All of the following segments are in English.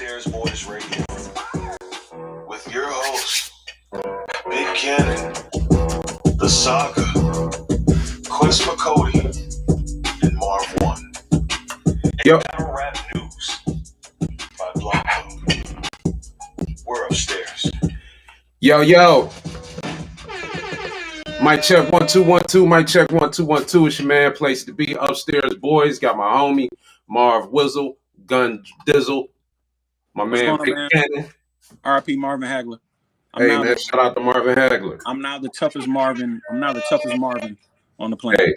Upstairs Boys Radio with your host, Big Cannon, The Saga, Quest McCody, and Marv One. And Battle Rap News by Blanco. We're upstairs. Yo. Mic check 1 2 1 2. Mic check 1 2 1 2. It's your man, place to be. Upstairs Boys. Got my homie Marv Wizzle, Gun Dizzle. My man Big Cannon. R.I.P. Marvin Hagler. Shout out to Marvin Hagler. I'm now the toughest Marvin. I'm now the toughest Marvin on the planet. Hey,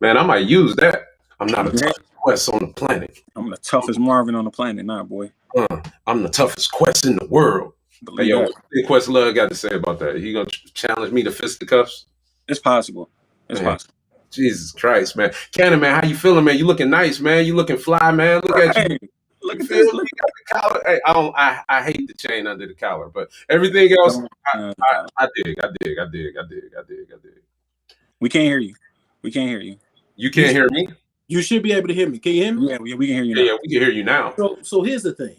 man, I might use that. I'm not the toughest Quest on the planet. I'm the toughest Marvin on the planet, nah, boy. I'm the toughest Quest in the world. Hey, yo, what Quest Love got to say about that? He gonna challenge me to fisticuffs? It's possible. It's possible. Jesus Christ, man. Cannon, man, how you feeling, man? You looking nice, man. You looking fly, man. Look at you. Look at this. Look at the collar. Hey, I hate the chain under the collar, but everything else, I dig. We can't hear you. We can't hear you. You can't hear me? You should be able to hear me. Can you hear me? Yeah, we can hear you now. Yeah, we can hear you now. So here's the thing,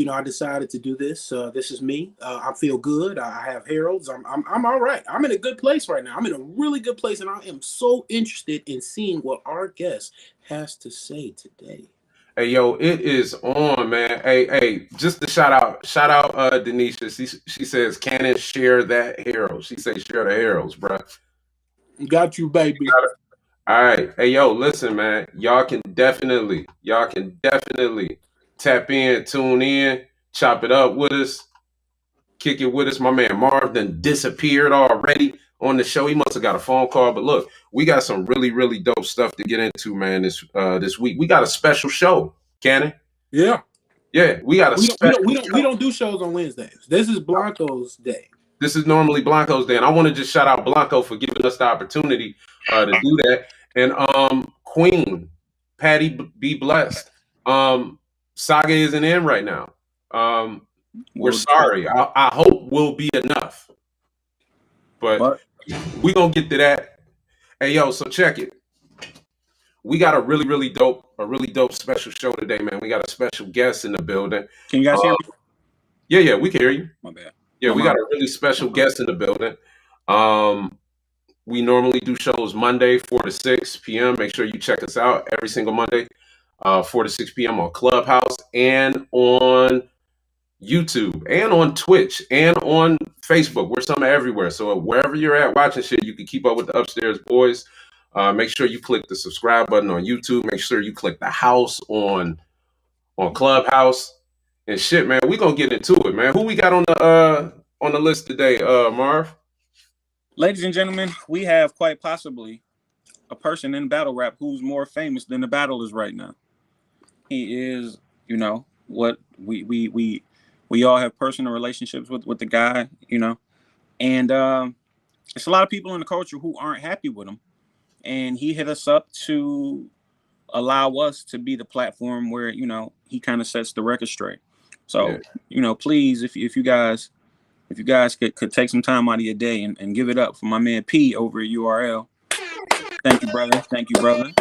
I decided to do this. This is me. I feel good. I have heralds. I'm all right. I'm in a good place right now. I'm in a really good place, and I am so interested in seeing what our guest has to say today. Hey, yo, it is on, man. Hey, just to shout out Denisha. She says, Cannon, share that herald. She says, share the heralds, bro. Got you, baby. All right. Hey, yo, listen, man. Y'all can definitely tap in, tune in, chop it up with us, kick it with us. My man Marv done disappeared already on the show. He must have got a phone call. But look, we got some really, really dope stuff to get into, man, this week. We got a special show, Cannon. Yeah. Yeah, we got a special show. We don't do shows on Wednesdays. This is Blanco's day. This is normally Blanco's day, and I want to just shout out Blanco for giving us the opportunity to do that. And Queen, Patty, be blessed. Saga isn't in right now. We're sorry. I hope will be enough. But we're going to get to that. Hey, yo, so check it. We got a really, really dope special show today, man. We got a special guest in the building. Can you guys hear me? Yeah, we can hear you. My bad. Yeah, we got a really special guest in the building. We normally do shows Monday, 4 to 6 p.m. Make sure you check us out every single Monday, 4 to 6 p.m. on Clubhouse and on YouTube and on Twitch and on Facebook. We're some everywhere. So wherever you're at watching shit, you can keep up with the Upstairs Boys. Make sure you click the subscribe button on YouTube. Make sure you click the house on Clubhouse. And shit, man, we gonna get into it, man. Who we got on the list today, Marv? Ladies and gentlemen, we have quite possibly a person in battle rap who's more famous than the battlers right now. He is, what we all have personal relationships with the guy, and it's a lot of people in the culture who aren't happy with him. And he hit us up to allow us to be the platform where, he kind of sets the record straight. So, please, if you guys could take some time out of your day and give it up for my man P over at URL. Thank you, brother.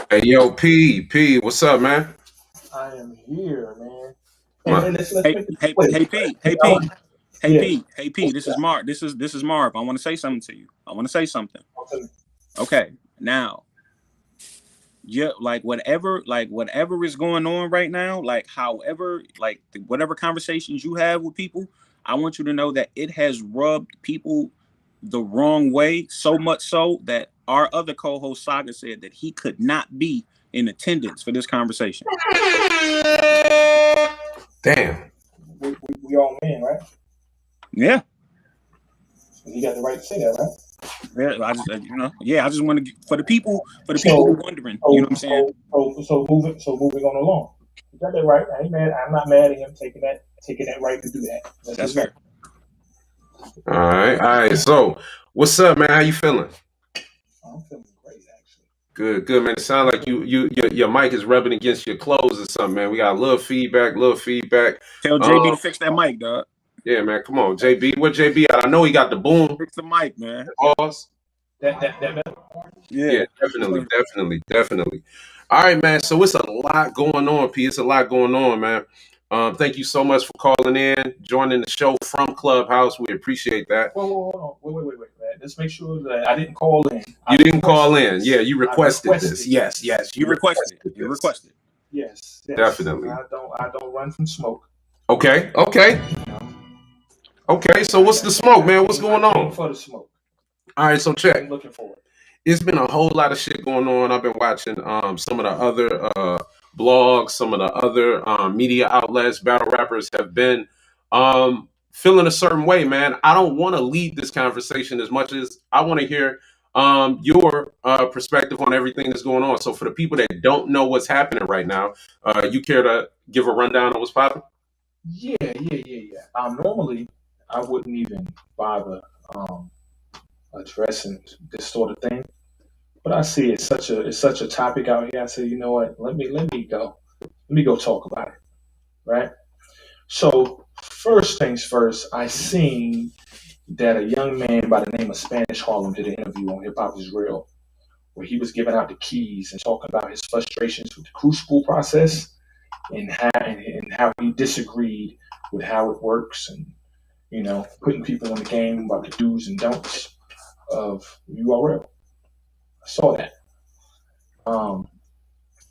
Hey, yo, P, what's up, man? I am here, man. Hey, P. This is Marv. This is Marv. I want to say something to you. Okay, now. Yeah, whatever is going on right now, whatever conversations you have with people, I want you to know that it has rubbed people the wrong way, so much so that our other co-host Saga said that he could not be in attendance for this conversation. Damn. We all men, right? Yeah. You got the right to say that, right? Yeah, I just want to for the people who are wondering, you know what I'm saying? So moving on along. You got that right. I ain't mad. I'm not mad at him taking that right to do that. That's fair. All right. So, what's up, man? How you feeling? I'm feeling great, actually. Good, man. It sounds like your mic is rubbing against your clothes or something, man. We got a little feedback. Tell JB to fix that mic, dog. Yeah, man. Come on, JB. Where JB at? I know he got the boom. Fix the mic, man. Pause. That Yeah, definitely. All right, man. So it's a lot going on, P. It's a lot going on, man. Thank you so much for calling in, joining the show from Clubhouse. We appreciate that. Whoa, wait, man. Let's make sure that I didn't call in. You didn't call in. Yeah, you requested this. Yes, You requested it. You requested. Yes. Definitely. I don't run from smoke. Okay. You know? Okay, so what's the smoke, man? What's going I came on? for the smoke. All right, so check. I'm looking for it. It's been a whole lot of shit going on. I've been watching some of the other blogs, some of the other media outlets. Battle rappers have been feeling a certain way, man. I don't want to lead this conversation as much as I want to hear your perspective on everything that's going on. So for the people that don't know what's happening right now, you care to give a rundown on what's popping? Yeah. Normally, I wouldn't even bother addressing this sort of thing, but I see it's such a topic out here. I say, you know what? Let me go talk about it, right? So first things first, I seen that a young man by the name of Spanish Harlem did an interview on Hip Hop Is Real, where he was giving out the keys and talking about his frustrations with the Crucible process and how he disagreed with how it works, and putting people in the game about the do's and don'ts of URL. I saw that.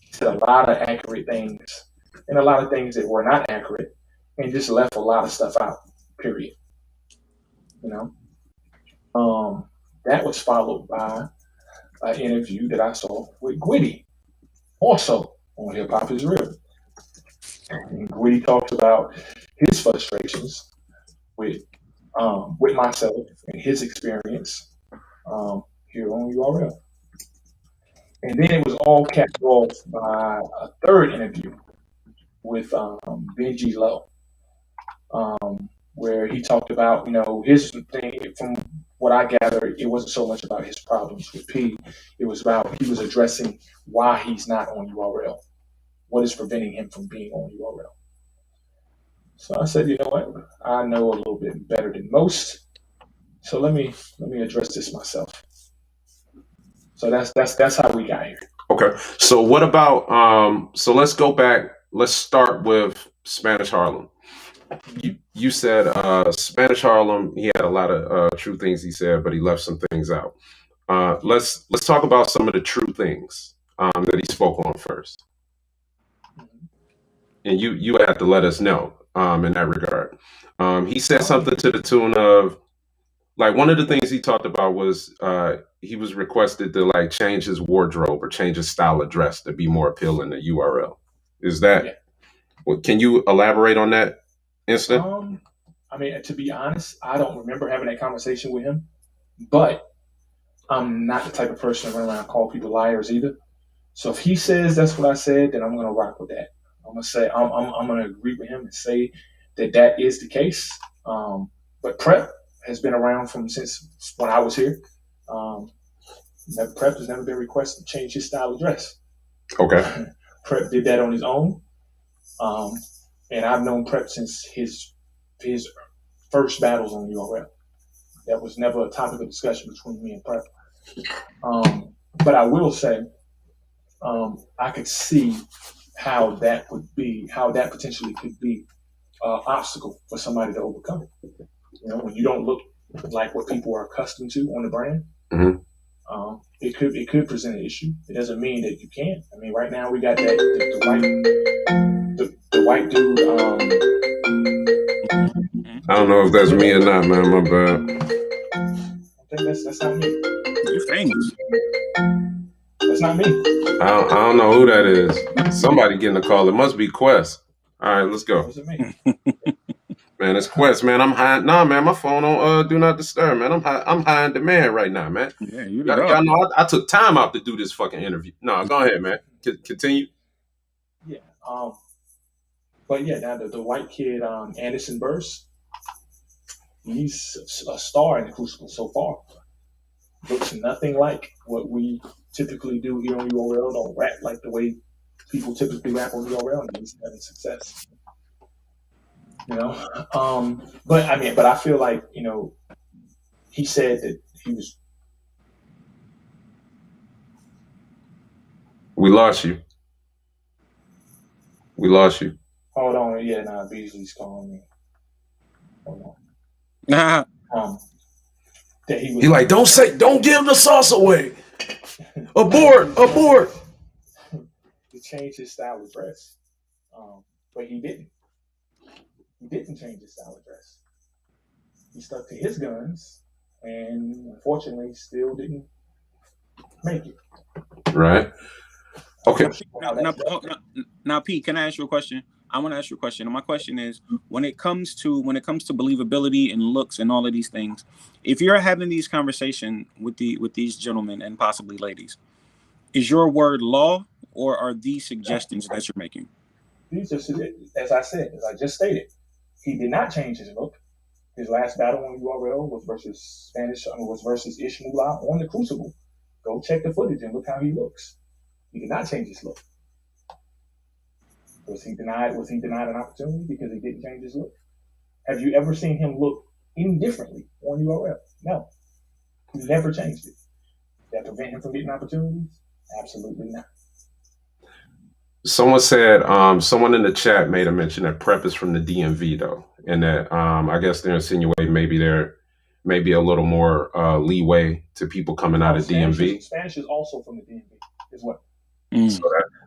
He said a lot of accurate things and a lot of things that were not accurate, and just left a lot of stuff out. Period. That was followed by an interview that I saw with Gwitty, also on Hip Hop Is Real. And Gwitty talked about his frustrations with myself and his experience here on URL. And then it was all capped off by a third interview with Benji Lowe, where he talked about, his thing. From what I gathered, it wasn't so much about his problems with P. It was about he was addressing why he's not on URL. What is preventing him from being on URL? So I said, you know what? I know a little bit better than most. So let me address this myself. So that's how we got here. Okay. So what about so let's go back. Let's start with Spanish Harlem. You said Spanish Harlem, he had a lot of true things he said, but he left some things out. Let's talk about some of the true things that he spoke on first. And you have to let us know in that regard. He said something to the tune of, like, one of the things he talked about was he was requested to like change his wardrobe or change his style of dress to be more appealing to URL. Is that? Yeah. Well, can you elaborate on that incident? I mean, to be honest, I don't remember having that conversation with him, but I'm not the type of person to run around and call people liars either. So if he says that's what I said, then I'm gonna rock with that. I'm gonna say I'm gonna agree with him and say that is the case. But Prep has been around since when I was here. Prep has never been requested to change his style of dress. Okay. Prep did that on his own, and I've known Prep since his first battles on URL. That was never a topic of discussion between me and Prep. But I will say, I could see how that potentially could be an obstacle for somebody to overcome it. When you don't look like what people are accustomed to on the brand, it could present an issue. It doesn't mean that you can't. I mean, right now we got that the white dude. I don't know if that's me or not, man. My bad. I think that's not me. You're famous. That's not me. I don't know who that is. Somebody getting a call. It must be Quest. All right, let's go. Was it me? Man, it's Quest, man. I'm high. Nah, man, my phone on do not disturb, man. I'm high in demand right now, man. Yeah, you Y'all know I took time out to do this fucking interview. No, go ahead, man. Continue. Yeah. But yeah, now the white kid, Anderson Burst, he's a star in the Crucible so far. Looks nothing like what we typically do here on URL. Don't rap like the way people typically rap on URL, and he's having success. But I feel like, he said that he was. We lost you. Hold on. Yeah, nah, Beasley's calling me. Hold Nah. on. That he was. He like, don't give the sauce away. Abort. He changed his style of dress, but he didn't. He didn't change his style of dress. He stuck to his guns, and unfortunately, still didn't make it. Right. Okay. Now, Pete, can I ask you a question? I want to ask you a question. And my question is, when it comes to believability and looks and all of these things, if you're having these conversations with these gentlemen and possibly ladies, is your word law or are these suggestions that you're making? These are, as I said, as I just stated, he did not change his look. His last battle on URL was versus Ishmael on the Crucible. Go check the footage and look how he looks. He did not change his look. Was he denied an opportunity because he didn't change his look? Have you ever seen him look any differently on URL? No. He never changed it. Did that prevent him from getting opportunities? Absolutely not. Someone said, someone in the chat made a mention that Prep is from the DMV though, and that I guess they're insinuating maybe there may be a little more leeway to people coming out of DMV. Spanish is also from the DMV as well. So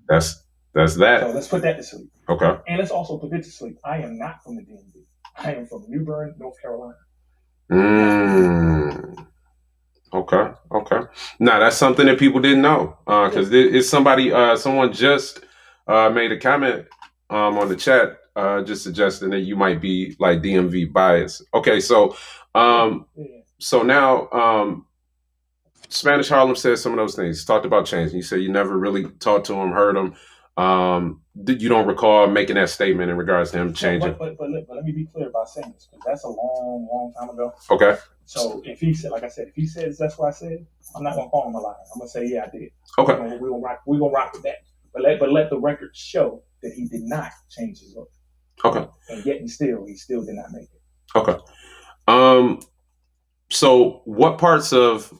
that's that. So let's put that to sleep. Okay. And let's also put it to sleep. I am not from the DMV. I am from New Bern, North Carolina. Okay. Now that's something that people didn't know because it's someone just made a comment on the chat just suggesting that you might be like DMV biased. Okay, so so now Spanish Harlem said some of those things. Talked about changing. You said you never really talked to him, heard him. You don't recall making that statement in regards to him changing. But let me be clear about saying this because that's a long time ago. Okay. So if he said, like I said, if he says that's what I said, I'm not gonna call him a liar. I'm gonna say, yeah, I did. Okay. We're gonna rock with that. But let the record show that he did not change his look. Okay. And yet he still did not make it. Okay. So what parts of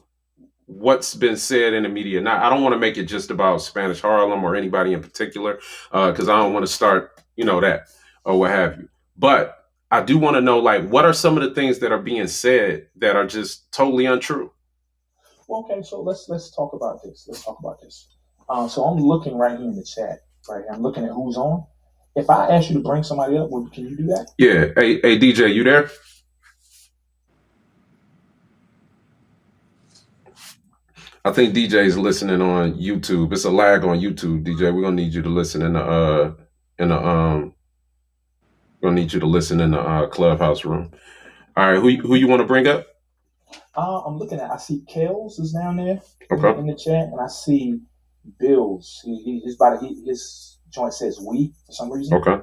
what's been said in the media? Now, I don't want to make it just about Spanish Harlem or anybody in particular, because I don't want to start, that or what have you. But I do want to know, like, what are some of the things that are being said that are just totally untrue? Well, okay, so let's talk about this. So I'm looking right here in the chat. Right, I'm looking at who's on. If I ask you to bring somebody up, can you do that? Yeah. Hey, DJ, you there? I think DJ is listening on YouTube. It's a lag on YouTube, DJ. We're gonna need you to listen in the Clubhouse room. All right, who you want to bring up? I'm looking at. I see Kels is down there in the chat, and I see Bills. His joint says "we" for some reason. Okay.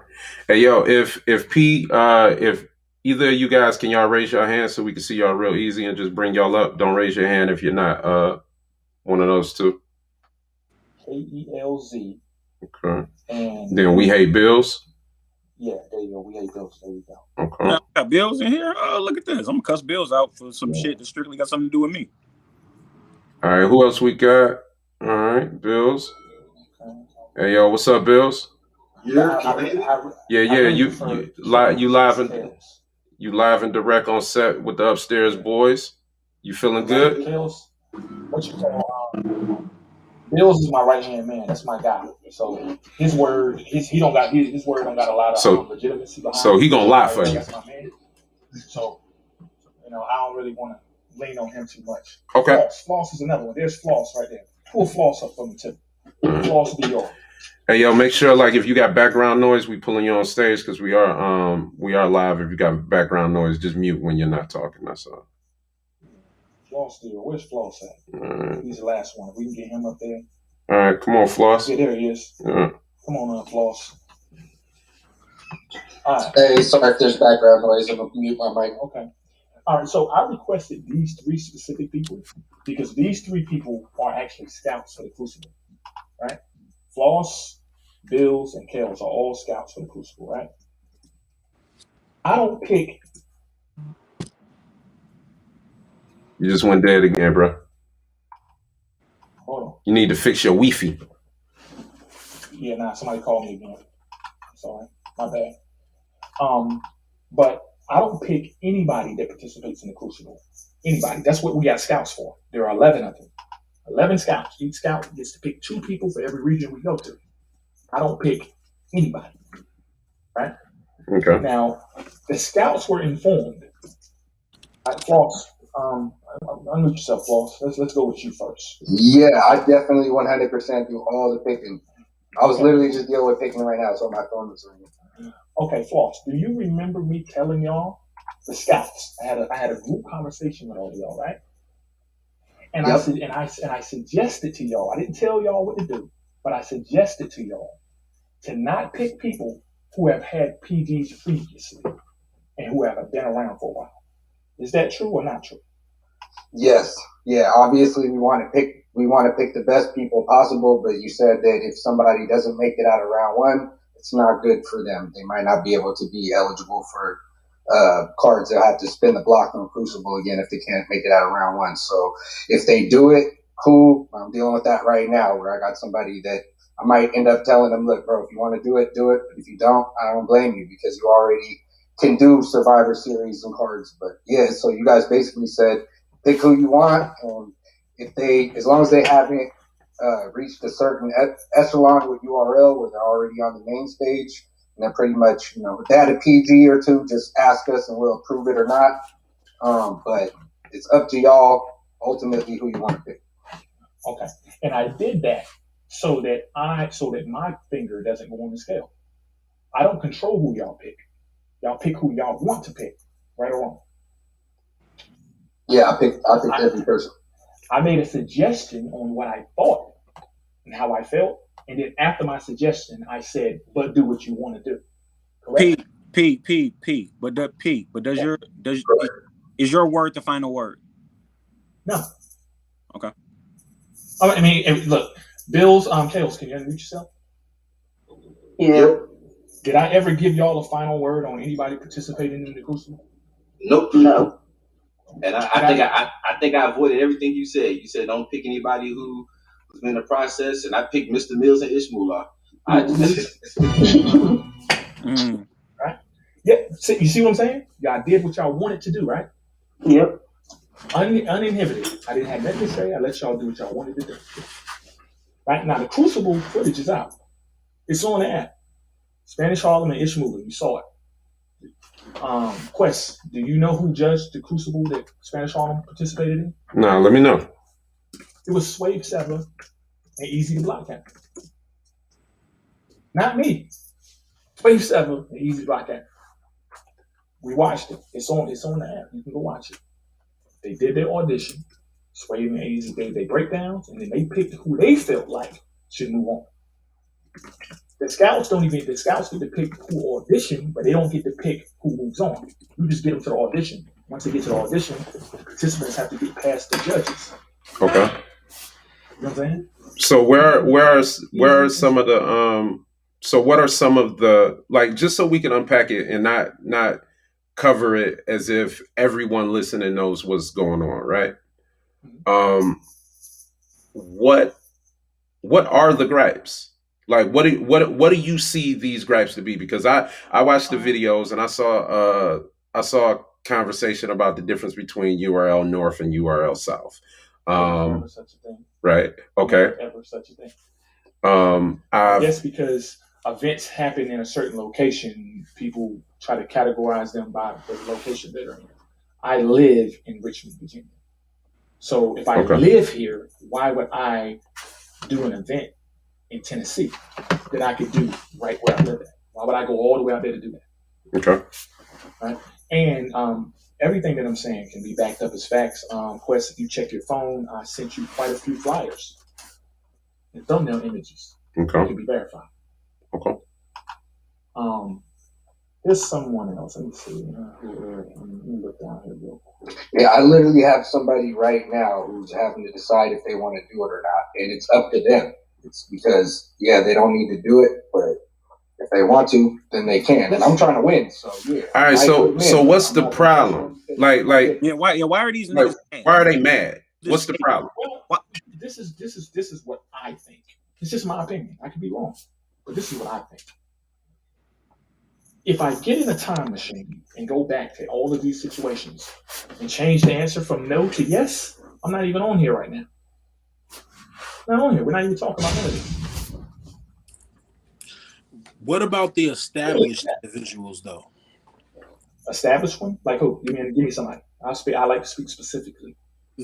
Hey, yo, if either of you guys can y'all raise your hand so we can see y'all real easy and just bring y'all up. Don't raise your hand if you're not one of those two. KELZ. Okay. And then we hate Bills. Yeah, there you go. We hate Bills. There you go. Okay. Now, I got Bills in here. Oh, look at this. I'm gonna cuss Bills out for some shit that strictly got something to do with me. All right. Who else we got? All right, Bills. Okay. Hey, yo, what's up, Bills? Yeah. You live and direct on set with the Upstairs Boys. You feeling good? What you call Bills is my right hand man. That's my guy. So his word don't got a lot of legitimacy behind. So he gonna lie for you. That's my man. So I don't really want to lean on him too much. Okay. Floss is another one. There's Floss right there. Pull Floss up for me too. Floss Dior. Hey, yo, make sure, like, if you got background noise, we pulling you on stage because we are live. If you got background noise, just mute when you're not talking. That's all. Floss Dior. Where's Floss at? He's the last one. If we can get him up there. All right, come on, Floss. Yeah, there he is. Yeah. Come on, Floss. All right. Hey, sorry if there's background noise. I'm going to mute my mic. Okay. All right, so I requested these three specific people because these three people are actually scouts for the Crucible, right? Floss, Bills, and Kels are all scouts for the Crucible, right? I don't pick. You just went dead again, bro. Hold on. You need to fix your Wi-Fi. Yeah, somebody called me again. I'm sorry. My bad. But I don't pick anybody that participates in the Crucible. Anybody. That's what we got scouts for. There are 11 of them. 11 scouts. Each scout gets to pick 2 people for every region we go to. I don't pick anybody. Right? Okay. Now, the scouts were informed. Floss, unmute yourself, Floss. Let's go with you first. Yeah, I definitely 100% do all the picking. I was literally just dealing with picking right now, so my phone was ringing. Okay, Floss, do you remember me telling y'all, the scouts? I had a group conversation with all of y'all, right? And Yep. I suggested to y'all. I didn't tell y'all what to do, but I suggested to y'all to not pick people who have had PGs previously and who have been around for a while. Is that true or not true? Yes. Yeah, obviously we want to pick the best people possible, but you said that if somebody doesn't make it out of round 1, it's not good for them. They might not be able to be eligible for cards. They'll have to spin the block on Crucible again if they can't make it out of round 1. So if they do it, cool. I'm dealing with that right now where I got somebody that I might end up telling them, look, bro, if you want to do it, do it. But if you don't, I don't blame you because you already can do Survivor Series and cards. But yeah, so you guys basically said pick who you want, and as long as they haven't reached a certain echelon with URL where they're already on the main stage, and they're pretty much, if they had a PG or 2, just ask us and we'll approve it or not. But it's up to y'all ultimately who you want to pick. Okay, and I did that so that my finger doesn't go on the scale. I don't control who y'all pick. Y'all pick who y'all want to pick, right or wrong. Yeah, I picked every person. I made a suggestion on what I thought and how I felt, and then after my suggestion, I said, "But do what you want to do." Correct? P. But is your word the final word? No. Okay. I mean, look, Bills, Tails, can you unmute yourself? Yeah. Did I ever give y'all a final word on anybody participating in the Crucible? Nope. No. And I think I avoided everything you said. You said don't pick anybody who's been in the process, and I picked Mr. Mills and Ishmullah. Right? Yeah. You see what I'm saying? Y'all did what y'all wanted to do, right? Yep. Uninhibited. I didn't have nothing to say. I let y'all do what y'all wanted to do. Right now, the Crucible footage is out. It's on the app. Spanish Harlem and Ishmullah. You saw it. Quest, do you know who judged the Crucible that Spanish Harlem participated in? No, let me know. It was Swave Sever and Easy the Block Captain. Not me. Swave Sever and Easy the Block Captain. We watched it. It's on the app. You can go watch it. They did their audition. Swave and Easy gave their breakdowns, and then they picked who they felt like should move on. The scouts get to pick who audition, but they don't get to pick who moves on. You just get them to the audition. Once they get to the audition, the participants have to get past the judges. Okay. You know what I'm saying? So where are some of the so what are some of the, like, just so we can unpack it and not cover it as if everyone listening knows what's going on, right? What are the gripes? Like, what do you see these gripes to be? Because I watched the videos and I saw a conversation about the difference between URL North and URL South. Never such a thing. Right. Okay. Ever such a thing. Yes, because events happen in a certain location, people try to categorize them by the location they're in. I live in Richmond, Virginia. So if I live here, why would I do an event in Tennessee that I could do right where I live at? Why would I go all the way out there to do that? Okay. Right. And everything that I'm saying can be backed up as facts. Quest, if you check your phone, I sent you quite a few flyers and thumbnail images. Okay. It can be verified. Okay. There's someone else. Let me see. Let me look down here real quick. Yeah, I literally have somebody right now who's having to decide if they want to do it or not, and it's up to them. It's because, they don't need to do it, but if they want to, then they can. And I'm trying to win, so yeah. All right, so what's the problem? Like, why are these niggas mad? Why are they mad? What's the problem? Well, this is what I think. It's just my opinion. I could be wrong, but this is what I think. If I get in a time machine and go back to all of these situations and change the answer from no to yes, I'm not even on here right now. Not on here. We're not even talking about none of this. What about the established individuals, though? Established one? Like who? Give me somebody. I like to speak specifically.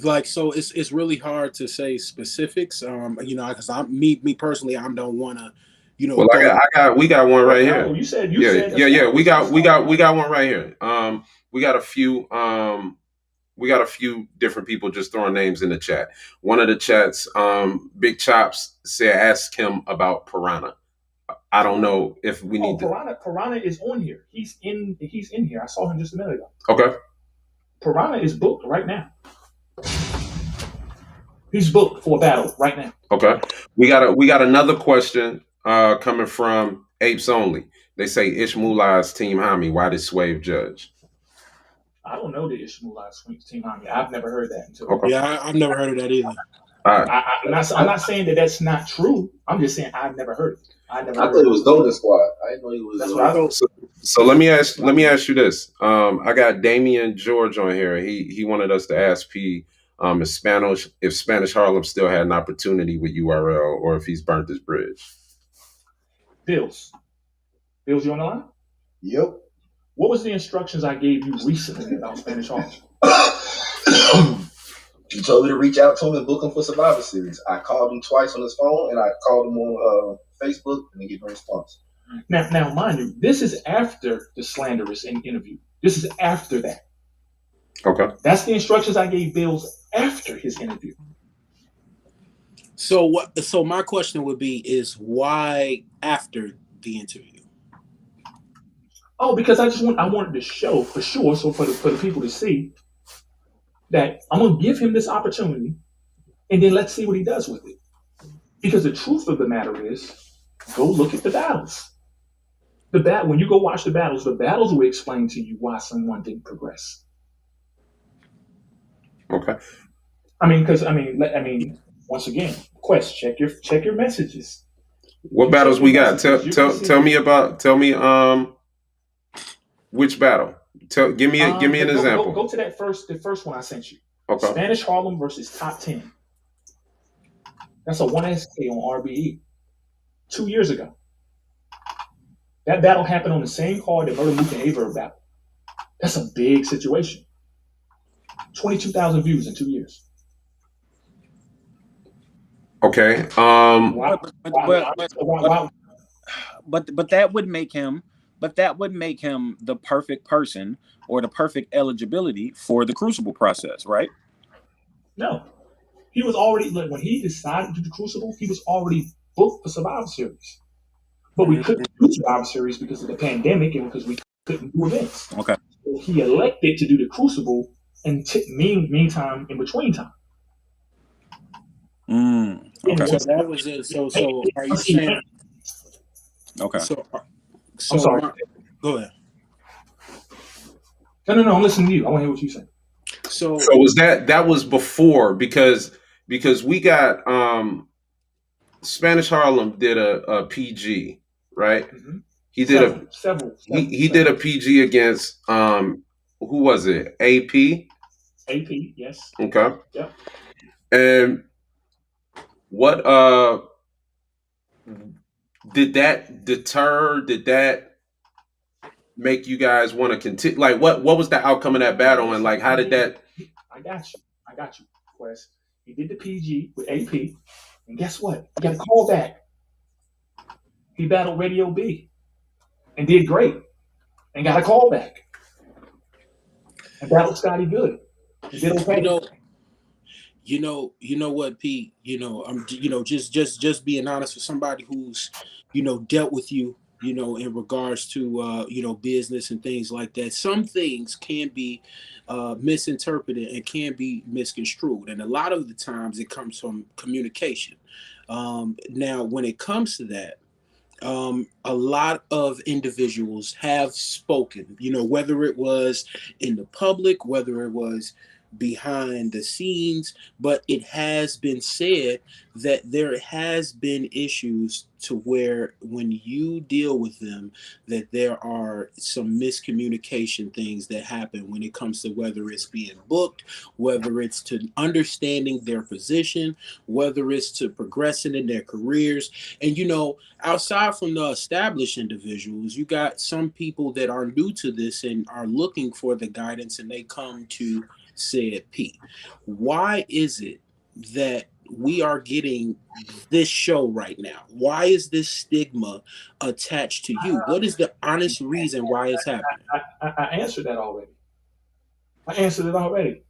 Like, so it's really hard to say specifics. Because me personally, I don't want to, Well, we got one right No, here. you said Yeah. We got one right here. We got a few different people just throwing names in the chat. One of the chats, Big Chops said, ask him about Piranha. I don't know if we need Piranha is on here. He's in here. I saw him just a minute ago. Okay. Piranha is booked right now. He's booked for a battle right now. Okay. We got another question coming from Apes Only. They say Ishmulah's Team Hami. Why did Swave judge? I don't know the Ishmulah's Team Hami. I've never heard that until. Okay. Yeah, I've never heard of that either. I'm not saying that that's not true. I'm just saying I've never heard it. I thought it was Golden Squad. I didn't know he was. That's what I thought. So let me ask you this. I got Damian George on here. He wanted us to ask P if Spanish Harlem still had an opportunity with URL or if he's burnt his bridge. Bills, you on the line? Yep. What was the instructions I gave you recently about Spanish Harlem? You told me to reach out to him and book him for Survivor Series. I called him twice on his phone, and I called him on Facebook, and he gave no response. Now, mind you, this is after the slanderous interview. This is after that. Okay. That's the instructions I gave Bills after his interview. So what? So my question would be: is why after the interview? Oh, because I wanted to show for sure, so for the people to see that I'm gonna give him this opportunity, and then let's see what he does with it. Because the truth of the matter is, go look at the battles. When you go watch the battles will explain to you why someone didn't progress. Okay. Because once again, Quest, check your messages. What battles we got? Tell me which battle. Give me an example. Go to the first one I sent you. Okay. Spanish Harlem versus Top 10. That's a 1SK on RBE 2 years ago. That battle happened on the same card that Murder Mook and Averb battle. That's a big situation. 22,000 views in 2 years. Okay. But that would make him. But that would make him the perfect person or the perfect eligibility for the Crucible process, right? No. He was already, when he decided to do the Crucible, he was already booked for Survivor Series. But we couldn't do Survivor Series because of the pandemic and because we couldn't do events. Okay. So he elected to do the Crucible and meantime, in between time. Okay. So that was it. So are you saying? Okay. So I'm sorry. Go ahead. No. I'm listening to you. I want to hear what you say. So was that was before because we got Spanish Harlem did a PG, right? Mm-hmm. He did several. He did a PG against who was it? AP? AP, yes. Okay. Yep. And what did that deter? Did that make you guys want to continue? Like, what was the outcome of that battle, and like, how did that? I got you, Quest. He did the PG with AP, and guess what? He got a call back. He battled Radio B, and did great, and got a call back, and battled Scotty Good, and did okay. You know what, Pete? I'm just being honest with somebody who's dealt with you, in regards to business and things like that. Some things can be misinterpreted and can be misconstrued, and a lot of the times it comes from communication. Now, when it comes to that, a lot of individuals have spoken, whether it was in the public, whether it was behind the scenes, but it has been said that there has been issues to where when you deal with them, that there are some miscommunication things that happen when it comes to whether it's being booked, whether it's to understanding their position, whether it's to progressing in their careers. And outside from the established individuals, you got some people that are new to this and are looking for the guidance, and they come to said P. Why is it that we are getting this show right now? Why is this stigma attached to you? What is the honest reason why it's happening? I answered that already. I answered it already.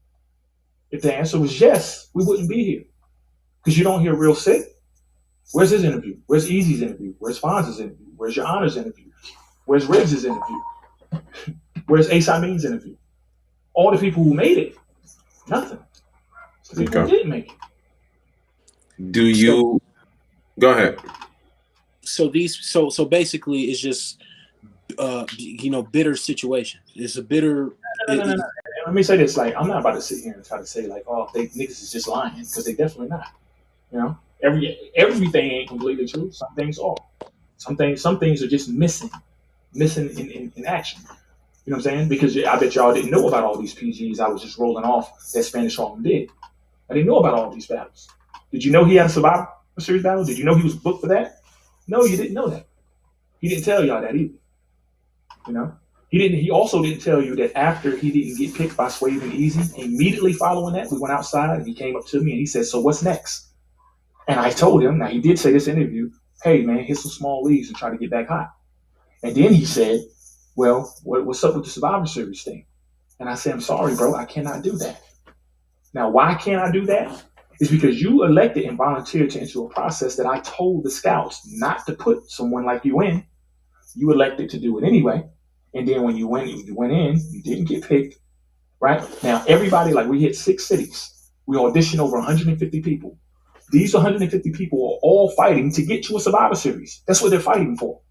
If the answer was yes, we wouldn't be here. Because you don't hear Real Sick. Where's his interview? Where's Easy's interview? Where's Fonz's interview? Where's Your Honor's interview? Where's Riggs's interview? Where's Ace Amin's interview? All the people who made it, nothing. The people who didn't make it. Do you go ahead? So basically it's just bitter situation. It's a bitter. No. Let me say this: I'm not about to sit here and try to say they niggas is just lying, because they definitely not. Everything ain't completely true. Some things are. Some things are just missing in action. You know what I'm saying? Because I bet y'all didn't know about all these PGs I was just rolling off that Spanish Harlem did. I didn't know about all these battles. Did you know he had a Survivor Series battle? Did you know he was booked for that? No, you didn't know that. He didn't tell y'all that either. He also didn't tell you that after he didn't get picked by Swave and Easy, immediately following that, we went outside and he came up to me and he said, "So what's next?" And I told him, now he did say this interview, "Hey man, hit some small leagues and try to get back hot." And then he said, "Well, what's up with the Survivor Series thing?" And I said, "I'm sorry, bro, I cannot do that." Now, why can't I do that? It's because you elected and volunteered to enter a process that I told the scouts not to put someone like you in. You elected to do it anyway. And then when you went in, you didn't get picked, right? Now, everybody, we hit 6 cities. We auditioned over 150 people. These 150 people are all fighting to get to a Survivor Series. That's what they're fighting for.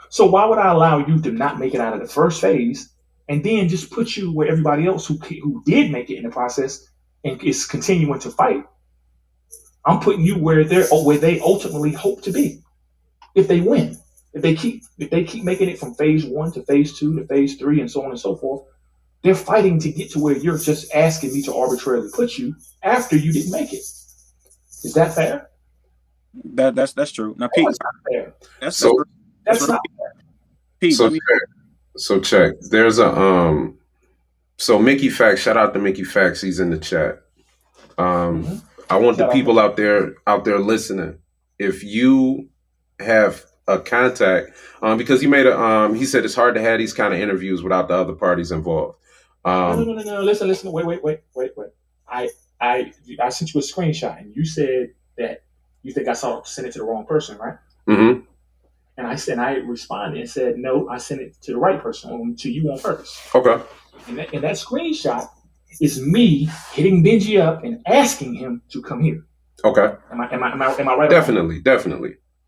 So why would I allow you to not make it out of the first phase and then just put you where everybody else who did make it in the process and is continuing to fight? I'm putting you where they ultimately hope to be if they win. If they keep making it from phase 1 to phase 2 to phase 3 and so on and so forth, they're fighting to get to where you're just asking me to arbitrarily put you after you didn't make it. Is that fair? That's true. Now, Pete, that's not fair. That's not fair. Pete, so check. There's a So Mickey Fax, shout out to Mickey Fax. He's in the chat. I want the people out there listening. If you have a contact, because he made he said it's hard to have these kind of interviews without the other parties involved. No. Listen. Wait. I sent you a screenshot, and you said that you think I sent it to the wrong person, right? Mm-hmm. And I responded and said, no, I sent it to the right person, to you on purpose. Okay. And that screenshot is me hitting Benji up and asking him to come here. Okay. Am I right? Definitely.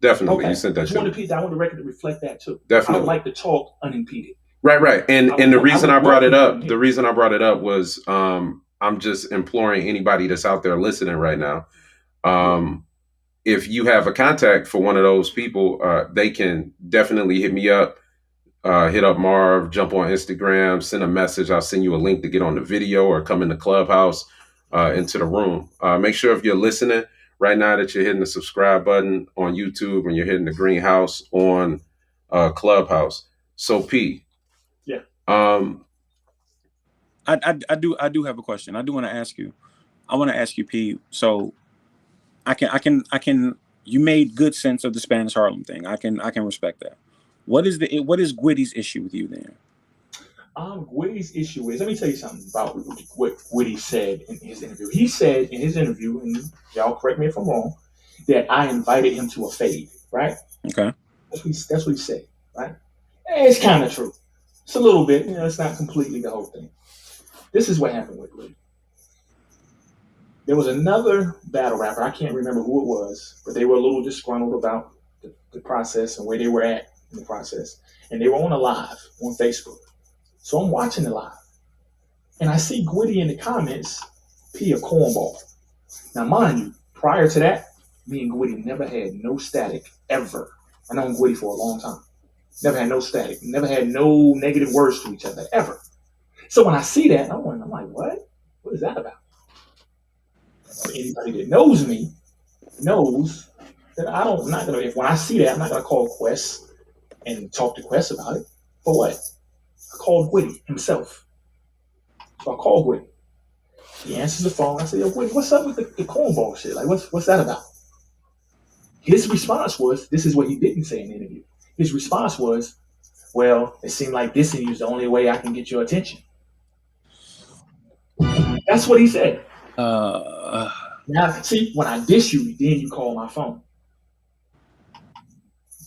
Okay. You sent that to me. I want the record to reflect that too. Definitely. I would like to talk unimpeded. Right. And the reason I brought it up was I'm just imploring anybody that's out there listening right now. If you have a contact for one of those people, they can definitely hit me up. Hit up Marv, jump on Instagram, send a message. I'll send you a link to get on the video or come in the clubhouse into the room. Make sure if you're listening right now that you're hitting the subscribe button on YouTube and you're hitting the greenhouse on Clubhouse. So P. Yeah. I do have a question. I do want to ask you. I want to ask you, P. So I can. You made good sense of the Spanish Harlem thing. I can respect that. What is Gwitty's issue with you then? Gwitty's issue is, let me tell you something about what Gwitty said in his interview. He said in his interview, and y'all correct me if I'm wrong, that I invited him to a fade, right? Okay. That's what he said, right? And it's kind of true. It's a little bit, it's not completely the whole thing. This is what happened with Gwitty. There was another battle rapper, I can't remember who it was, but they were a little disgruntled about the process and where they were at in the process. And they were on a live on Facebook. So I'm watching the live. and I see Gwitty in the comments, P a cornball. Now, mind you, prior to that, me and Gwitty never had no static ever. I known Gwitty for a long time. Never had no static. Never had no negative words to each other ever. So when I see that, I'm like, what? What is that about? Anybody that knows me knows that I'm not gonna. When I see that, I'm not gonna call Quest and talk to Quest about it. For what? I called Gwitty himself. So I called Gwitty. He answers the phone. I say, yo, Gwitty, what's up with the cornball shit? Like, what's that about? His response was, this is what he didn't say in the interview. His response was, well, it seemed like dissing you is the only way I can get your attention. That's what he said. Now, see, when I diss you, then you call my phone.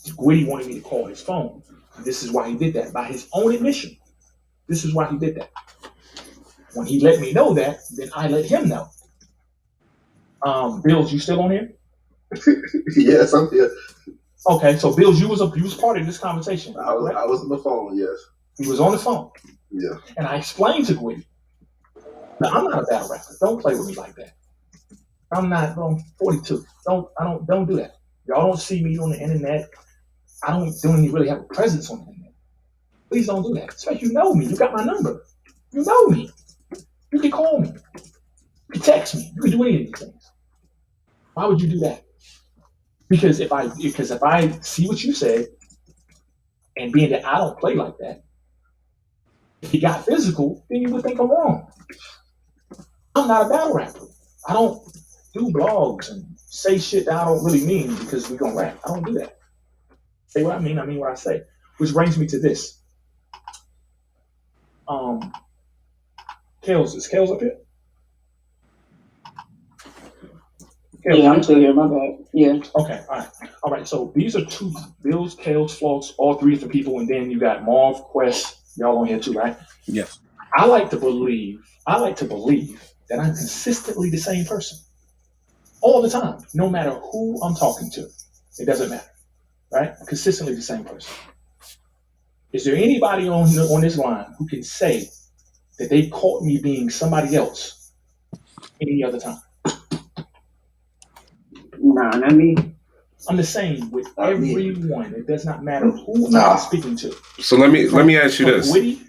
Gwitty wanted me to call his phone. This is why he did that. By his own admission, this is why he did that. When he let me know that, then I let him know. Bills, you still on here? Yes, I'm here. Okay, so Bills, you was part of this conversation. I was on the phone, yes. He was on the phone. Yeah. And I explained to Gwitty, now, I'm not a battle rapper. Don't play with me like that. I'm 42. Don't do that. Y'all don't see me on the internet. I don't even really have a presence on the internet. Please don't do that. Especially you know me. You got my number. You know me. You can call me. You can text me. You can do any of these things. Why would you do that? Because if I see what you said, and being that I don't play like that, if you got physical, then you would think I'm wrong. I'm not a battle rapper. I don't do blogs and say shit that I don't really mean because we gonna rap. I don't do that. Say what I mean what I say. Which brings me to this. Kales, is Kales up here? Kales, yeah, I'm still here. My bad. Yeah. Okay, all right. So these are two Bills, Kales, Floss, all three different people, and then you got Marv, Quest, y'all on here too, right? Yes. I like to believe that I'm consistently the same person all the time, no matter who I'm talking to. It doesn't matter, right? I'm consistently the same person. Is there anybody on this line who can say that they caught me being somebody else any other time? Nah, not me. I'm the same with everyone. It does not matter who I'm speaking to. So let me ask you this. Gwitty,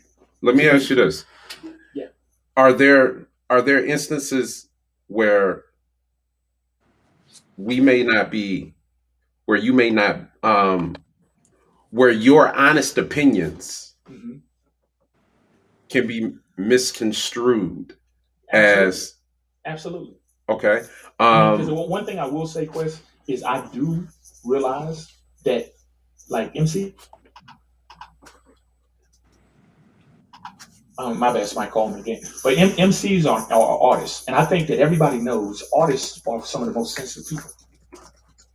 Let me ask you this. Yeah. Are there instances where you may not, where your honest opinions can be misconstrued as absolutely. Okay. Because one thing I will say, Quest, is I do realize that, like MC, my bad, somebody called me again. But MCs are artists, and I think that everybody knows artists are some of the most sensitive people.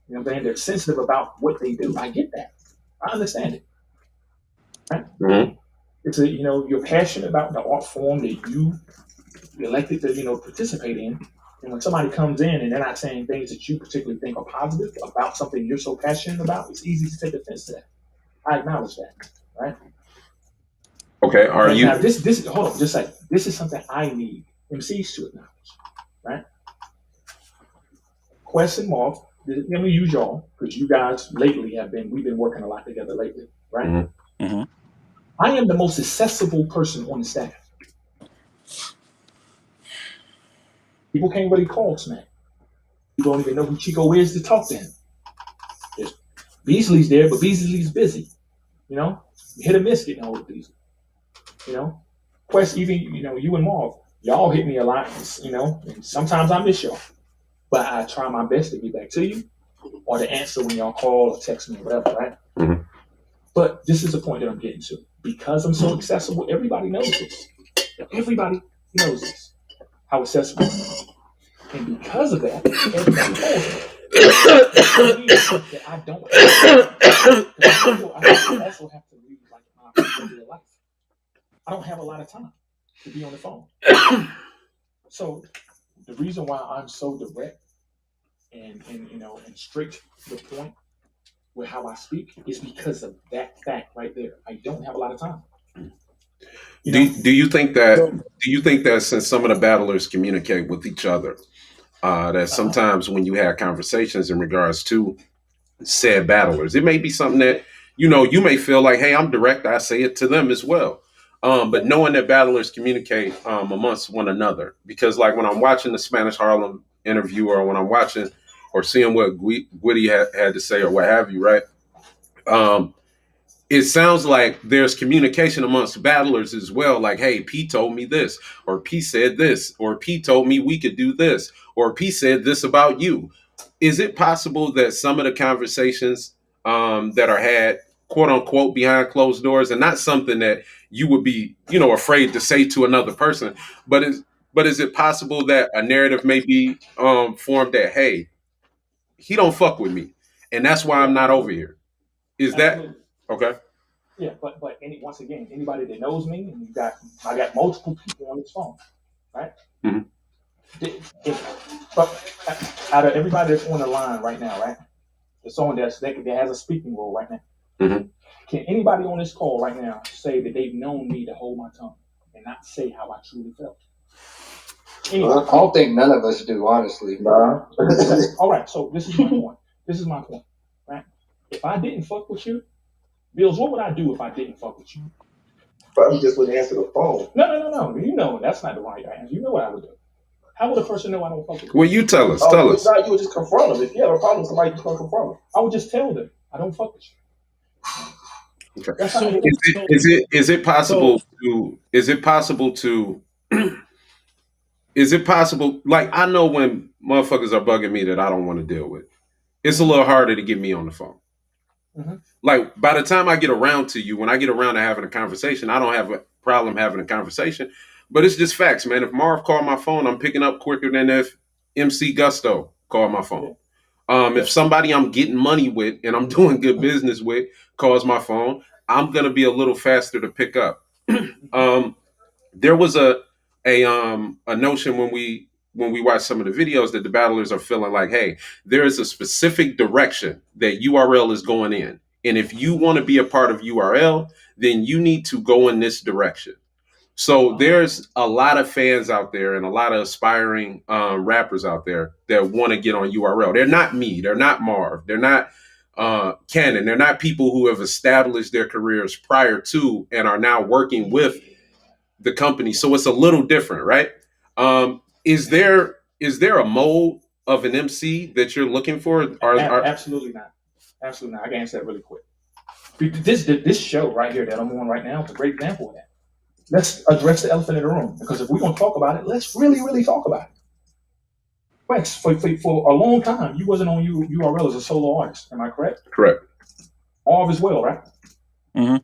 You know what I'm saying? They're sensitive about what they do. I get that. I understand it. Right? Mm-hmm. It's you're passionate about the art form that you elected to participate in. And when somebody comes in and they're not saying things that you particularly think are positive about something you're so passionate about, it's easy to take offense to that. I acknowledge that, right? Okay, are you? Now, this hold on, just say this is something I need MCs to acknowledge, right? Quest and Marv, let me use y'all because you guys lately we've been working a lot together lately, right? Mm-hmm. Mm-hmm. I am the most accessible person on the staff. People can't really call Smack. People don't even know who Chico is to talk to him. Beasley's there, but Beasley's busy. Hit or miss getting hold of Beasley. Quest, even you and Marv, y'all hit me a lot. And sometimes I miss y'all, but I try my best to get back to you or to answer when y'all call or text me or whatever, right? Mm-hmm. But this is the point that I'm getting to. Because I'm so accessible, everybody knows this. Everybody knows this. How accessible I am. And because of that, everybody knows that I don't I also have to lead like my regular life. I don't have a lot of time to be on the phone. So the reason why I'm so direct and straight to the point with how I speak is because of that fact right there. I don't have a lot of time. You know? Do you think that since some of the battlers communicate with each other, that sometimes when you have conversations in regards to said battlers, it may be something that you may feel like, hey, I'm direct, I say it to them as well. But knowing that battlers communicate amongst one another, because like when I'm watching the Spanish Harlem interview, or when I'm watching or seeing what Gwitty had to say or what have you, right? It sounds like there's communication amongst battlers as well. Like, hey, P told me this, or P said this, or P told me we could do this, or P said this about you. Is it possible that some of the conversations that are had, quote unquote, behind closed doors, and not something that you would be, afraid to say to another person, but is it possible that a narrative may be formed that, hey, he don't fuck with me, and that's why I'm not over here? Is Absolutely. that okay? Yeah, but once again, anybody that knows me, and I got multiple people on this phone, right? Mm-hmm. But out of everybody that's on the line right now, right? There's someone that has a speaking role right now. Mm-hmm. Can anybody on this call right now say that they've known me to hold my tongue and not say how I truly felt? Well, I don't think none of us do, honestly. Nah. All right, so this is my point. Right? If I didn't fuck with you, Bills, what would I do if I didn't fuck with you? Probably just wouldn't answer the phone. No. You know that's not the right answer. You know what I would do. How would a person know I don't fuck with you? Well, you tell us. You would just confront them. If you have a problem with somebody, just gonna confront them. I would just tell them I don't fuck with you. Okay. That's how Is it possible like, I know when motherfuckers are bugging me that I don't want to deal with, it's a little harder to get me on the phone. Mm-hmm. Like, by the time I get around to you, when I get around to having a conversation, I don't have a problem having a conversation. But it's just facts, man. If Marv called my phone, I'm picking up quicker than if MC Gusto called my phone. If somebody I'm getting money with and I'm doing good business with calls my phone, I'm gonna be a little faster to pick up. There was a notion when we watch some of the videos that the battlers are feeling like, hey, there is a specific direction that URL is going in. And if you want to be a part of URL, then you need to go in this direction. So there's a lot of fans out there and a lot of aspiring rappers out there that want to get on URL. They're not me. They're not Marv. They're not Cannon. They're not people who have established their careers prior to and are now working with the company. So it's a little different, right? Is there a mold of an MC that you're looking for? Absolutely not. Absolutely not. I can answer that really quick. This show right here that I'm on right now is a great example of that. Let's address the elephant in the room, because if we're going to talk about it, let's really, really talk about it. Rex, for a long time, you wasn't on URL as a solo artist. Am I correct? Correct. Arv as well, right? Mm-hmm.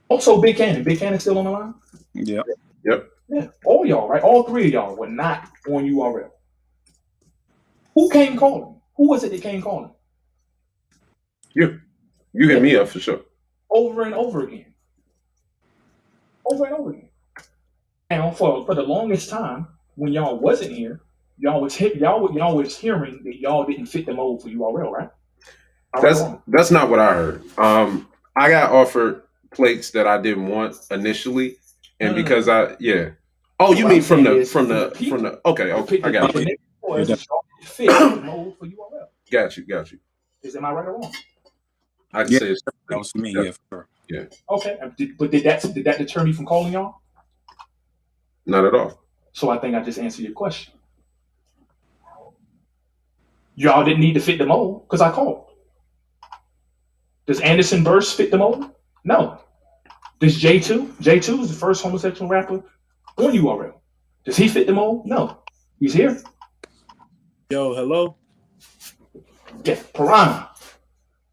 Also, Big Cannon. Big Cannon still on the line? Yep. Yeah. All y'all, right? All three of y'all were not on URL. Who came calling? Who was it that came calling? You hit me up for sure. Over and over again. Now, for the longest time, when y'all wasn't here, y'all was hearing that y'all didn't fit the mold for URL, right? That's not what I heard. I got offered plates that I didn't want initially, and because Oh, you mean from the okay, I got you. Fit the mold for URL. Got you. Am I right or wrong? I'd say that was me. Yeah, for sure. Yeah. Okay, but did that deter me from calling y'all? Not at all. So I think I just answered your question. Y'all didn't need to fit the mold because I called. Does Anderson Burst fit the mold? No. Does J2? J2 is the first homosexual rapper on URL. Does he fit the mold? No. He's here. Yo, hello? Yeah, Piranha.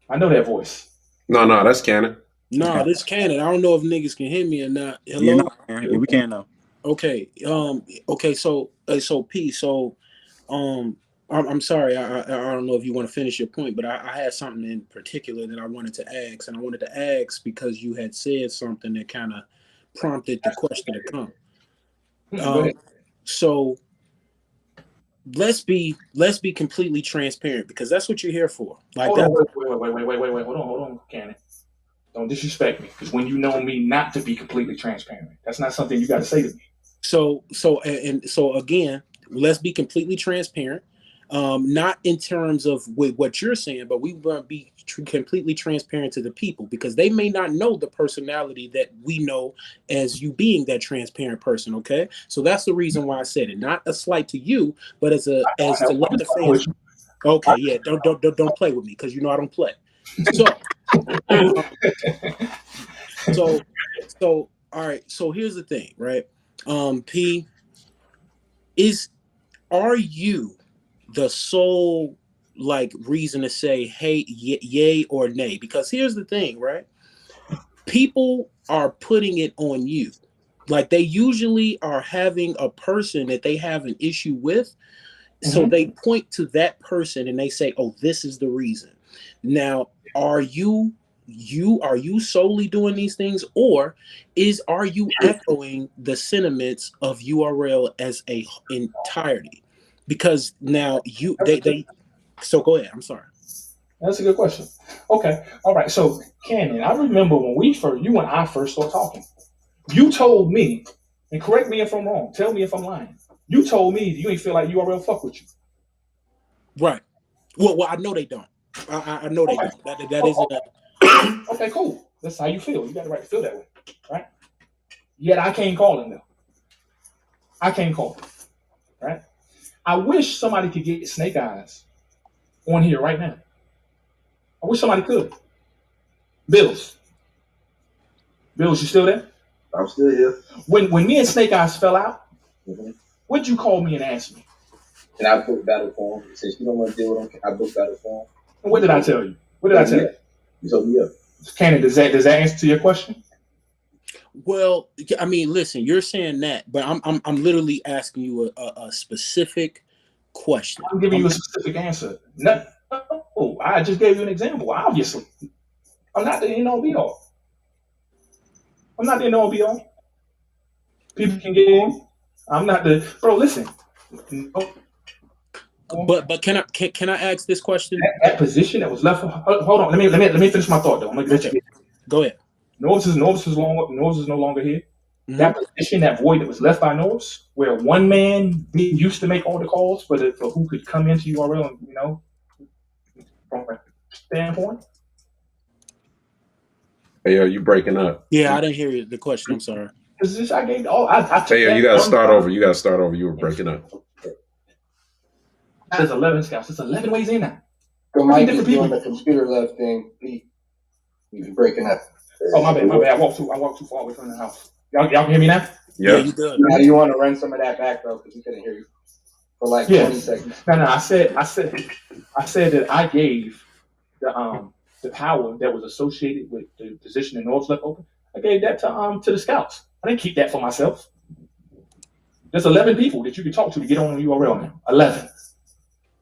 I know that voice. No, that's Cannon. No, this Cannon. I don't know if niggas can hear me or not. Hello? Yeah, we can now. Okay. So P. So, I'm sorry. I don't know if you want to finish your point, but I had something in particular that I wanted to ask, and I wanted to ask because you had said something that kind of prompted the question to come. So let's be completely transparent, because that's what you're here for. Like, wait, hold on, Cannon. Don't disrespect me, because when you know me not to be completely transparent, that's not something you got to say to me. So again, let's be completely transparent. Not in terms of with what you're saying, but we want to be completely transparent to the people, because they may not know the personality that we know as you being that transparent person. Okay, so that's the reason why I said it. Not a slight to you, but as to let the fans. Okay, yeah, don't play with me, because you know I don't play. So all right. So here's the thing, right? P, are you the sole reason to say, hey, yay or nay? Because here's the thing, right? People are putting it on you. Like, they usually are having a person that they have an issue with. So they point to that person and they say, oh, this is the reason. Now, are you solely doing these things, or are you echoing the sentiments of URL as a entirety? Because now so go ahead. I'm sorry. That's a good question. Okay. All right. So, Cannon, I remember when you and I first started talking, you told me, and correct me if I'm wrong, tell me if I'm lying. You told me you ain't feel like URL fuck with you. Right. Well, I know they don't. I know they don't. That isn't okay, cool. That's how you feel. You got the right to feel that way, right? Yet I can't call him, though. I can't call him, right? I wish somebody could get Snake Eyes on here right now. I wish somebody could. Bills, you still there? I'm still here. When me and Snake Eyes fell out, what'd you call me and ask me? And I booked battle for him. Since you don't want to deal with him, I booked battle for him. And what did I tell you? What did I tell you? You told me up. Cannon, does that answer to your question? Well, I mean, listen, you're saying that, but I'm literally asking you a specific question. I'm giving you a specific answer. No, I just gave you an example. Obviously, I'm not the end all be all. I'm not the end all be all. People can get in. I'm not the bro. Listen. But can I ask this question? That position that was left. Hold on. Let me finish my thought though. I'm gonna get you. Go ahead. Norbs is no longer here. Mm-hmm. That position, that void that was left by Norbs, where one man used to make all the calls for who could come into URL, and from a standpoint. Hey, are you breaking up? Yeah, I didn't hear the question. I'm sorry. Because I gave all. I you got to start over. You got to start over. You were breaking up. There's 11 scouts. There's 11 ways in now. So Mike is doing the computer left thing. He's breaking up. Oh, my bad. I walked too far away from the house. Y'all can hear me now? Yeah, you good. Now, do you want to run some of that back, though? Because we couldn't hear you for 20 seconds. No. I said that I gave the power that was associated with the position in Norbs left open. I gave that to the scouts. I didn't keep that for myself. There's 11 people that you can talk to get on the URL now. 11.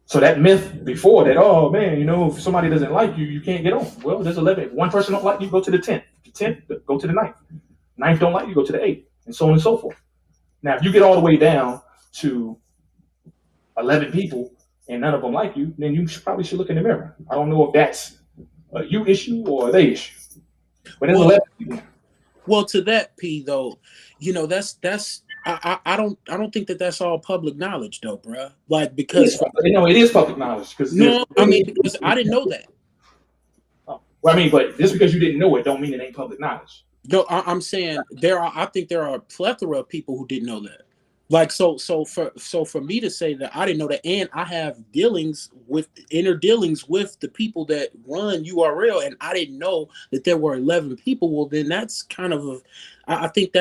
So that myth before that, oh man, if somebody doesn't like you, you can't get on. Well, there's 11. If one person don't like you, go to the 10th. The 10th, go to the 9th. 9th don't like you, go to the 8th, and so on and so forth. Now, if you get all the way down to 11 people and none of them like you, then you probably should look in the mirror. I don't know if that's a you issue or a they issue. But there's 11 people. Well, to that, P, though, that's I don't think that's all public knowledge, though, bro. Because it is public knowledge. Because I didn't know that. Well, but just because you didn't know it, don't mean it ain't public knowledge. No, I'm saying I think there are a plethora of people who didn't know that. So for me to say that I didn't know that, and I have inner dealings with the people that run URL, and I didn't know that there were 11 people. Well, then that's kind of I think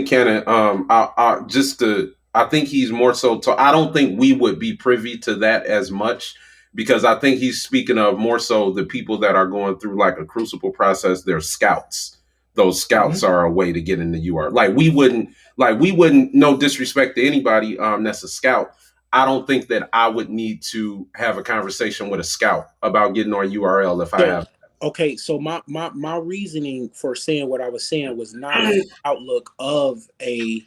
Cannon. I think he's more so. I don't think we would be privy to that as much, because I think he's speaking of more so the people that are going through like a crucible process. They're scouts. Those scouts are a way to get into URL. We wouldn't, no disrespect to anybody that's a scout. I don't think that I would need to have a conversation with a scout about getting on URL if I have. Okay, so my reasoning for saying what I was saying was not an outlook of a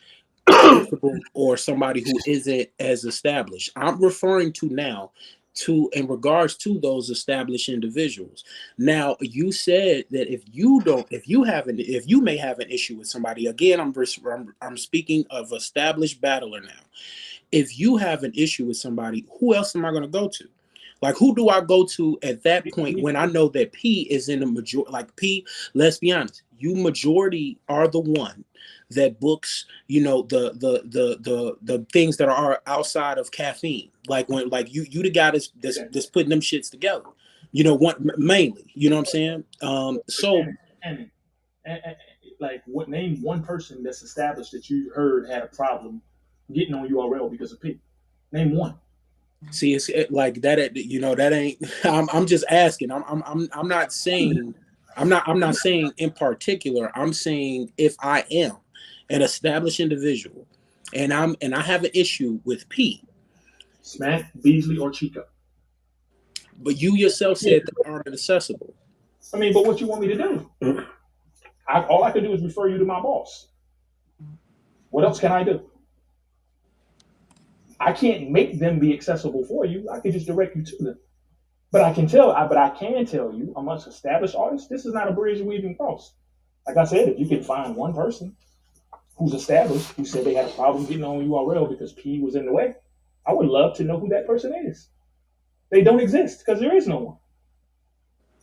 principal or somebody who isn't as established. I'm referring to now to in regards to those established individuals. Now, you said that if you may have an issue with somebody, again, I'm speaking of established battler now. If you have an issue with somebody, who else am I going to go to? Like, who do I go to at that point when I know that P is in the majority? Like, P, let's be honest, you majority are the one that books, the things that are outside of caffeine. Like when, like you the guy that's putting them shits together. Mainly. You know what I'm saying? And like, what, name one person that's established that you heard had a problem getting on URL because of P. Name one. See, it's like that. That ain't. I'm just asking. I'm not saying. I'm not saying in particular. I'm saying if I am an established individual, and I have an issue with P, Smack, Beasley, or Chico. But you yourself said they aren't accessible. I mean, but what you want me to do? All I can do is refer you to my boss. What else can I do? I can't make them be accessible for you. I can just direct you to them. But I can tell you, amongst established artists, this is not a bridge we even cross. Like I said, if you can find one person who's established, who said they had a problem getting on URL because P was in the way, I would love to know who that person is. They don't exist because there is no one.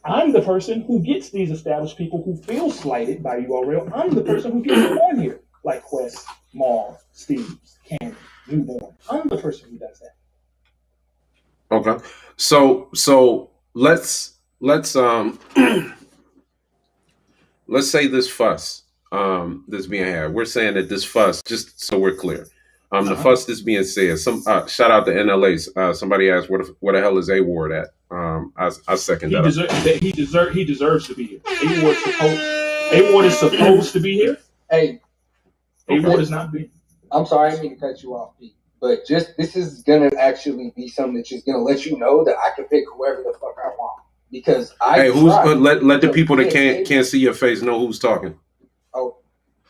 I'm the person who gets these established people who feel slighted by URL. I'm the person who gets them on here, like Quest, Marv, Steve, Candy, Newborn. I'm the person who does that. Okay, so let's say this fuss that's being had. We're saying that this fuss, just so we're clear, the fuss that's being said. Some shout out to NLA. Somebody asked where the hell is A Ward at? I second that. He deserves to be here. A Ward is supposed to be here. Hey, A Ward is not being. I'm sorry, I didn't mean to cut you off, Pete. But this is gonna actually be something that's just gonna let you know that I can pick whoever the fuck I want. Because let the people that can't see your face know who's talking. Oh,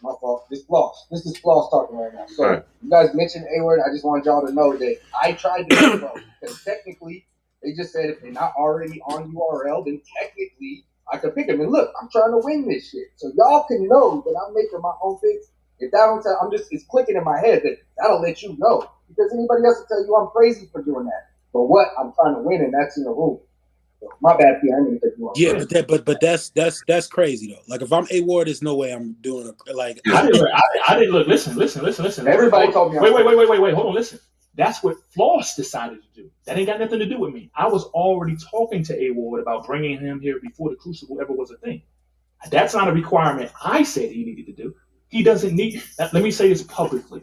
my fault. This is Floss talking right now. So You guys mentioned A-Word. I just want y'all to know that I tried to do both. Because technically, they just said if they're not already on URL, then technically I could pick them. And look, I'm trying to win this shit. So y'all can know that I'm making my own picks. If that don't tell, it's clicking in my head that'll let you know. Because anybody else will tell you I'm crazy for doing that. But what? I'm trying to win, and that's in the room. So my bad, P. I'm going to take you off. Yeah, but that's crazy though. Like if I'm A Ward, there's no way I'm doing it. Like I didn't look. Listen. Everybody told me. Wait. Hold on. Listen. That's what Floss decided to do. That ain't got nothing to do with me. I was already talking to A Ward about bringing him here before the Crucible ever was a thing. That's not a requirement I said he needed to do. He doesn't need. Let me say this publicly.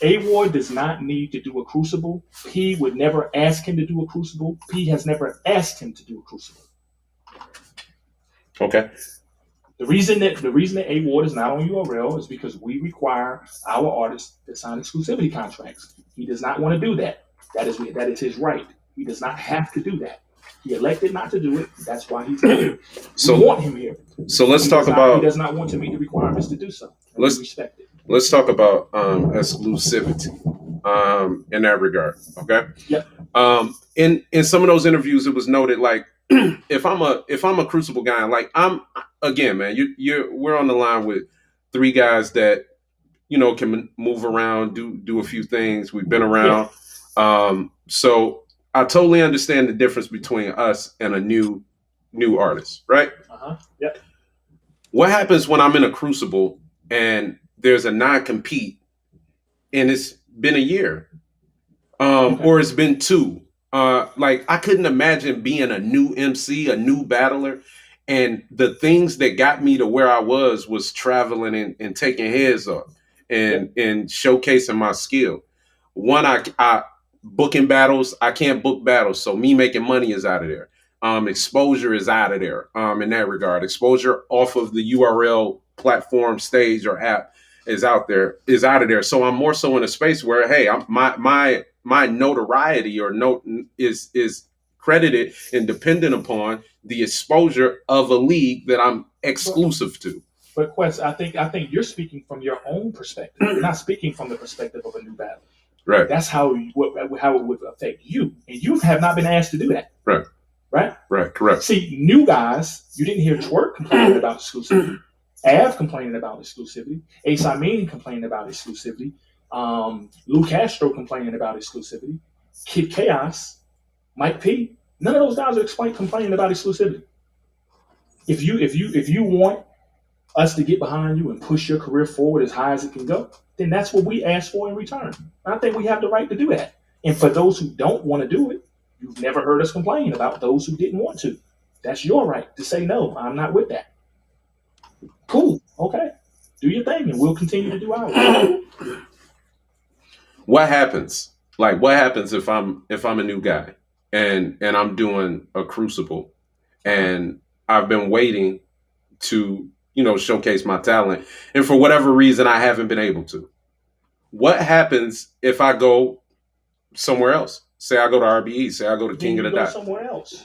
A Ward does not need to do a Crucible. P would never ask him to do a Crucible. P has never asked him to do a Crucible. Okay. The reason that A Ward is not on URL is because we require our artists to sign exclusivity contracts. He does not want to do that. That is his right. He does not have to do that. He elected not to do it. That's why he's here. We want him here. So let's talk about. He does not want to meet the requirements to do so. Let's respect it. Let's talk about exclusivity in that regard. Okay. Yep. In some of those interviews, it was noted like if I'm a Crucible guy, like I'm again, man, we're on the line with three guys that can move around, do a few things. We've been around, so I totally understand the difference between us and a new artist, right? Yep. What happens when I'm in a Crucible and there's a non-compete and it's been a year or it's been 2? Like I couldn't imagine being a new MC, a new battler, and the things that got me to where I was traveling and taking heads up and showcasing my skill. One, I booking battles, I can't book battles, so me making money is out of there. Exposure is out of there in that regard. Exposure off of the URL platform, stage, or app is out of there. So I'm more so in a space where, hey, my notoriety or is credited and dependent upon the exposure of a league that I'm exclusive to. But Quest, I think you're speaking from your own perspective. You're not speaking from the perspective of a new battler. Right. That's how it would affect you, and you have not been asked to do that. Right. Right. Right. Correct. See, new guys, you didn't hear Twerk complaining about exclusivity. Av complaining about exclusivity. Ace Amin complaining about exclusivity. Lou Castro complaining about exclusivity. Kid Chaos, Mike P. None of those guys are complaining about exclusivity. If you want us to get behind you and push your career forward as high as it can go, then that's what we ask for in return. I think we have the right to do that. And for those who don't want to do it, you've never heard us complain about those who didn't want to. That's your right to say, no, I'm not with that. Cool. Okay. Do your thing and we'll continue to do ours. What happens? Like, what happens if I'm a new guy and I'm doing a crucible and I've been waiting to, showcase my talent, and for whatever reason I haven't been able to? What happens if I go somewhere else? Say I go to RBE, say I go to King of the Dot. Somewhere else.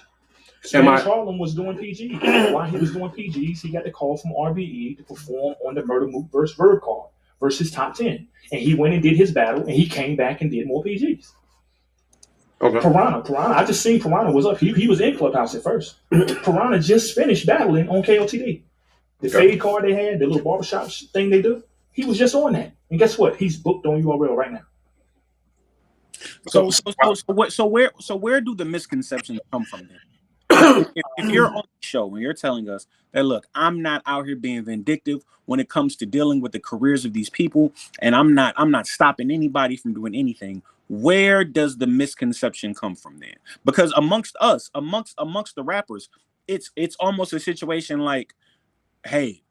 Spanish Harlem was doing PGs. While he was doing PGs, he got the call from RBE to perform on the Murder Mook versus Verb card versus Top 10. And he went and did his battle, and he came back and did more PGs. Okay. Piranha, I just seen Piranha was up. He was in Clubhouse at first. Piranha just finished battling on KOTD. The fade card they had, the little barbershop thing they do, he was just on that. And guess what? He's booked on URL right now. So where do the misconceptions come from then? If you're on the show and you're telling us that, look, I'm not out here being vindictive when it comes to dealing with the careers of these people, and I'm not stopping anybody from doing anything, where does the misconception come from then? Because amongst the rappers, it's almost a situation like, hey,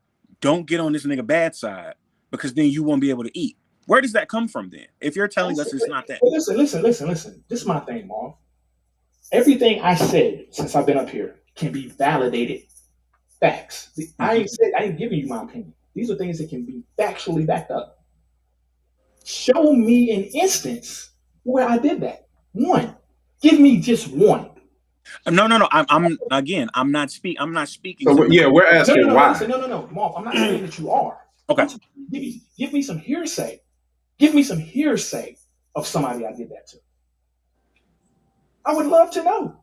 don't get on this nigga bad side because then you won't be able to eat. Where does that come from then? If you're telling us it's not that. Well, listen. This is my thing, Marv. Everything I said since I've been up here can be validated facts. I ain't giving you my opinion. These are things that can be factually backed up. Show me an instance where I did that. One. Give me just one. No. I'm not speaking. So we're asking why. No, Marv. I'm not saying that you are. Okay. Give me some hearsay. Give me some hearsay of somebody I did that to. I would love to know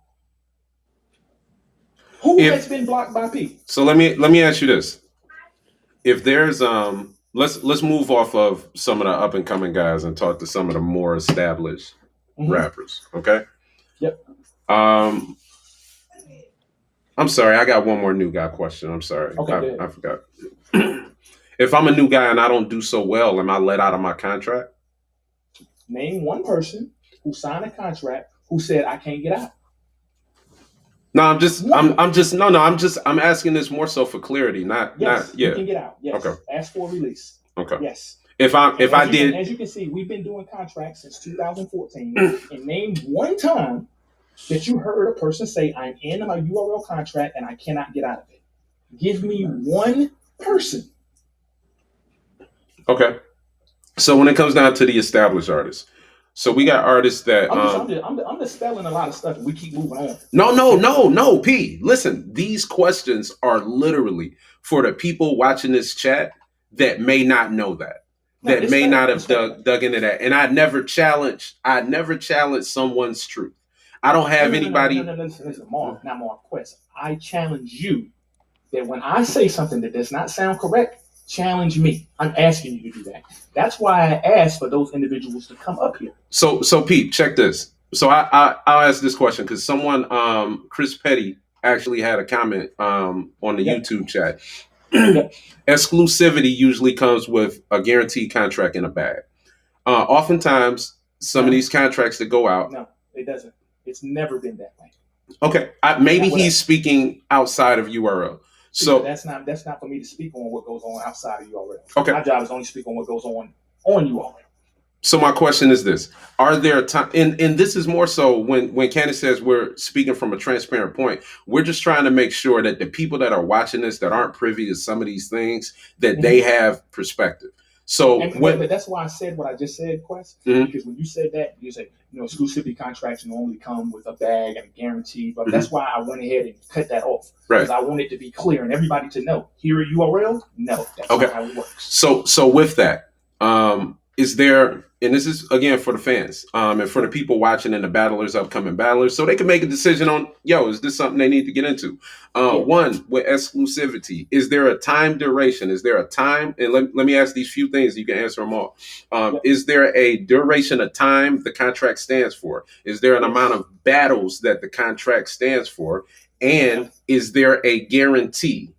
who has been blocked by P. So let me ask you this: if there's let's move off of some of the up and coming guys and talk to some of the more established rappers. Okay. Yep. I'm sorry, I got one more new guy question. I'm sorry, okay, I forgot. If I'm a new guy and I don't do so well, am I let out of my contract? Name one person who signed a contract who said I can't get out. No, I'm asking this more so for clarity, You can get out. Yes. Okay. Ask for a release. Okay. Yes. As you can see, we've been doing contracts since 2014, and name one time that you heard a person say I'm in my URL contract and I cannot get out of it. Give me one person. Okay. So when it comes down to the established artists, so we got artists that I'm just spelling a lot of stuff and we keep moving on. No, P. Listen, these questions are literally for the people watching this chat that may not know that. May not have dug into that. And I never challenge someone's truth. I don't have anybody. No, listen, Mark, not Mark Quest. I challenge you that when I say something that does not sound correct, challenge me. I'm asking you to do that. That's why I asked for those individuals to come up here. So Pete, check this. So I'll ask this question because someone, Chris Petty, actually had a comment on the YouTube chat. Exclusivity usually comes with a guaranteed contract in a bag. Oftentimes, some of these contracts that go out. No, it doesn't. It's never been that way. Okay, maybe he's speaking outside of URL. So that's not for me to speak on what goes on outside of URL. Okay, my job is only to speak on what goes on URL. So my question is this: are there times, and this is more so when Candace says we're speaking from a transparent point, we're just trying to make sure that the people that are watching this that aren't privy to some of these things, that they have perspective. So but that's why I said what I just said, Quest, because when you said that, you said, exclusivity contracts normally come with a bag and a guarantee, but that's why I went ahead and cut that off. Because I want it to be clear and everybody to know. Here at URL, no, that's not how it works. So with that, is there, and this is again for the fans, and for the people watching and the battlers, upcoming battlers, so they can make a decision on, yo, is this something they need to get into? One, with exclusivity, is there a time duration? Is there a time? And let me ask these few things, you can answer them all. Is there a duration of time the contract stands for? Is there an amount of battles that the contract stands for? And is there a guarantee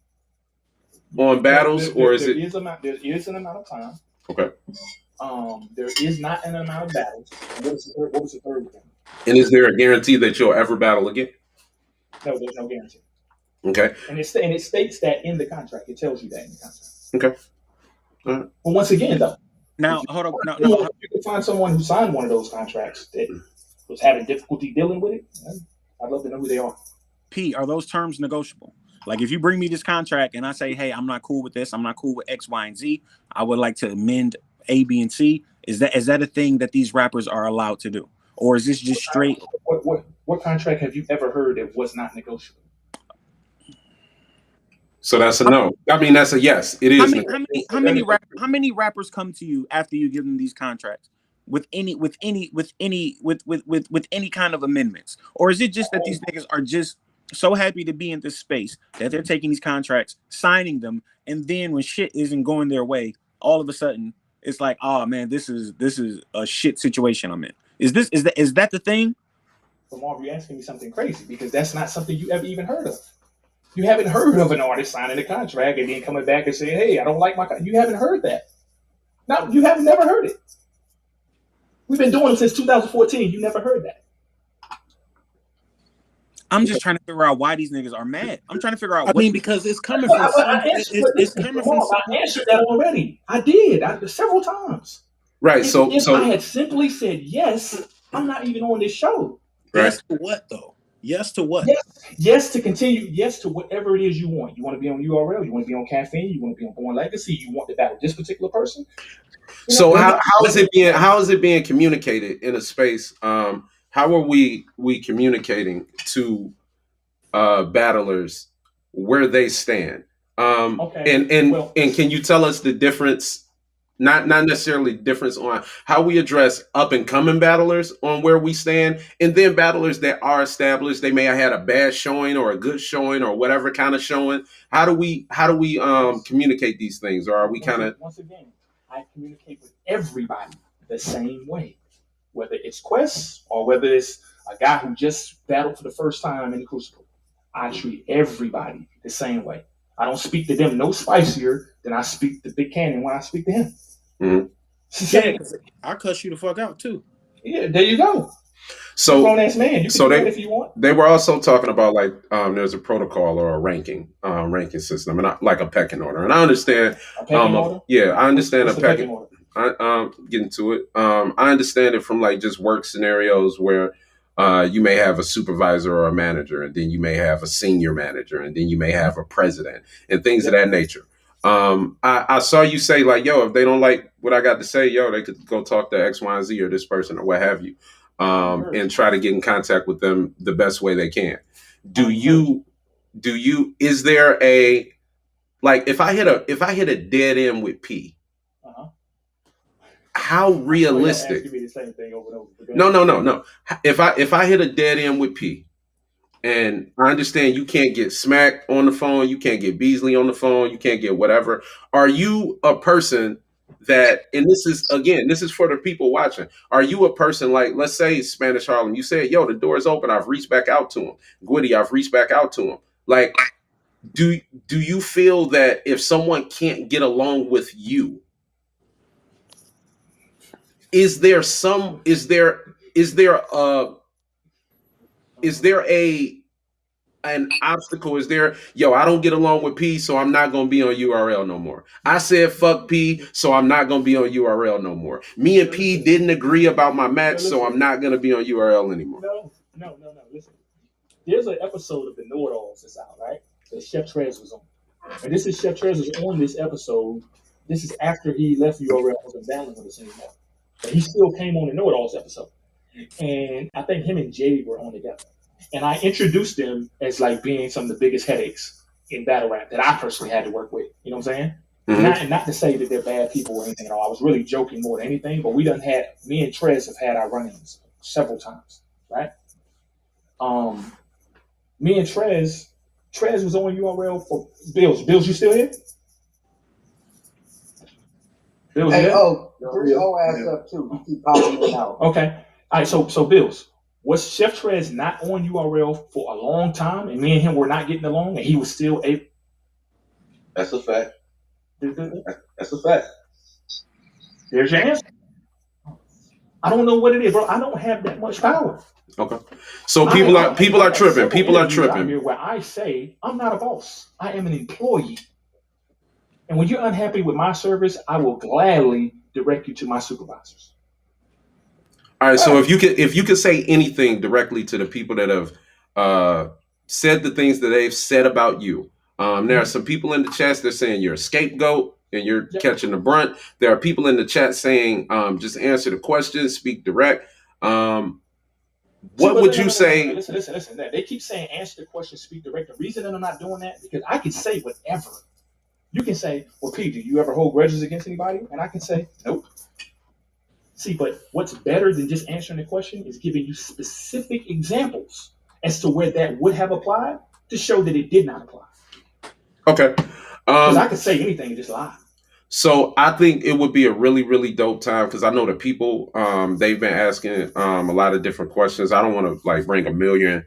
on battles, or is it? There is an amount of time. Okay. There is not an amount of battles. And what was the third thing? And is there a guarantee that you'll ever battle again? No, there's no guarantee. Okay. And it states that in the contract. It tells you that in the contract. Okay. All right. But once again, though, Now, hold on. you can find someone who signed one of those contracts that was having difficulty dealing with it. I'd love to know who they are. P, are those terms negotiable? Like, if you bring me this contract and I say, hey, I'm not cool with this, I'm not cool with X, Y, and Z, I would like to amend A, B, and C. Is that a thing that these rappers are allowed to do? Or is this just straight? What contract have you ever heard that was not negotiable? So that's a no. I mean, that's a yes. It is. How many rappers come to you after you give them these contracts with any kind of amendments? Or is it just that these niggas are just so happy to be in this space that they're taking these contracts, signing them, and then when shit isn't going their way, all of a sudden it's like, oh man, this is a shit situation I'm in. Is that the thing? So Marv, you're asking me something crazy because that's not something you ever even heard of. You haven't heard of an artist signing a contract and then coming back and saying, hey, I don't like my contract. You haven't heard that. No, you have never heard it. We've been doing it since 2014. You never heard that. I'm just trying to figure out why these niggas are mad. I'm trying to figure out. I mean, because it's coming from. I answered that already. I did several times. Right. If I had simply said yes, I'm not even on this show. Right. Yes to what though? Yes to what? Yes to continue. Yes to whatever it is you want. You want to be on URL. You want to be on Caffeine. You want to be on Born Legacy. You want to battle this particular person. So how is it being communicated in a space? How are we communicating to battlers where they stand? And can you tell us the difference? Not necessarily difference on how we address up and coming battlers on where we stand, and then battlers that are established. They may have had a bad showing or a good showing or whatever kind of showing. How do we communicate these things, or are we kind of? Once again, I communicate with everybody the same way, whether it's Quest or whether it's a guy who just battled for the first time in the Crucible. I treat everybody the same way. I don't speak to them no spicier than I speak to Big Cannon when I speak to him. Mm-hmm. Yeah, I cuss you the fuck out too. Yeah, there you go. So grown ass man, you can do that if you want. They were also talking about like there's a protocol or a ranking system, and like a pecking order. And I understand. Yeah, I understand a pecking order. I getting to it. I understand it from like just work scenarios where you may have a supervisor or a manager, and then you may have a senior manager, and then you may have a president, and things of that nature. I saw you say like, yo, if they don't like what I got to say, yo, they could go talk to X, Y, and Z or this person or what have you, and try to get in contact with them the best way they can. Is there a, like, if I hit a dead end with P, how realistic? No. If I hit a dead end with P, and I understand you can't get Smack on the phone, you can't get Beasley on the phone, you can't get whatever. Are you a person that, and this is for the people watching, are you a person like, let's say Spanish Harlem, you said, yo, the door is open, I've reached back out to him. Gwitty, I've reached back out to him. Like, do you feel that if someone can't get along with you, is there an obstacle? Is there, yo, I don't get along with P, so I'm not gonna be on URL no more. I said fuck P, so I'm not gonna be on URL no more. Me and P didn't agree about my match, so I'm not gonna be on URL anymore. No. Listen, there's an episode of the Know It Alls that's out, right? That Chef Trez was on, and this is Chef Trez was on this episode. This is after he left URL and battling with us anymore, but he still came on the Know It Alls episode, and I think him and Jay were on together. And I introduced them as like being some of the biggest headaches in battle rap that I personally had to work with. You know what I'm saying? Not to say that they're bad people or anything at all. I was really joking more than anything, but me and Trez have had our run-ins several times, right? Me and Trez was on URL for Bills. Bills, you still here? Bills, Hey, you there? bring your ass up too. You keep popping it out. Okay. All right, so Bills, was Chef Trez not on URL for a long time, and me and him were not getting along, and he was still able? That's a fact. That's a fact. There's your answer. I don't know what it is, bro. I don't have that much power. Okay. So people are tripping. People are tripping. Here where I say I'm not a boss. I am an employee. And when you're unhappy with my service, I will gladly direct you to my supervisors. All right. So if you could say anything directly to the people that have said the things that they've said about you. There are some people in the chat that are saying you're a scapegoat and you're catching the brunt. There are people in the chat saying just answer the questions, speak direct. What would you say? Listen. They keep saying answer the question, speak direct. The reason that I'm not doing that because I can say whatever. You can say, well, P, do you ever hold grudges against anybody? And I can say, nope. See, but what's better than just answering the question is giving you specific examples as to where that would have applied to show that it did not apply. Okay. Because I could say anything and just lie. So I think it would be a really, really dope time because I know that people, they've been asking a lot of different questions. I don't want to bring a million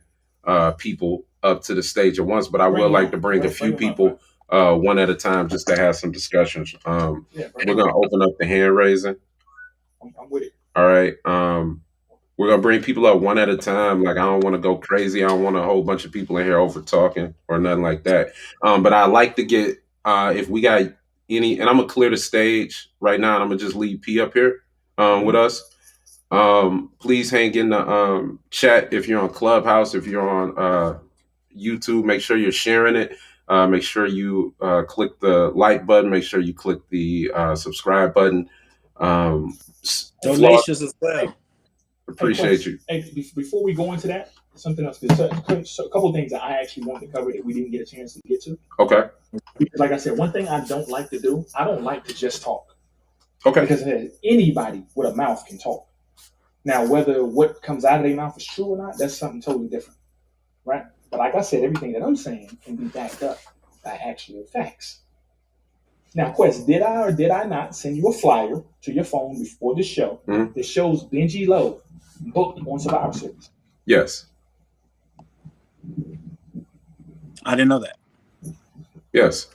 people up to the stage at once, but I would like to bring a few people one at a time just to have some discussions. We're going to open up the hand raising. I'm with it. All right. We're going to bring people up one at a time. I don't want to go crazy. I don't want a whole bunch of people in here over talking or nothing like that. But I like to get, if we got any, and I'm going to clear the stage right now and I'm going to just leave P up here with us. Please hang in the chat if you're on Clubhouse, if you're on YouTube, make sure you're sharing it. Make sure you click the like button. Make sure you click the subscribe button. Donations as well. Appreciate you. Hey, before we go into that, something else. There's a couple of things that I actually wanted to cover that we didn't get a chance to get to. Okay. Because like I said, one thing I don't like to do, I don't like to just talk. Okay. Because anybody with a mouth can talk. Now, whether what comes out of their mouth is true or not, that's something totally different. Right? But like I said, everything that I'm saying can be backed up by actual facts. Now, Quest, did I or did I not send you a flyer to your phone before the show that shows Benji Lowe booked on Survivor Series? Yes. I didn't know that. Yes.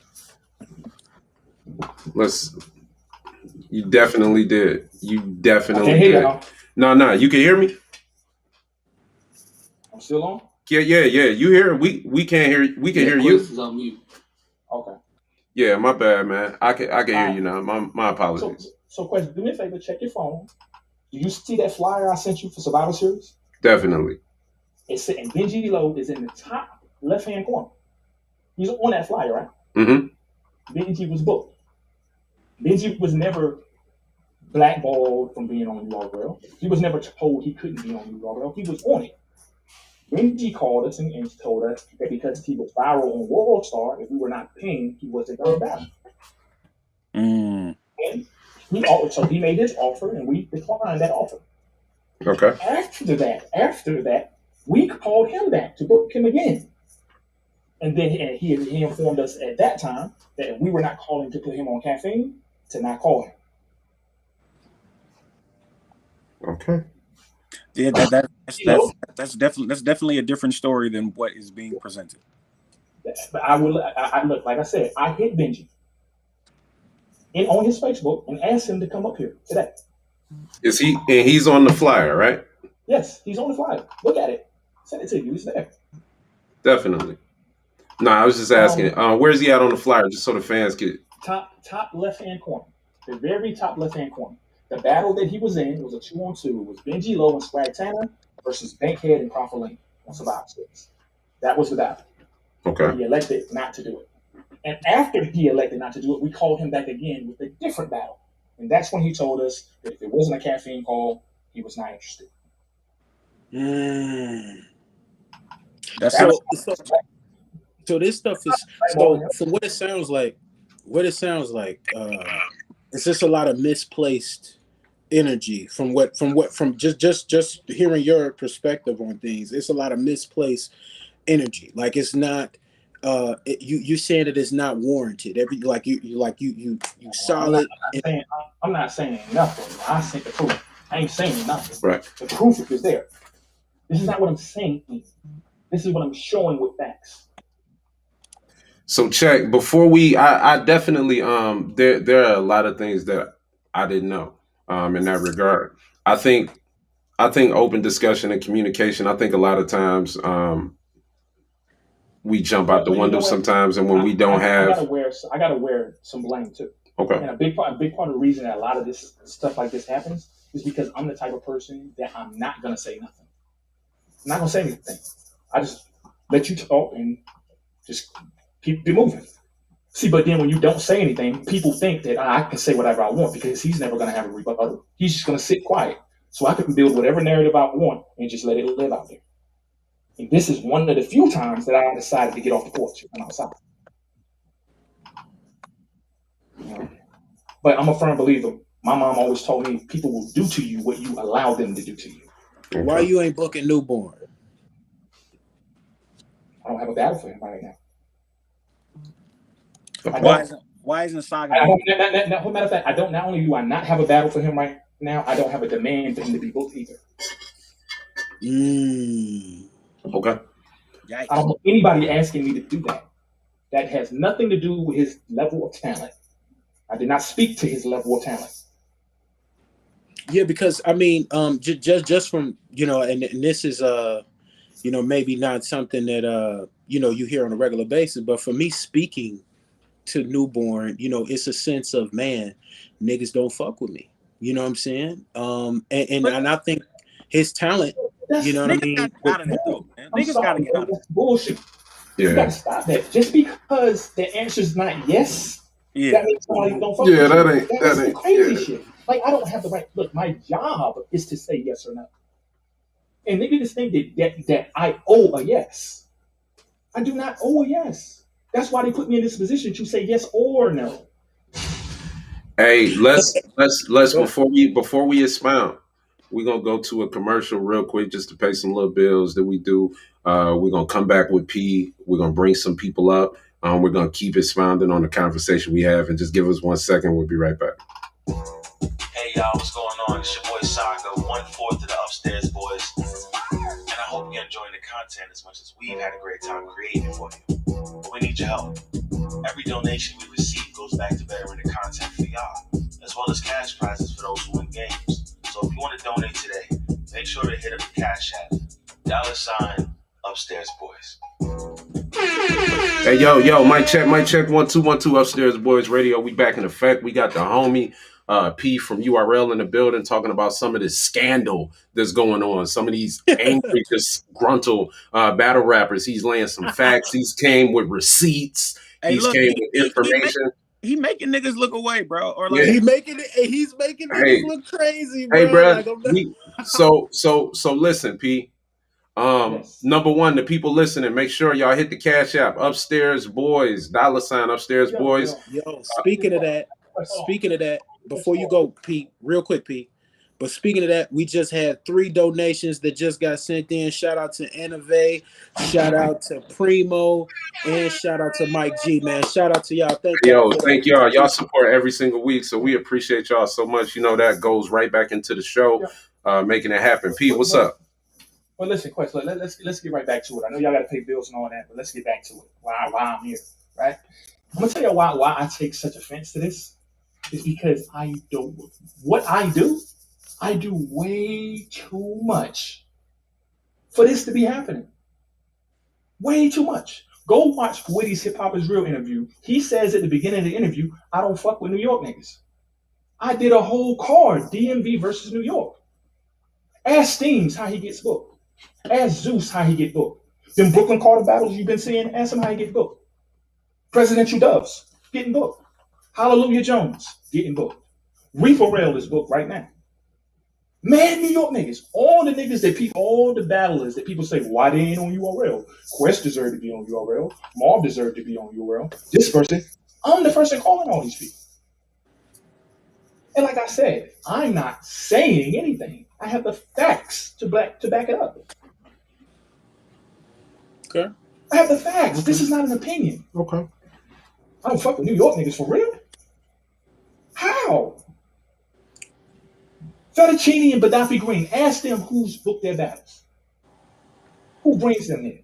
You definitely did. You definitely did. No, you can hear me? I'm still on? Yeah. You hear? We can't hear. We can hear you. Is on mute. Okay. Yeah, my bad, man. I can hear you now. My apologies. So, Quest, do me a favor. Check your phone. Do you see that flyer I sent you for Survivor Series? Definitely. It's and Benji Lowe is in the top left-hand corner. He's on that flyer, right? Mm-hmm. Benji was booked. Benji was never blackballed from being on URL. He was never told he couldn't be on URL. He was on it. Benji called us and told us that because he was viral on World Star, if we were not paying, he wasn't going to battle. And he made his offer, and we declined that offer. Okay. After that, we called him back to book him again. And then he informed us at that time that if we were not calling to put him on caffeine, to not call him. Okay. Yeah, that's definitely a different story than what is being presented. But I look, like I said, I hit Benji on his Facebook and asked him to come up here today. Is he? And he's on the flyer, right? Yes, he's on the flyer. Look at it. Send it to you. It's there. Definitely. No, I was just asking. Where's he at on the flyer, just so the fans get top left-hand corner, the very top left-hand corner. The battle that he was in was a 2-on-2. It was Benji Lowe and Swag Tanner versus Bankhead and Crawford Lane on Survivor Series. That was the battle. Okay. He elected not to do it. And after he elected not to do it, we called him back again with a different battle. And that's when he told us that if it wasn't a caffeine call, he was not interested. So this stuff is from what it sounds like. what it sounds like, it's just a lot of misplaced energy from just hearing your perspective on things. It's a lot of misplaced energy. Like it's not you saying that it's not warranted. You solid. I'm not saying nothing. I sent the proof. I ain't saying nothing. Right. The proof is there. This is not what I'm saying. This is what I'm showing with facts. So check before I definitely there are a lot of things that I didn't know in that regard. I think open discussion and communication, I think a lot of times we jump out the window sometimes, and when we don't have I gotta wear some blame too. Okay. And a big part of the reason that a lot of this stuff like this happens is because I'm the type of person that I'm not gonna say nothing. I'm not gonna say anything. I just let you talk and just keep it moving. See, but then when you don't say anything, people think that I can say whatever I want because he's never gonna have a rebuttal. He's just gonna sit quiet. So I can build whatever narrative I want and just let it live out there. And this is one of the few times that I decided to get off the porch and outside. But I'm a firm believer. My mom always told me people will do to you what you allow them to do to you. Why you ain't booking Newborn? I don't have a battle for him right now. Why isn't Saga? Matter of fact, I don't. Not only do I not have a battle for him right now, I don't have a demand for him to be booked either. Okay. I don't want anybody asking me to do that. That has nothing to do with his level of talent. I did not speak to his level of talent. Yeah, because I mean, just from and this is maybe not something that you hear on a regular basis, but for me speaking to Newborn, it's a sense of, man, niggas don't fuck with me. You know what I'm saying? And I think his talent, you know what I mean? Niggas gotta get out of it. That's bullshit. Yeah. You gotta stop that. Just because the answer's not yes, yeah, that means somebody don't fuck with you. That ain't crazy shit. Like, I don't have the right. Look, my job is to say yes or no. And niggas think that I owe a yes. I do not owe a yes. That's why they put me in this position to say yes or no. Hey, let's before we expound, we're gonna go to a commercial real quick just to pay some little bills that we do. We're gonna come back with P. We're gonna bring some people up. We're gonna keep expounding on the conversation we have, and just give us 1 second. We'll be right back. Hey y'all, what's going on? It's your boy Saga, 1/4 of the Upstairs Boys. And I hope you're enjoying the content as much as we've had a great time creating it for you. But we need your help. Every donation we receive goes back to bettering the content for y'all, as well as cash prizes for those who win games. So if you want to donate today, make sure to hit up the Cash App, $ Upstairs Boys. Hey, yo, mic check, 1 2 1 2, Upstairs Boys Radio. We back in effect. We got the homie P from URL in the building talking about some of this scandal that's going on. Some of these angry, disgruntled battle rappers. He's laying some facts. He's came with receipts. Came with information. He making niggas look away, bro. Or like he's making niggas look crazy, bro. Hey, bro. Like, so listen, P. Yes. Number one, the people listening, make sure y'all hit the Cash App, Upstairs Boys, $ Upstairs Boys. Yo, speaking of that, before you go, Pete, real quick, Pete. But speaking of that, we just had 3 donations that just got sent in. Shout out to Anave, shout out to Primo, and shout out to Mike G, man. Shout out to y'all. Thank y'all. Y'all support every single week, so we appreciate y'all so much. You know that goes right back into the show, making it happen. Pete, what's up? Well, listen, Quest, let's get right back to it. I know y'all got to pay bills and all that, but let's get back to it. Why I'm here, right? I'm gonna tell you why I take such offense to this is because I do way too much for this to be happening. Way too much. Go watch Witty's Hip Hop Is Real interview. He says at the beginning of the interview, I don't fuck with New York niggas. I did a whole card, DMV versus New York. Ask Steams how he gets booked. Ask Zeus how he get booked. Them Brooklyn Carter battles you've been seeing, ask him how he get booked. Presidential Doves, getting booked. Hallelujah Jones, getting booked. Reefer Rail is booked right now. Mad New York niggas, all the battlers that people say, why they ain't on URL? Quest deserved to be on URL. Marv deserved to be on URL. This person, I'm the person calling all these people. And like I said, I'm not saying anything. I have the facts to back it up. Okay. I have the facts. This is not an opinion. Okay. I don't fuck with New York niggas for real. How? Fettuccine and Gaddafi Green. Ask them who's booked their battles. Who brings them there?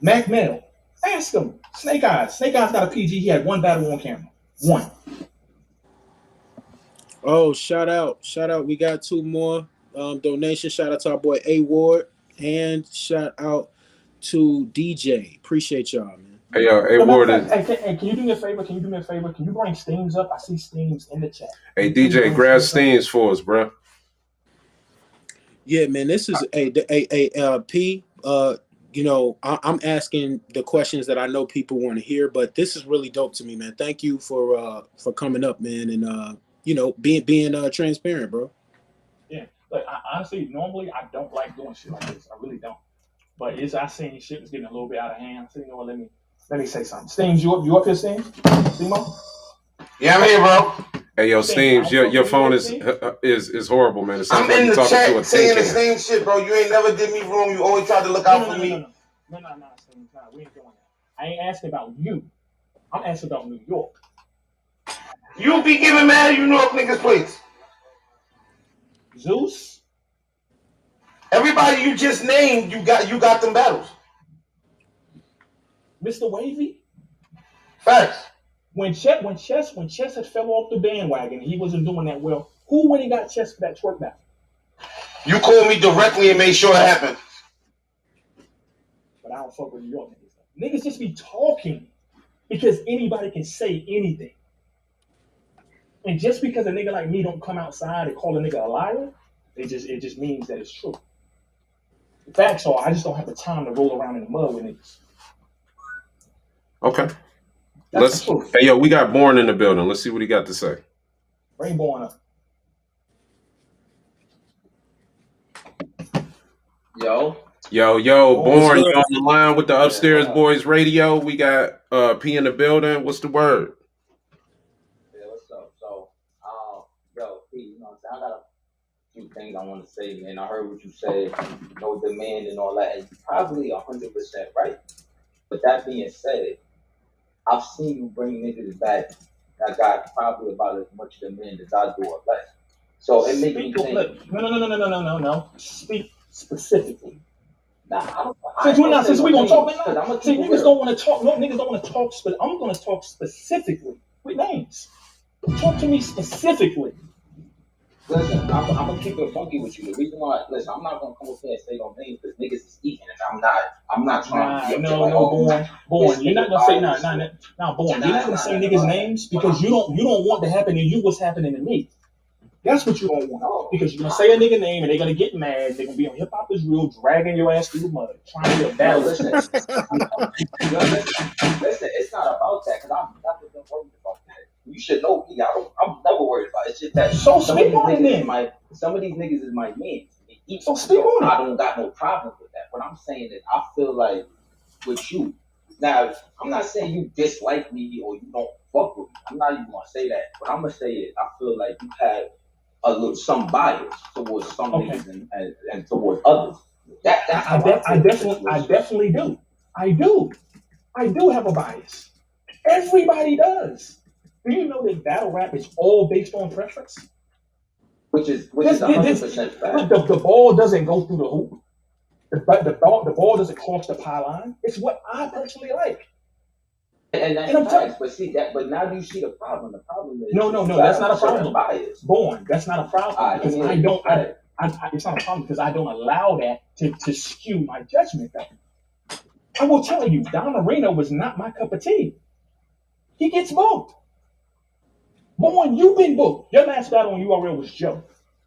Mac Mill. Ask them. Snake Eyes. Snake Eyes got a PG. He had one battle on camera. One. Oh, shout out. We got 2 more donations. Shout out to our boy A Ward. And shout out to DJ. Appreciate y'all, man. Hey, A Ward is. Hey, can you do me a favor? Can you bring Steams up? I see Steams in the chat. Hey, DJ, grab Steams for us, bro. Yeah, man. This is P. You know, I'm asking the questions that I know people want to hear, but this is really dope to me, man. Thank you for coming up, man, and you know, being transparent, bro. Yeah, like honestly, normally I don't like doing shit like this. I really don't. But I seen shit was getting a little bit out of hand. So you know what? Let me say something. Steams, you up here, Steams? Stemo? Yeah, I'm here, bro. Hey, yo, Steams, your phone is horrible, man. It sounds I'm like in you're the talking to chat a saying the tin can. same shit, bro. You ain't never did me wrong. You always tried to look out for me. No, Steams. No, we ain't doing that. I ain't asking about you. I'm asking about New York. You be giving mad New York niggas plates. Zeus? Everybody you just named, you got them battles. Mr. Wavy? Facts. When Chess had fell off the bandwagon, he wasn't doing that well. Who went and got Chess for that twerk battle? You called me directly and made sure it happened. But I don't fuck with New York niggas. Niggas just be talking because anybody can say anything. And just because a nigga like me don't come outside and call a nigga a liar, it just means that it's true. The facts are, I just don't have the time to roll around in the mud with niggas. Okay. That's the truth. Hey, yo, we got Born in the building. Let's see what he got to say. Bring Born up. Yo, Born, you on the line with the Upstairs Boys Radio. We got P in the building. What's the word? Yeah, what's up? So, yo, P, you know what I'm saying? I got a few things I want to say, man. I heard what you said, no demand and all that, and you're probably 100% right. But that being said, I've seen you bring niggas back that got probably about as much demand as I do or less. So it makes me think. No. Speak specifically. Nah, since we gonna talk, see, niggas don't want to talk. No, niggas don't want to talk. I'm gonna talk specifically with names. Talk to me specifically. Listen, I'm gonna keep it funky with you. The reason why, listen, I'm not gonna come up here and say no names because niggas is eating, and I'm not trying to. Born. You're not gonna say Born. You're not gonna say niggas' names because you don't want to happen to you what's happening to me. That's what you don't want. Because you're gonna say a nigga name and they're gonna get mad. They're gonna be on Hip Hop Is Real, dragging your ass through the mud, trying to get a battle. Listen, it's not about that because I'm never been worried about that. You should know me. I'm never worried about it. It's just that some of these niggas is my men. So speak on it. I don't got no problem with that. What I'm saying is I feel like with you. Now, I'm not saying you dislike me or you don't fuck with me. I'm not even gonna say that. What I'm gonna say is I feel like you have some bias towards some niggas and towards others. I definitely do. I do have a bias. Everybody does. Do you know that battle rap is all based on preference? Which is 100% fact. The ball doesn't go through the hoop. The ball doesn't cross the pylon. It's what I personally like. And that's facts, but now do you see the problem? The problem is no, that's not a problem. Bias. Born, that's not a problem because it's not a problem because I don't allow that to skew my judgment. I will tell you, Don Marino was not my cup of tea. He gets booked. Born, you've been booked. Your last battle on URL was Joe.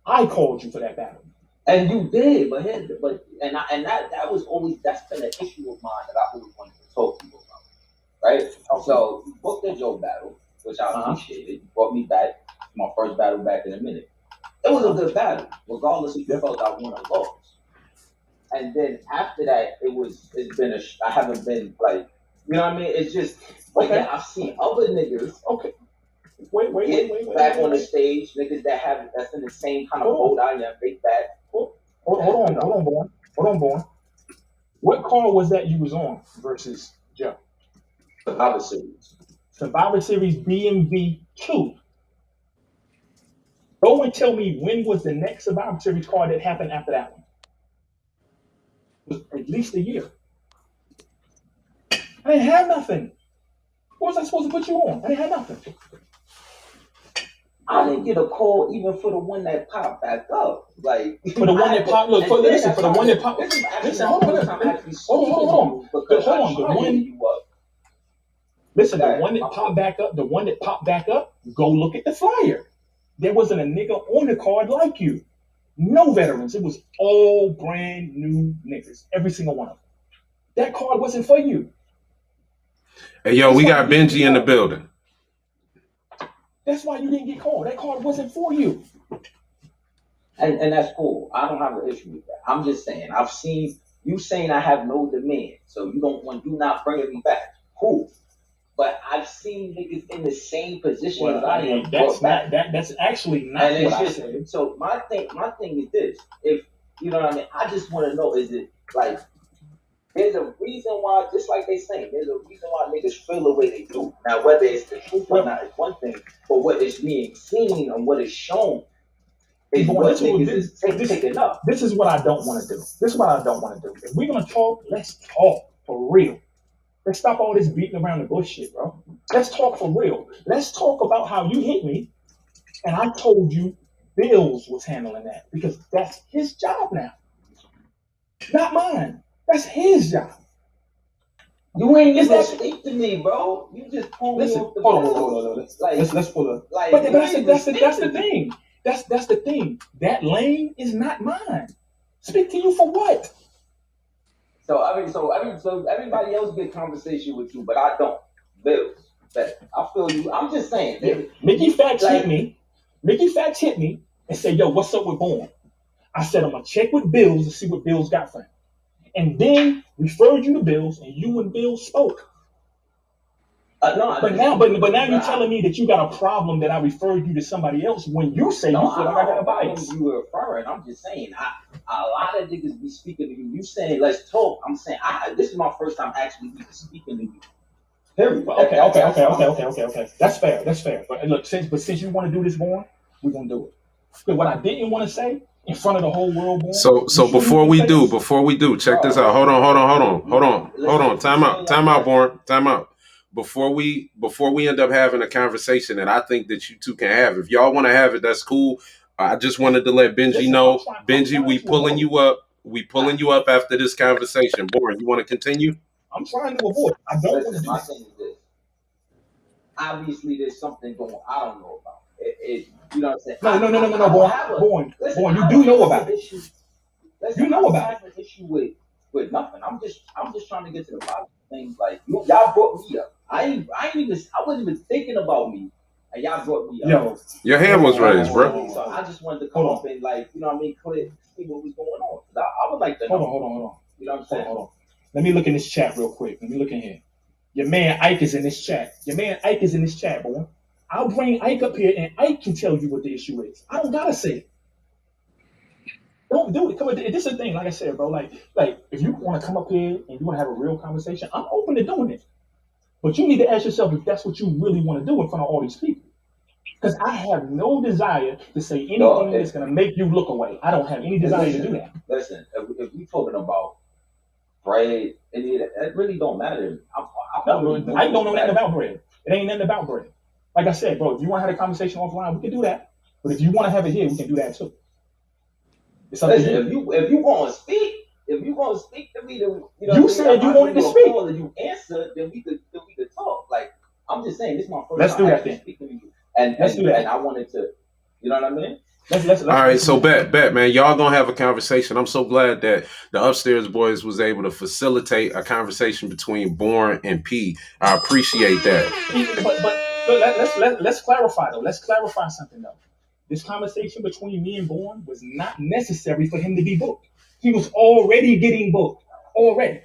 I called you for that battle. And you did, but that was always that's been an issue of mine that I always wanted to talk to you about. Right? So you booked the Joe battle, which I appreciated. You brought me back to my first battle back in a minute. It was a good battle, regardless if you felt I won or lost. And then after that, I haven't been like, you know what I mean? It's just But Okay. yeah, I've seen other niggas Okay. Wait. get back on the stage, niggas that's in the same kind of boat I am, big back. Hold on, Born. What car was that you was on versus Joe? Survivor Series. Survivor Series BMV 2. Go and tell me when was the next Survivor Series card that happened after that one? It was at least a year. I didn't have nothing. What was I supposed to put you on? I didn't have nothing. I didn't get a call even for the one that popped back up. Like For the one that popped. Look, listen. For the one that popped. Listen, hold on. The one. Listen, the one that popped back up. The one that popped back up. Go look at the flyer. There wasn't a nigga on the card like you. No veterans. It was all brand new niggas. Every single one of them. That card wasn't for you. Hey, yo, we got Benji in the building. That's why you didn't get called. That card wasn't for you. And that's cool. I don't have an issue with that. I'm just saying, I've seen you saying I have no demand, so you not bringing me back. Cool. But I've seen niggas in the same position as I am. That's actually not what I said. So my thing is this: if you know what I mean, I just want to know: is it like there's a reason why, just like they saying, there's a reason why niggas feel the way they do. Now, whether it's the truth or not is one thing, but what is being seen and what is shown is what niggas is taking up. This is what I don't want to do. If we're gonna talk, let's talk for real. Let's stop all this beating around the bush shit, bro. Let's talk for real. Let's talk about how you hit me, and I told you Bills was handling that because that's his job now, not mine. That's his job. You ain't even speak to me, bro. You just pull me off the hold on. Let's pull up. But that's the thing. That's the thing. That lane is not mine. Speak to you for what? So everybody else get conversation with you, but I don't. Bills. I feel you. I'm just saying. Yeah. Mickey Facts hit me. Mickey Facts hit me and said, "Yo, what's up with Born?" I said, "I'm gonna check with Bills and see what Bills got for him." And then referred you to Bills, and you and Bills spoke. But now you're telling me that you got a problem that I referred you to somebody else when you say you feel like I got a bias. You were referring. I'm just saying. A lot of niggas be speaking to you. You saying let's talk. I'm saying this is my first time actually speaking to you. Period. Okay. That's fair. But look, since you want to do this, Born, we're gonna do it. But what I didn't want to say in front of the whole world, Born. So before we do, check this out. Hold on. Time out, Born. Time out. Before we end up having a conversation that I think that you two can have. If y'all want to have it, that's cool. I just wanted to let Benji know. Benji, we pulling you up. We pulling you up after this conversation. Born, you want to continue? I'm trying to avoid. I don't want to do my that. thing is this. Obviously, there's something going. I don't know about it. You know what I'm saying? No, Born. You do know about it. You know about it. I have an issue with nothing. I'm just trying to get to the bottom of things. Like y'all brought me up. I wasn't even thinking about me, and y'all brought me up. Yo, your hand was raised, bro. So I just wanted to come up and see what was going on. I would like to know. Hold on. You know what I'm saying? Hold on. Let me look in this chat real quick. Let me look in here. Your man Ike is in this chat. Boy. I'll bring Ike up here, and Ike can tell you what the issue is. I don't gotta say it. Don't do it. Come on, this is the thing. Like I said, bro. Like if you want to come up here and you want to have a real conversation, I'm open to doing it. But you need to ask yourself if that's what you really want to do in front of all these people. Because I have no desire to say anything that's going to make you look away. I don't have any desire to do that. Listen, if we're talking about bread, it really don't matter. I don't know nothing about bread. It ain't nothing about bread. Like I said, bro, if you want to have a conversation offline, we can do that. But if you want to have it here, we can do that too. It's up to you. If you want to speak, to me, then you said you wanted to speak. If you answer, then we could talk. Like I'm just saying, this is my first. Let's do that then. And I wanted to, you know what I mean? Let's all right, so bet, man. Y'all gonna have a conversation. I'm so glad that the Upstairs Boys was able to facilitate a conversation between Born and P. I appreciate that. But let's clarify though. Let's clarify something though. This conversation between me and Born was not necessary for him to be booked. He was already getting booked. Already.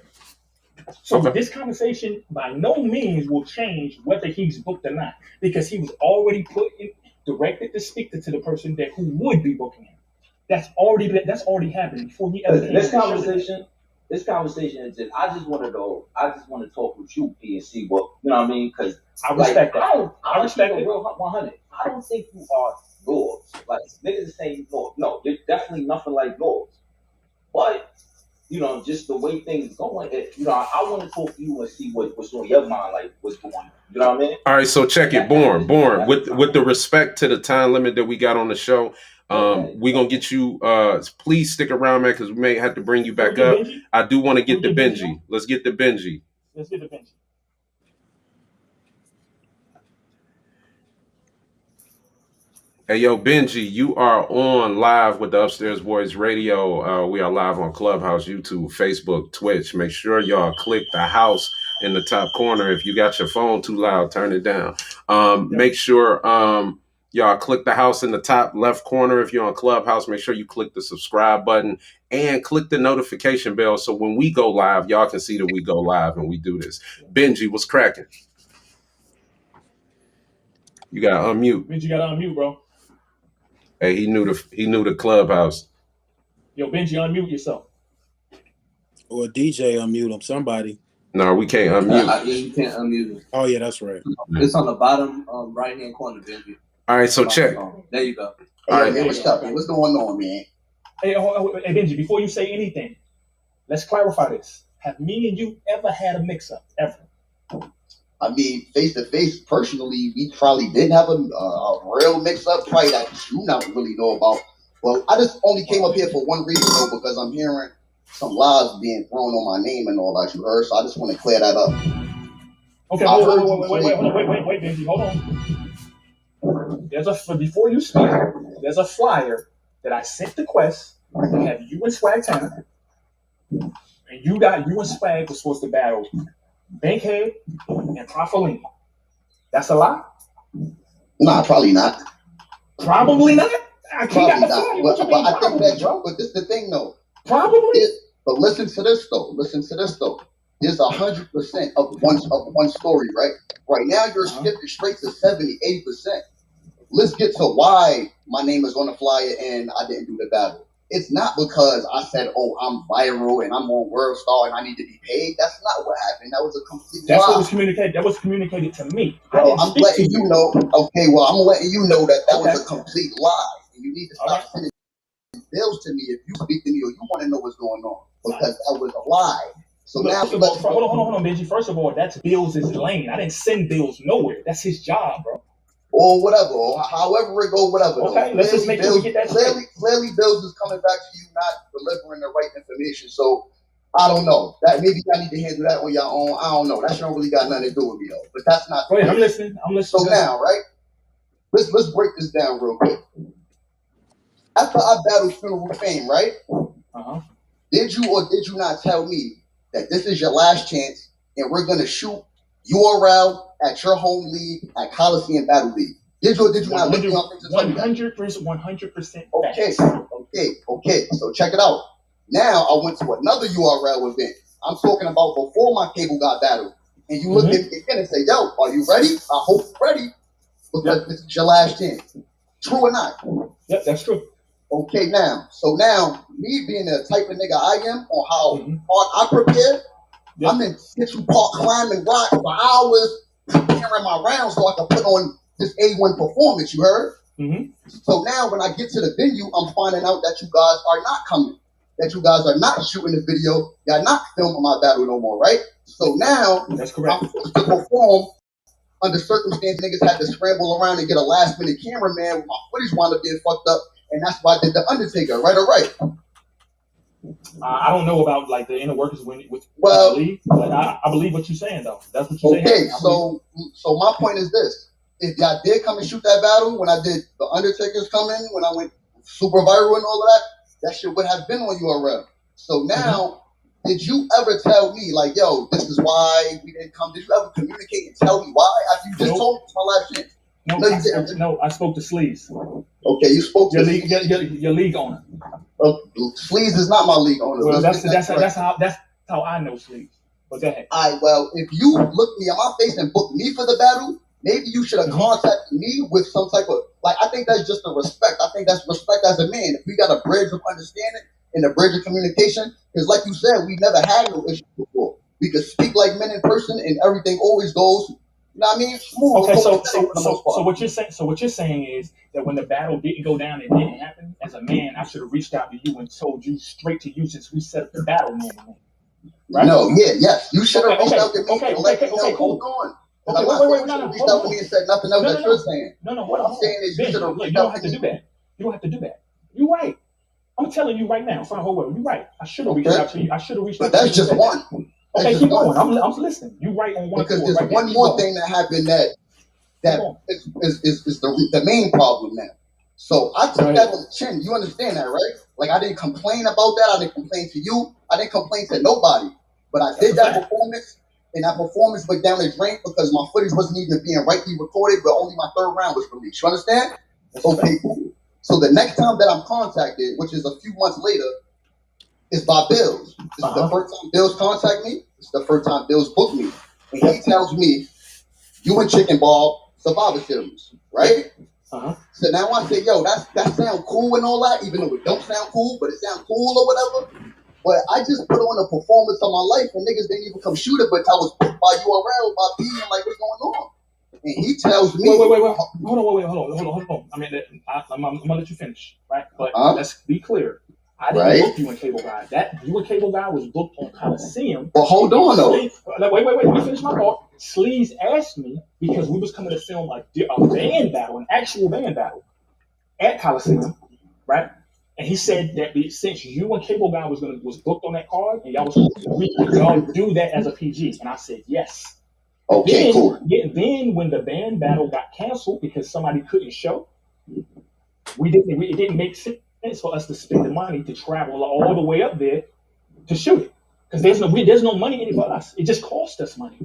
So Okay. this conversation by no means will change whether he's booked or not, because he was already directed to speak to the person who would be booking him. That's already happened before he ever came. This conversation is just. I just want to talk with you, P, and see what you know what I mean. Because I respect that. I respect it. Real 100. I don't think you are Lords. Like niggas are saying Lord. No, you're definitely nothing like Lords. But just the way things going, I want to talk to you and see what's on your mind, like what's going on. You know what I mean? All right, so check it, Born. With the respect to the time limit that we got on the show, we're gonna get you. Please stick around, man, because we may have to bring you back up. Benji? I do want to get the Benji. Let's get the Benji. Let's get the Benji. Hey, yo, Benji, you are on live with the Upstairs Boys Radio. We are live on Clubhouse, YouTube, Facebook, Twitch. Make sure y'all click the house in the top corner. If you got your phone too loud, turn it down. Make sure y'all click the house in the top left corner. If you're on Clubhouse, make sure you click the subscribe button and click the notification bell so when we go live, y'all can see that we go live and we do this. Benji, what's cracking? You got to unmute. Benji, you got to unmute, bro. Hey, he knew the Clubhouse. Yo, Benji, unmute yourself. Or DJ unmute him. Somebody. No, we can't unmute. Yeah, you can't unmute him. Oh yeah, that's right. It's on the bottom right hand corner, Benji. All right, so check. There you go. All right, man, what's up, man? What's going on, man? Hey, Benji, before you say anything, let's clarify this. Have me and you ever had a mix-up? Ever? I mean, face to face, personally, we probably didn't have a real mix-up fight that you not really know about. Well, I just only came up here for one reason, though, because I'm hearing some lies being thrown on my name and all that you heard, so I just want to clear that up. Okay, wait, Benji, hold on. Before you speak, there's a flyer that I sent to Quest to have you and Swag Tanner, and you and Swag was supposed to battle Bankhead and Profolini. That's a lie? Nah, probably not. Probably not? I can't Probably got the not. flyer. What you But mean, I think probably, that, bro? but this is the thing, though. Probably? But listen to this, though. There's 100% of one story, right? Right now, you're skipping straight to 70, 80%. Let's get to why my name is on the flyer and I didn't do the battle. It's not because I said, oh, I'm viral and I'm on World Star and I need to be paid. That's not what happened. That was a complete lie. What was communicated. That was communicated to me. Bro, I'm letting you know. Okay, well, I'm letting you know that was a complete lie. And you need to stop sending bills to me if you speak to me or you want to know what's going on. Because that was a lie. So now, hold on, Benji. First of all, that's Bills' lane. I didn't send Bills nowhere. That's his job, bro. Or whatever, or however it go, whatever. Okay, let's just make sure we get that straight. Clearly, Bills is coming back to you, not delivering the right information. So I don't know. That maybe y'all need to handle that on your own. I don't know. That shit don't really got nothing to do with me though. But that's not. Go ahead, I'm listening. So now, right? Let's break this down real quick. After I battled Funeral Fame, right? Did you or did you not tell me that this is your last chance and we're gonna shoot URL at your home league at Coliseum Battle League? Did you or did you not look me up into 100%. Okay. So check it out. Now I went to another URL event. I'm talking about before my cable got battled. And you look at me again and say, yo, are you ready? I hope you're ready. Because this is your last chance. True or not? Yep, that's true. Okay, now. So now, me being the type of nigga I am on how hard I prepare, I'm in Central Park climbing rock for hours, preparing my rounds so I can put on this A1 performance, you heard? So now when I get to the venue, I'm finding out that you guys are not coming, that you guys are not shooting the video, you're not filming my battle no more, right? So now that's correct. I'm supposed to perform under circumstances niggas had to scramble around and get a last minute cameraman with my footage wound up being fucked up, and that's why I did the Undertaker, right or right? I don't know about like the inner workings with the league, but I believe what you're saying though. That's what you're saying. Okay, so my point is this. If y'all did come and shoot that battle when I did the Undertaker's coming, when I went super viral and all of that shit would have been on URL. So now, did you ever tell me like, yo, this is why we didn't come? Did you ever communicate and tell me why? After you just told me it's my last chance. No, I spoke to Sleaze. Okay, you spoke to your league owner. Sleaze is not my league owner. Well, that's how I know Sleaze. But go ahead. Well, if you look me in my face and book me for the battle, maybe you should have contacted me with some type of, like, I think that's just a respect. I think that's respect as a man. If we got a bridge of understanding and a bridge of communication, because like you said, we never had no issue before. We could speak like men in person and everything always goes, you know what I mean? Smooth. Okay, so what you're saying is that when the battle didn't go down, it didn't happen. As a man, I should have reached out to you and told you straight to you since we set up the battle, man. Right? No, yes. You should have reached out to me. Okay, cool. Going. Okay, wait, no. Reached out to me and said nothing else that you're saying. No. What I'm saying is you should have. You don't have to do that. You don't have to do that. You're right. I'm telling you right now, in front of the whole world, you're right. I should have reached out to you. I should have reached out to you. But that's just one. Okay, keep going. I'm listening. You're right on one. Because there's one more thing that happened that is the main problem now. So I took that on the chin. You understand that, right? Like, I didn't complain about that. I didn't complain to you. I didn't complain to nobody. But I did that performance, and that performance went down the drain because my footage wasn't even being rightly recorded, but only my third round was released. You understand? Okay, cool. So the next time that I'm contacted, which is a few months later, is by Bills. This is the first time Bills contact me. It's the first time Bills book me. And he tells me, you and Chicken Ball, Survivor Series, right? So now I say, yo, that sound cool and all that, even though it don't sound cool, but it sound cool or whatever. But I just put on a performance of my life, and niggas didn't even come shoot it, but I was booked by URL, by P, and like, what's going on? And he tells me, Wait. Hold on. I mean, I'm gonna let you finish, right? But let's be clear. I didn't book you and Cable Guy. That you and Cable Guy was booked on Coliseum. But hold on though. Wait. Let me finish my thought. Sleaze asked me because we was coming to film a band battle, an actual band battle at Coliseum, right? And he said that since you and Cable Guy was booked on that card, and y'all do that as a PG, and I said yes. Okay, cool. Then when the band battle got canceled because somebody couldn't show, it didn't make sense for us to spend the money to travel all the way up there to shoot it because there's no money in it for us. It just cost us money.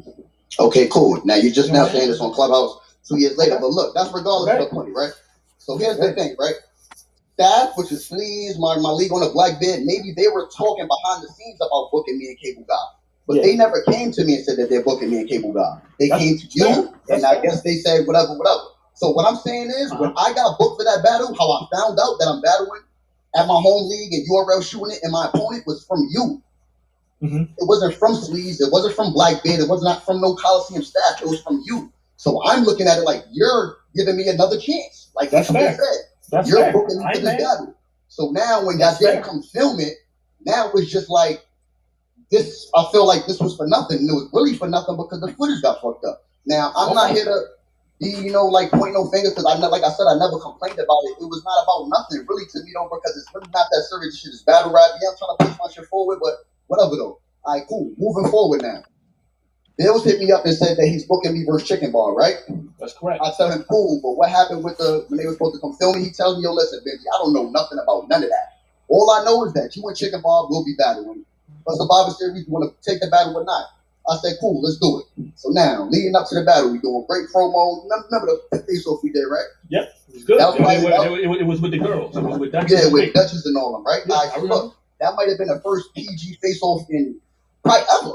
Okay, cool. Now you're just now saying this on Clubhouse 2 years later, but look, that's regardless of the money, right? So here's the thing, right? Staff, which is Sleaze, my league on the black bed, maybe they were talking behind the scenes about booking me and Cable Guy. But they never came to me and said that they're booking me and Cable Guy. They came to you, and I guess they said whatever. So what I'm saying is, when I got booked for that battle, how I found out that I'm battling at my home league and URL shooting it, and my opponent was from you. It wasn't from Sleaze. It wasn't from Black Beard. It was not from no Coliseum staff. It was from you. So I'm looking at it like you're giving me another chance. Like that's what I said. You're booking me for this battle. So now when y'all didn't come film it, now it's just like this. I feel like this was for nothing. And it was really for nothing because the footage got fucked up. Now I'm not here to be, like point no fingers because like I said, I never complained about it. It was not about nothing really to me though because it's really not that serious. This shit is battle rap. Yeah, I'm trying to push my shit forward, but whatever though. All right, cool. Moving forward now. Bills hit me up and said that he's booking me versus Chicken Ball, right? That's correct. I tell him, cool, but what happened with when they were supposed to come film me? He tells me, yo, listen, baby, I don't know nothing about none of that. All I know is that you and Chicken Ball will be battling. But Survivor Series, you want to take the battle or not? I said, cool, let's do it. So now, leading up to the battle, we doing great promo. Remember the face-off we did, right? Yep, it was good. It was with the girls. It was with Duchess. Yeah, with Duchess and all them, right? Yeah, I remember. Look, that might have been the first PG face-off in probably ever.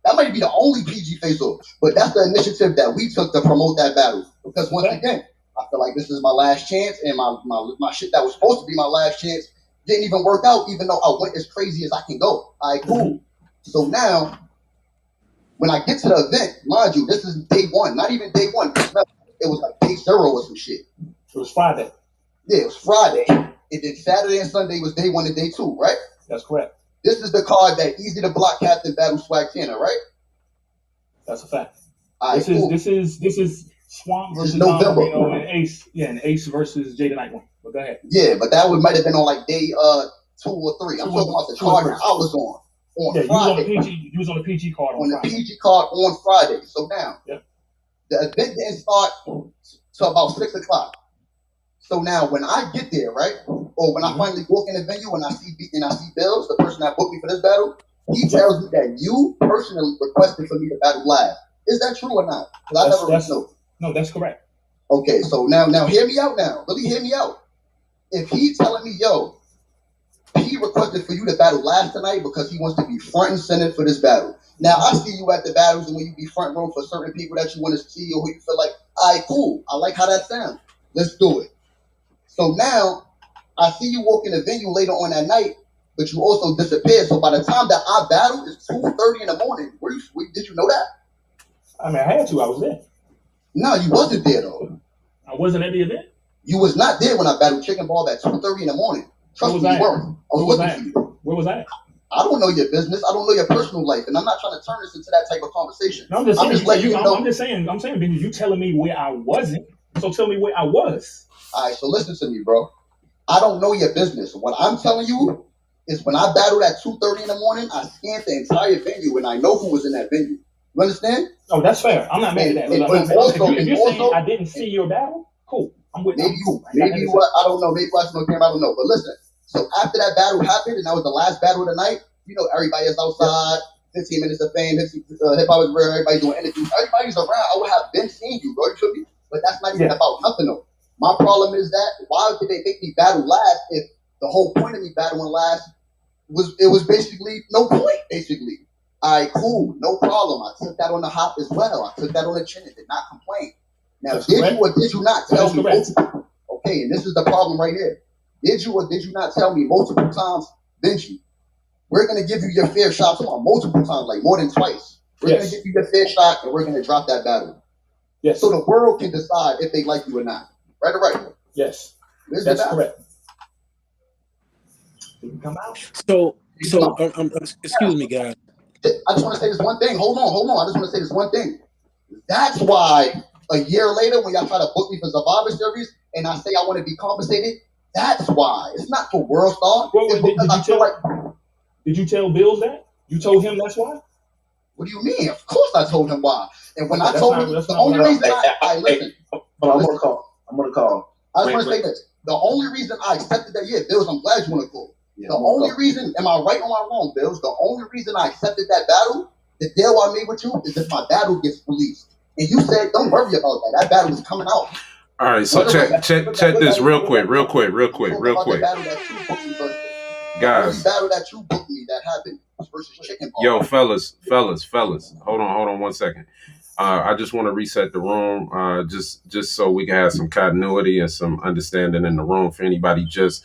That might be the only PG face-off. But that's the initiative that we took to promote that battle. Because once again, I feel like this is my last chance, and my shit that was supposed to be my last chance didn't even work out, even though I went as crazy as I can go. All right, cool. So now, when I get to the event, mind you, this is day one, not even day one. It was like day 0 or some shit. It was Friday. Yeah, it was Friday. And then Saturday and Sunday was day 1 and day 2, right? That's correct. This is the card that Easy to Block Captain Battle Swag Tanner, right? That's a fact. All right, This is Swamp versus November. And Ace. Yeah, and Ace versus Jada Nightwing. But go ahead. Yeah, but that might have been on like day 2 or 3. I'm talking about the card that I was on Friday. You was on the PG card on Friday. The PG card on Friday. So now, the event didn't start till about 6 o'clock. So now when I get there, right, or when I finally walk in the venue and I see Bills, the person that booked me for this battle, he tells me that you personally requested for me to battle live. Is that true or not? Because I never know. No, that's correct. Okay, so now hear me out now. Really hear me out. If he telling me, yo, P requested for you to battle last tonight because he wants to be front and center for this battle. Now, I see you at the battles and when you be front row for certain people that you want to see or who you feel like, all right, cool. I like how that sounds. Let's do it. So now, I see you walk in the venue later on that night, but you also disappeared. So by the time that I battle, it's 2:30 in the morning. Did you know that? I mean, I had to. I was there. No, you wasn't there, though. I wasn't at the event. You was not there when I battled Chicken Bob at 2:30 in the morning. Trust me, you weren't. I was looking for you. Where was I? I don't know your business. I don't know your personal life, and I'm not trying to turn this into that type of conversation. No, I'm just saying. I'm saying, Benji, you telling me where I wasn't, so tell me where I was. All right, so listen to me, bro. I don't know your business. What I'm telling you is when I battled at 2:30 in the morning, I scanned the entire venue, and I know who was in that venue. You understand? Oh, that's fair. I'm not mad at that. If you're saying I didn't see your battle, cool. I'm with maybe you. I don't know. Maybe watching no game. I don't know. But listen. So after that battle happened, and that was the last battle of the night, you know, everybody is outside, 15 minutes of fame, hip hop is rare, everybody doing interviews, everybody's around. I would have been seeing you, bro. You should be. But that's not even about nothing, though. My problem is that why did they make me battle last if the whole point of me battling last was basically no point, basically. All right, cool, no problem. I took that on the hop as well. I took that on the chin and did not complain. Now, did you or did you not tell me? Okay, and this is the problem right here. Did you or did you not tell me multiple times, Benji, we're going to give you your fair shot? Come on, multiple times, like more than twice. We're going to give you your fair shot and we're going to drop that battle. Yes. So the world can decide if they like you or not. Right or right? Yes. That's correct. Did you come out? So excuse me, guys. I just want to say this one thing. Hold on. I just want to say this one thing. That's why a year later, when y'all try to book me for Survivor Series and I say I want to be compensated, that's why. It's not for World Star. Did you tell Bills that? You told him that's why? What do you mean? Of course I told him why. And when I told him, the only reason listen. But I'm gonna call. I just want to say this. The only reason I accepted that, Bills, I'm glad you want to call. The only reason, am I right or am I wrong, Bills? The only reason I accepted that battle, the deal I made with you, is if my battle gets released. And you said, don't worry about that. That battle is coming out. All right, so check this real quick. Guys. The battle that you booked me that happened versus Chicken Ball. Yo, fellas. Hold on 1 second. I just want to reset the room, just so we can have some continuity and some understanding in the room. For anybody just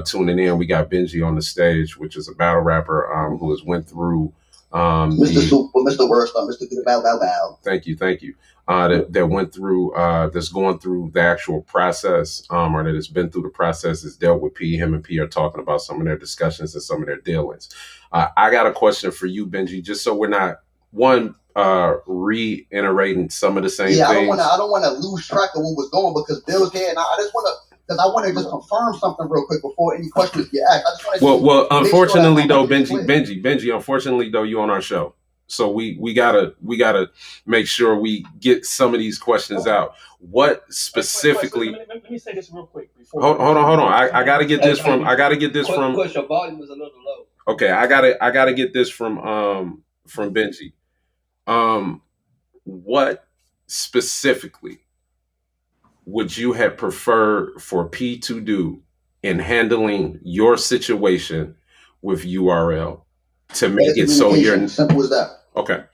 tuning in, we got Benji on the stage, which is a battle rapper who has went through Mr. Super, Mr. Wordstar, Mr. Good Bow Bow Bow. Thank you. That went through, that's going through the actual process, or that has been through the process, has dealt with P. Him and P are talking about some of their discussions and some of their dealings. I got a question for you, Benji, just so we're not reiterating some of the same things. I don't want to lose track of what was going because Bill's here, and I just want to. Because I want to just confirm something real quick before any questions get asked. I just want to. Well, unfortunately though, Benji, unfortunately though, you on our show, so we gotta make sure we get some of these questions out. What specifically? Let me say this real quick. Hold on. I gotta get this from. Push your volume is a little low. Okay, I gotta get this from Benji. What specifically would you have preferred for P to do in handling your situation with URL to make it so you're simple as that? Okay.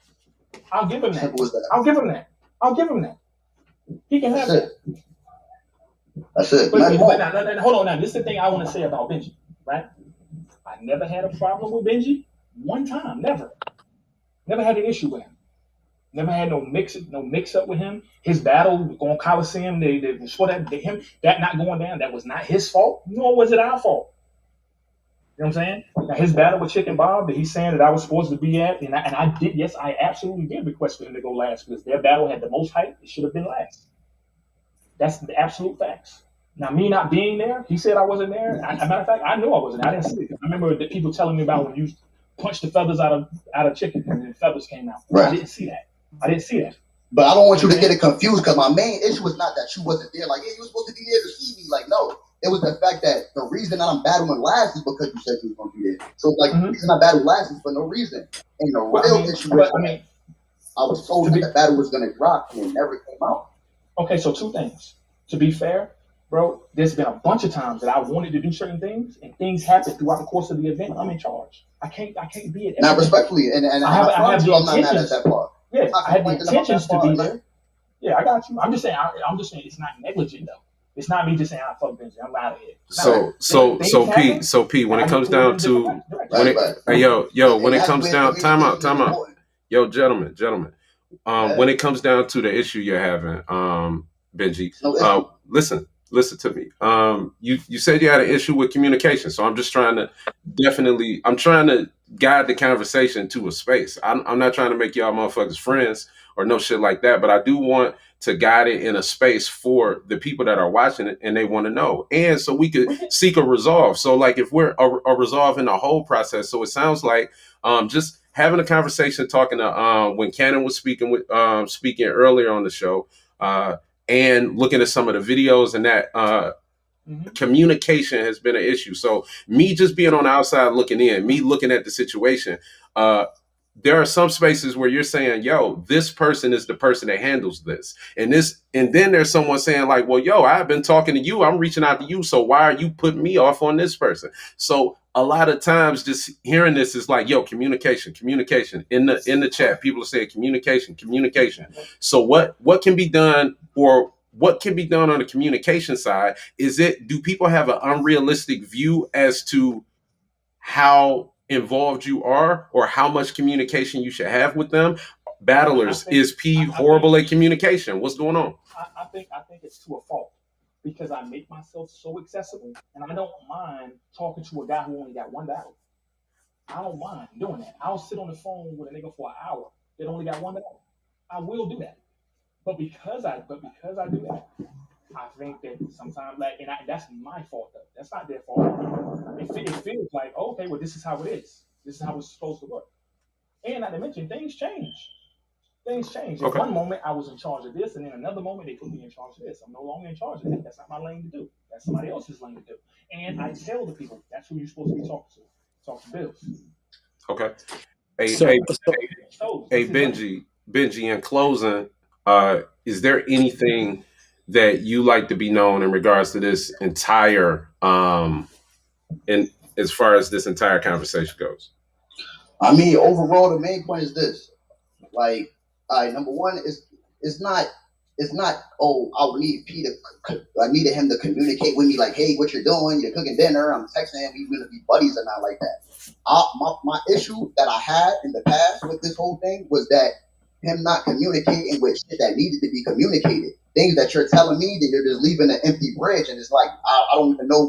I'll give him that. Simple as that. I'll give him that. He can have that. That's it. But hold on now. This is the thing I want to say about Benji, right? I never had a problem with Benji. One time, never. Never had an issue with him. Never had no mix up with him. His battle on Coliseum, they for that not going down, that was not his fault, nor was it our fault. You know what I'm saying? Now his battle with Chicken Bob that he's saying that I was supposed to be at, and I did, yes, I absolutely did request for him to go last because their battle had the most hype. It should have been last. That's the absolute facts. Now me not being there, he said I wasn't there. As a matter of fact, I knew I wasn't there. I didn't see it. I remember the people telling me about when you punched the feathers out of chicken and the feathers came out. Right. I didn't see that. But I don't want you to get it confused because my main issue was not that you wasn't there. Like, you were supposed to be there to see me. Like, no. It was the fact that the reason that I'm battling last is because you said you was going to be there. So, the reason I battled last is for no reason. And the real issue is I was told that the battle was going to drop and it never came out. Okay, so two things. To be fair, bro, there's been a bunch of times that I wanted to do certain things, and things happen throughout the course of the event. I'm in charge. I can't be at Now, everything. respectfully, and I have I'm the not mad at intentions. that part. Yeah, Not I have the complaining about intentions that to be part. there. Yeah, I got you. I'm just saying it's not negligent though. It's not me just saying I fuck Benji. I'm out of here. So P, when it comes down to when it comes down, time out. Yo, gentlemen. When it comes down to the issue you're having, Benji, listen to me. You said you had an issue with communication, so I'm just trying to guide the conversation to a space. I'm not trying to make y'all motherfuckers friends or no shit like that, but I do want to guide it in a space for the people that are watching it and they want to know, and so we could seek a resolve. So like if we're a resolve in the whole process, so it sounds like just having a conversation, talking to when Cannon was speaking earlier on the show, and looking at some of the videos and that communication has been an issue. So me just being on the outside looking in, me looking at the situation, there are some spaces where you're saying, yo, this person is the person that handles this. And then there's someone saying like, well, yo, I've been talking to you. I'm reaching out to you. So why are you putting me off on this person? So a lot of times just hearing this is like, yo, communication in the chat. People are saying communication. So what can be done, or what can be done on the communication side? Do people have an unrealistic view as to how involved you are or how much communication you should have with them? Battlers, is P horrible at communication? What's going on? I think it's to a fault, because I make myself so accessible, and I don't mind talking to a guy who only got one battle. I don't mind doing that. I'll sit on the phone with a nigga for an hour that only got one battle. I will do that. But because I do that, I think that sometimes, that's my fault though. That's not their fault. It feels like, oh, okay, well, this is how it is. This is how it's supposed to work. And not to mention, things change. Okay. In one moment, I was in charge of this, and in another moment, they put me in charge of this. I'm no longer in charge of that. That's not my lane to do. That's somebody else's lane to do. And I tell the people, that's who you're supposed to be talking to. Talk to Bills. Okay. Hey, Benji, in closing, is there anything that you like to be known in regards to this entire, and as far as this entire conversation goes? I mean, overall, the main point is this: like, number one is it's not. Oh, I needed him to communicate with me like, hey, what you're doing? You're cooking dinner. I'm texting him. We gonna be buddies or not like that. My issue that I had in the past with this whole thing was that him not communicating with shit that needed to be communicated. Things that you're telling me, that you're just leaving an empty bridge, and it's like I don't even know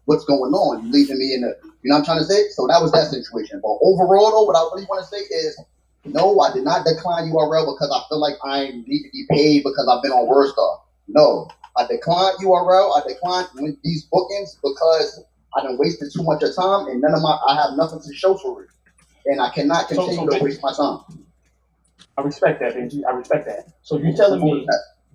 what's going on. You're leaving me in the, you know what I'm trying to say? So that was that situation. But overall, though, what I really want to say is, no, I did not decline URL because I feel like I need to be paid because I've been on WordStar. No, I declined URL. I declined these bookings because I done wasted too much of time, and I have nothing to show for it, and I cannot continue to waste my time. I respect that, Benji. I respect that. So you're telling me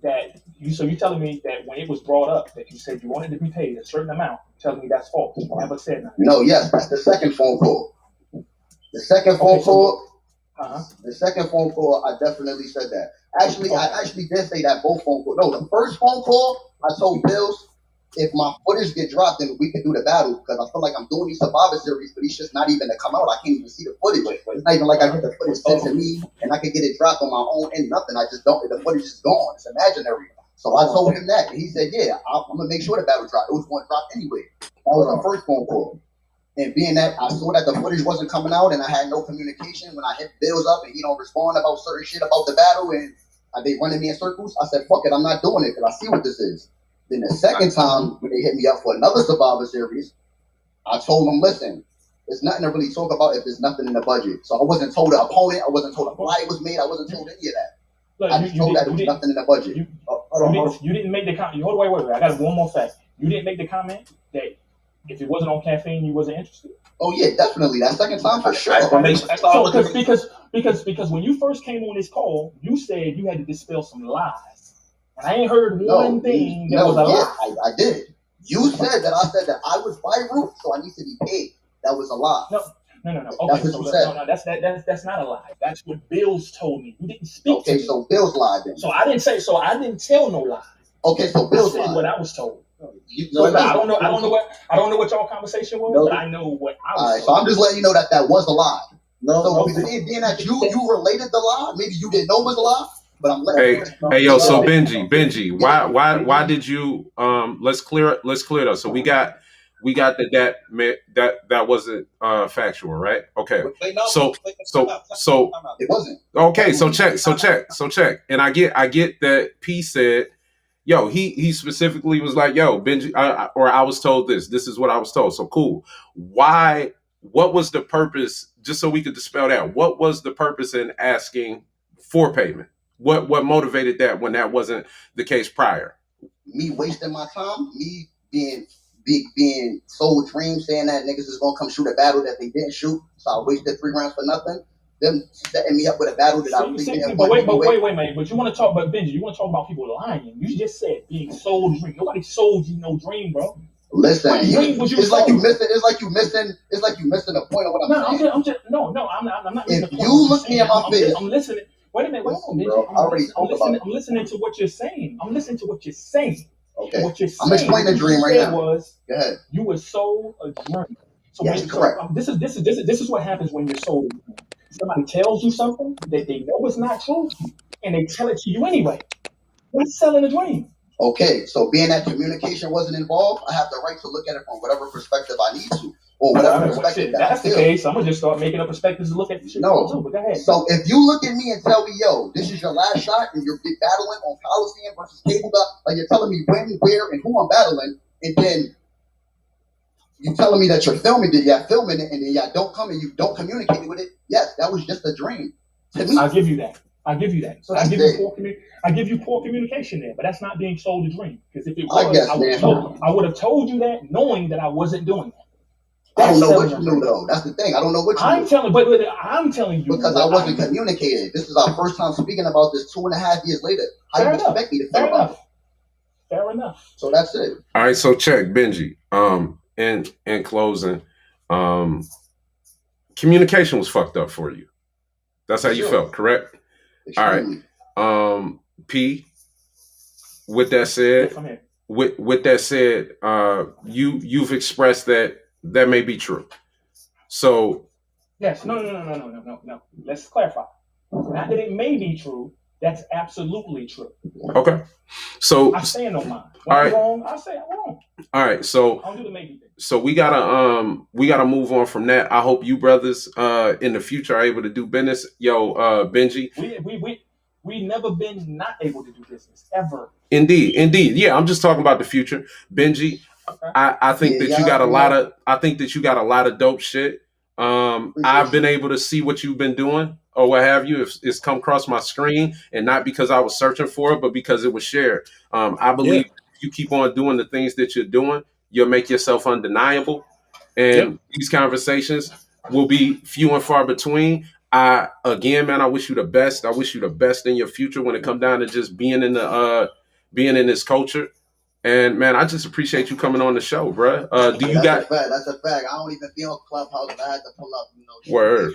that when it was brought up that you said you wanted to be paid a certain amount, telling me that's false. You never said nothing. No, yes, that's the second phone call. The second phone call, I definitely said that. Actually, I actually did say that both phone calls. No, the first phone call, I told Bills, if my footage get dropped, then we can do the battle, because I feel like I'm doing these Survivor Series, but it's just not even to come out. I can't even see the footage. It's not even like I get the footage sent to me and I can get it dropped on my own and nothing. I just don't. The footage is gone. It's imaginary. So I told him that, and he said, "Yeah, I'm gonna make sure the battle drop. It was going to drop anyway." That was my first phone call. And being that I saw that the footage wasn't coming out and I had no communication, when I hit Bills up and he don't respond about certain shit about the battle and they running me in circles, I said, fuck it, I'm not doing it because I see what this is. Then the second time when they hit me up for another Survivor Series, I told them, listen, there's nothing to really talk about if there's nothing in the budget. So I wasn't told the opponent, I wasn't told a flyer was made, I wasn't told any of that. I just told that there was nothing in the budget. You didn't make the comment. Wait. I got one more fact. You didn't make the comment that if it wasn't on caffeine, you wasn't interested. Oh yeah, definitely. That second time for sure. Because when you first came on this call, you said you had to dispel some lies, and I ain't heard one thing that was a lie. I did. You said that I said that I was Beirut, so I need to be paid. That was a lie. No. Okay, that's what you said. No, that's not a lie. That's what Bills told me. You didn't speak to me. Okay, so Bills lied then. So I didn't tell no lie. Okay, so Bills lied. What I was told. I don't know what y'all conversation was, but I know what I was. All right, so I'm just letting you know that was a lie. So being that you related the lie, maybe you didn't know it was a lie, but I'm letting Hey, yo, so Benji, why did you let's clear it up. So we got that wasn't factual, right? Okay. So it wasn't. Okay, so check. And I get that P said, yo, he specifically was like, yo, Benji, or I was told this is what I was told. So cool. What was the purpose, just so we could dispel that, what was the purpose in asking for payment? What motivated that when that wasn't the case prior? Me wasting my time, me being sold dreams, saying that niggas is gonna come shoot a battle that they didn't shoot, so I wasted 3 rounds for nothing. Them setting me up with a battle that I really didn't want. Wait, man. But you want to talk about Benji? You want to talk about people lying? You just said being sold dream. Nobody sold you no dream, bro. Listen, it's like you missing a point of what I'm saying. I'm not. If you look me in my face, I'm listening. Wait a minute, I'm listening to what you're saying. Okay. What you're saying, I'm explaining the dream right now. Go ahead. You were sold a dream. So yes, correct. This is what happens when you're sold a dream. Somebody tells you something that they know is not true, and they tell it to you anyway. That's selling a dream. Okay, so being that communication wasn't involved, I have the right to look at it from whatever perspective I need to, or whatever perspective that's the case. I'm gonna just start making up perspectives to look at the shit. No, too, but go ahead. So if you look at me and tell me, yo, this is your last shot, and you're battling on Coliseum versus Cable Guy, like you're telling me when, where, and who I'm battling, and then you telling me that you're filming it, filming it, and then don't come and you don't communicate with it. Yes, that was just a dream to me. I'll give you that. So I give you poor communication there, but that's not being sold a dream. Because if it was, I would have told you that knowing that I wasn't doing that. I don't know what you knew though. That's the thing. I don't know what you knew. I'm telling you because I wasn't communicated. This is our first time speaking about this 2.5 years later. How do you expect me to feel about it? Fair enough. So that's it. All right. So check Benji. In closing, communication was fucked up for you. That's how you felt, correct? Extremely. All right. P. With that said, you've expressed that may be true. So. Yes. No. Let's clarify. Not that it may be true. That's absolutely true. Okay. So I stand on mine. When I'm wrong, I say I'm wrong. All right. So I'll do the maybe thing. So we gotta move on from that. I hope you brothers in the future are able to do business. Yo, Benji. We never been not able to do business ever. Indeed. Yeah, I'm just talking about the future. Benji, okay. I think that you got a lot of dope shit. I've been able to see what you've been doing or what have you. It's come across my screen, and not because I was searching for it, but because it was shared. I believe if you keep on doing the things that you're doing, you'll make yourself undeniable. And these conversations will be few and far between. I wish you the best. I wish you the best in your future when it comes down to just being in this culture. And man, I just appreciate you coming on the show, bro. That's a fact. I don't even feel Clubhouse, but I had to pull up, word.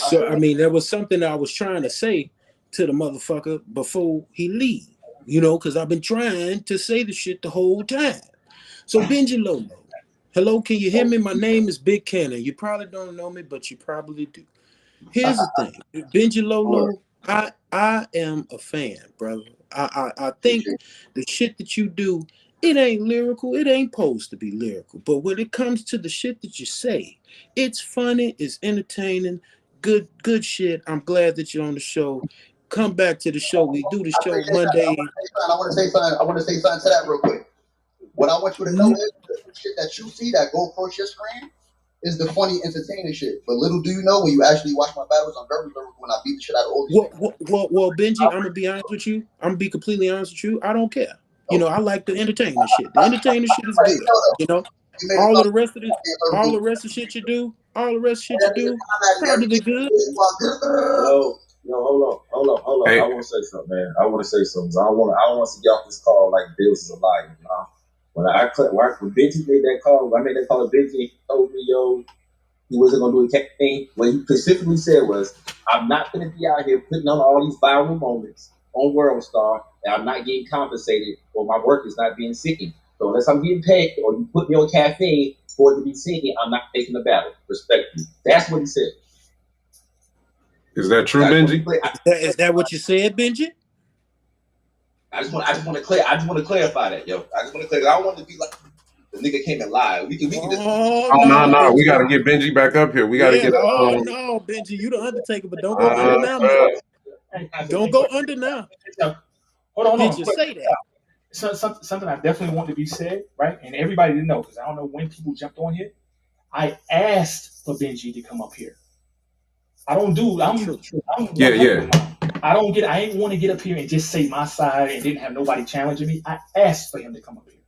So I mean, there was something I was trying to say to the motherfucker before he leave, because I've been trying to say the shit the whole time. So Benji Lolo, hello, can you hear me? My name is Big Cannon. You probably don't know me, but you probably do. Here's the thing, Benji Lolo, I am a fan, brother. I think the shit that you do, it ain't lyrical. It ain't supposed to be lyrical. But when it comes to the shit that you say, it's funny, it's entertaining, good shit. I'm glad that you're on the show. Come back to the show. We do the show Monday. I want to say something to that real quick. What I want you to know is the shit that you see that go across your screen is the funny, entertaining shit. But little do you know, when you actually watch my battles, I'm very lyrical when I beat the shit out of all these Well, Benji, I'm gonna be honest with you. I'm gonna be completely honest with you. I don't care. I like the entertaining shit. The entertaining shit is good. All the rest of shit you do, probably good. Yo, hold on. Hey. I want to say something, man. I want to say something. I don't want to get off this call like Bills is a liar. When Benji made that call, Benji told me, yo, he wasn't going to do a tech thing. What he specifically said was, I'm not going to be out here putting on all these viral moments on World Star, and I'm not getting compensated, or my work is not being seen. So unless I'm getting paid or you put me on caffeine for it to be seen, I'm not taking the battle. Respectfully. That's what he said. Is that true, Benji? Is that what you said, Benji? I just want to clarify that, yo. I just want to clarify. I don't want to be like the nigga came and lied. We can just. No. We gotta get Benji back up here. We gotta get. No, Benji, you the Undertaker, but don't go under now, man. Don't go under now. Hold on. Did you say that? Something I definitely want to be said, right? And everybody didn't know because I don't know when people jumped on here. I asked for Benji to come up here. I ain't want to get up here and just say my side and didn't have nobody challenging me. I asked for him to come up here.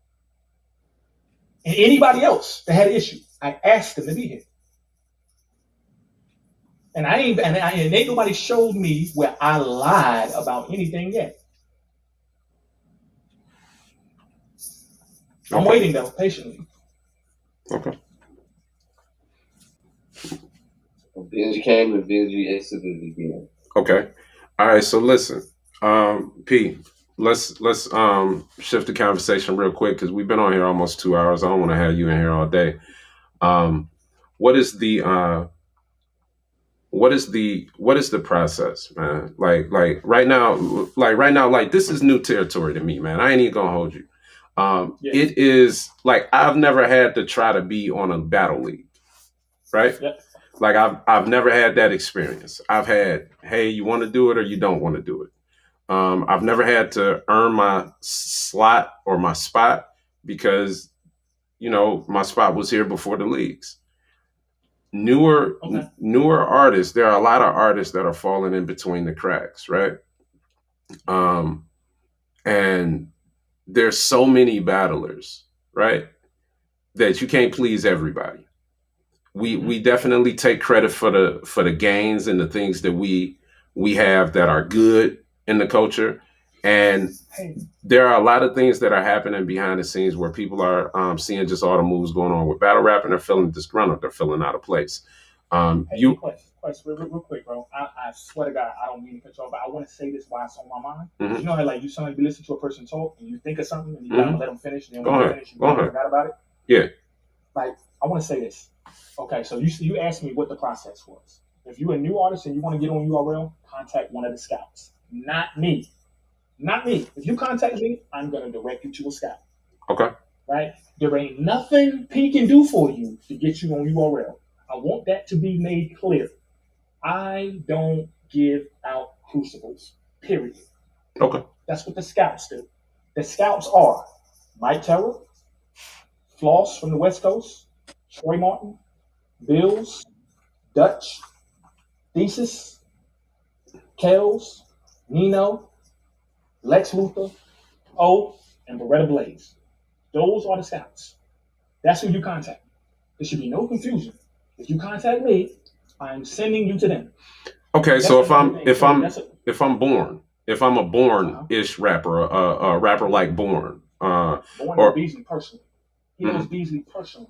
And anybody else that had an issue, I asked them to be here. And ain't nobody showed me where I lied about anything yet. I'm waiting though, patiently. Okay. Benji came and Benji exited again. Okay. All right. So listen, P, let's shift the conversation real quick because we've been on here almost 2 hours. I don't want to have you in here all day. What is the process, man? Like right now, this is new territory to me, man. I ain't even gonna hold you. It is like I've never had to try to be on a battle league, right? Yeah. Like I've never had that experience. I've had, hey, you want to do it or you don't want to do it. I've never had to earn my slot or my spot because, my spot was here before the leagues. Newer artists, there are a lot of artists that are falling in between the cracks, right? And there's so many battlers, right? That you can't please everybody. We definitely take credit for the gains and the things that we have that are good in the culture. And there are a lot of things that are happening behind the scenes where people are seeing just all the moves going on with battle rap and they're feeling disgruntled, they're feeling out of place. Real quick, bro. I swear to God, I don't mean to cut you off, but I want to say this while it's on my mind. Mm-hmm. You know how you sometimes you listen to a person talk and you think of something and you gotta let them finish, and then when you finish, you forgot about it. Yeah. Like, I want to say this. Okay, so you asked me what the process was. If you're a new artist and you want to get on URL, contact one of the scouts. Not me. If you contact me, I'm going to direct you to a scout. Okay. Right? There ain't nothing P can do for you to get you on URL. I want that to be made clear. I don't give out crucibles, period. Okay. That's what the scouts do. The scouts are Mike Terror, Floss from the West Coast, Troy Martin, Bills, Dutch, Thesis, Kels, Nino, Lex Luthor, O, and Beretta Blaze. Those are the scouts. That's who you contact. There should be no confusion. If you contact me, I'm sending you to them. Okay, so if I'm a born-ish rapper, a rapper like Born, or Beasley personally. He knows Beasley personally.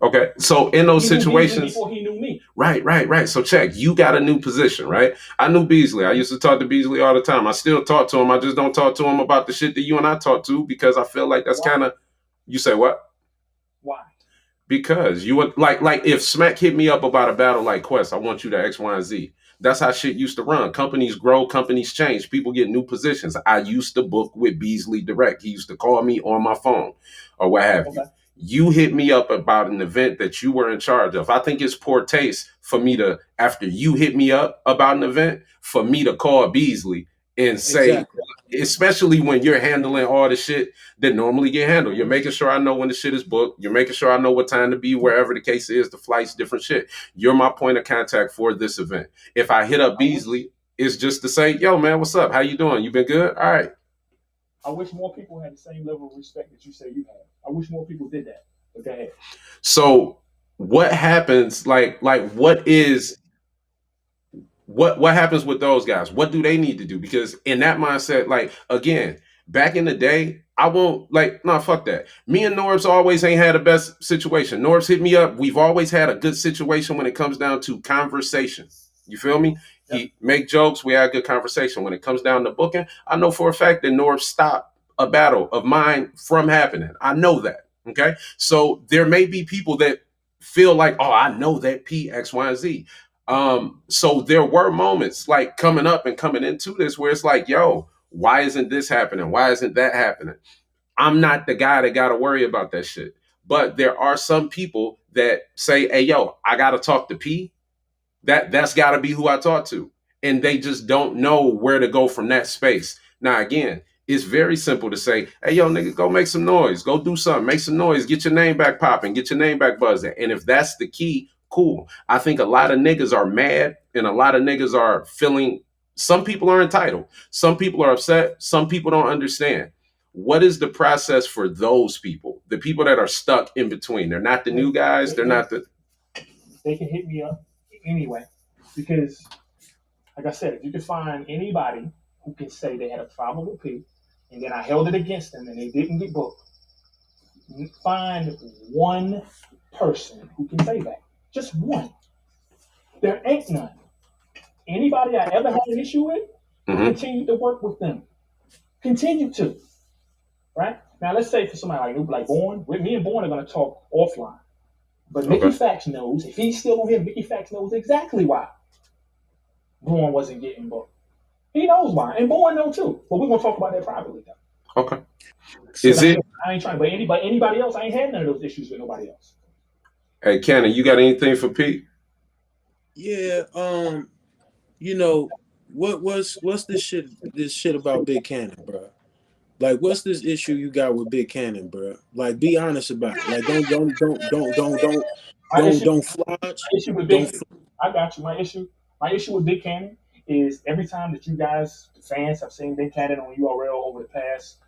Okay, so in those situations, before he knew me. Right. So check, you got a new position, right? I knew Beasley. I used to talk to Beasley all the time. I still talk to him. I just don't talk to him about the shit that you and I talk to because I feel like that's kind of. You say what? Why? Because you would like if Smack hit me up about a battle like Quest, I want you to X, Y, and Z. That's how shit used to run. Companies grow, companies change. People get new positions. I used to book with Beasley direct. He used to call me on my phone or what have you. You hit me up about an event that you were in charge of. I think it's poor taste for me to, after you hit me up about an event, for me to call Beasley and say, especially when you're handling all the shit that normally get handled. You're making sure I know when the shit is booked. You're making sure I know what time to be, wherever the case is, the flights, different shit. You're my point of contact for this event. If I hit up Beasley, it's just to say, yo, man, what's up? How you doing? You been good? All right. I wish more people had the same level of respect that you say you have. I wish more people did that. But go ahead. So what happens, what happens with those guys? What do they need to do? Because in that mindset, again, back in the day, I won't fuck that. Me and Norbs always ain't had the best situation. Norbs hit me up. We've always had a good situation when it comes down to conversation. You feel me? Yep. He make jokes. We had a good conversation. When it comes down to booking, I know for a fact that Norbs stopped a battle of mine from happening. I know that. Okay. So there may be people that feel like, oh, I know that P, X, Y, and Z. So there were moments like coming up and coming into this where it's like, yo, why isn't this happening? Why isn't that happening? I'm not the guy that got to worry about that shit. But there are some people that say, hey, yo, I got to talk to P. That's got to be who I talk to. And they just don't know where to go from that space. Now, again, it's very simple to say, hey, yo, nigga, go make some noise. Go do something. Make some noise. Get your name back popping. Get your name back buzzing. And if that's the key, cool. I think a lot of niggas are mad and a lot of niggas are feeling, some people are entitled. Some people are upset. Some people don't understand. What is the process for those people? The people that are stuck in between. They're not the new guys. They're not the... They can hit me up anyway. Because, like I said, if you can find anybody who can say they had a problem with P, and then I held it against them and they didn't get booked, find one person who can say that. Just one. There ain't none. Anybody I ever had an issue with, continue to work with them. Continue to. Right? Now, let's say for somebody like Born, me and Born are going to talk offline. But Mickey Fax knows, if he's still on here, Mickey Fax knows exactly why Born wasn't getting booked. He knows why. And Born knows too. But we're going to talk about that privately, though. Okay. So I ain't trying, but anybody else, I ain't had none of those issues with nobody else. Hey, Cannon, you got anything for Pete? Yeah, you know, what's this shit about Big Cannon, bro? Like, what's this issue you got with Big Cannon, bro? Like, be honest about it. Like, don't flodge. I got you. My issue with Big Cannon is every time that you guys, the fans, have seen Big Cannon on URL over the past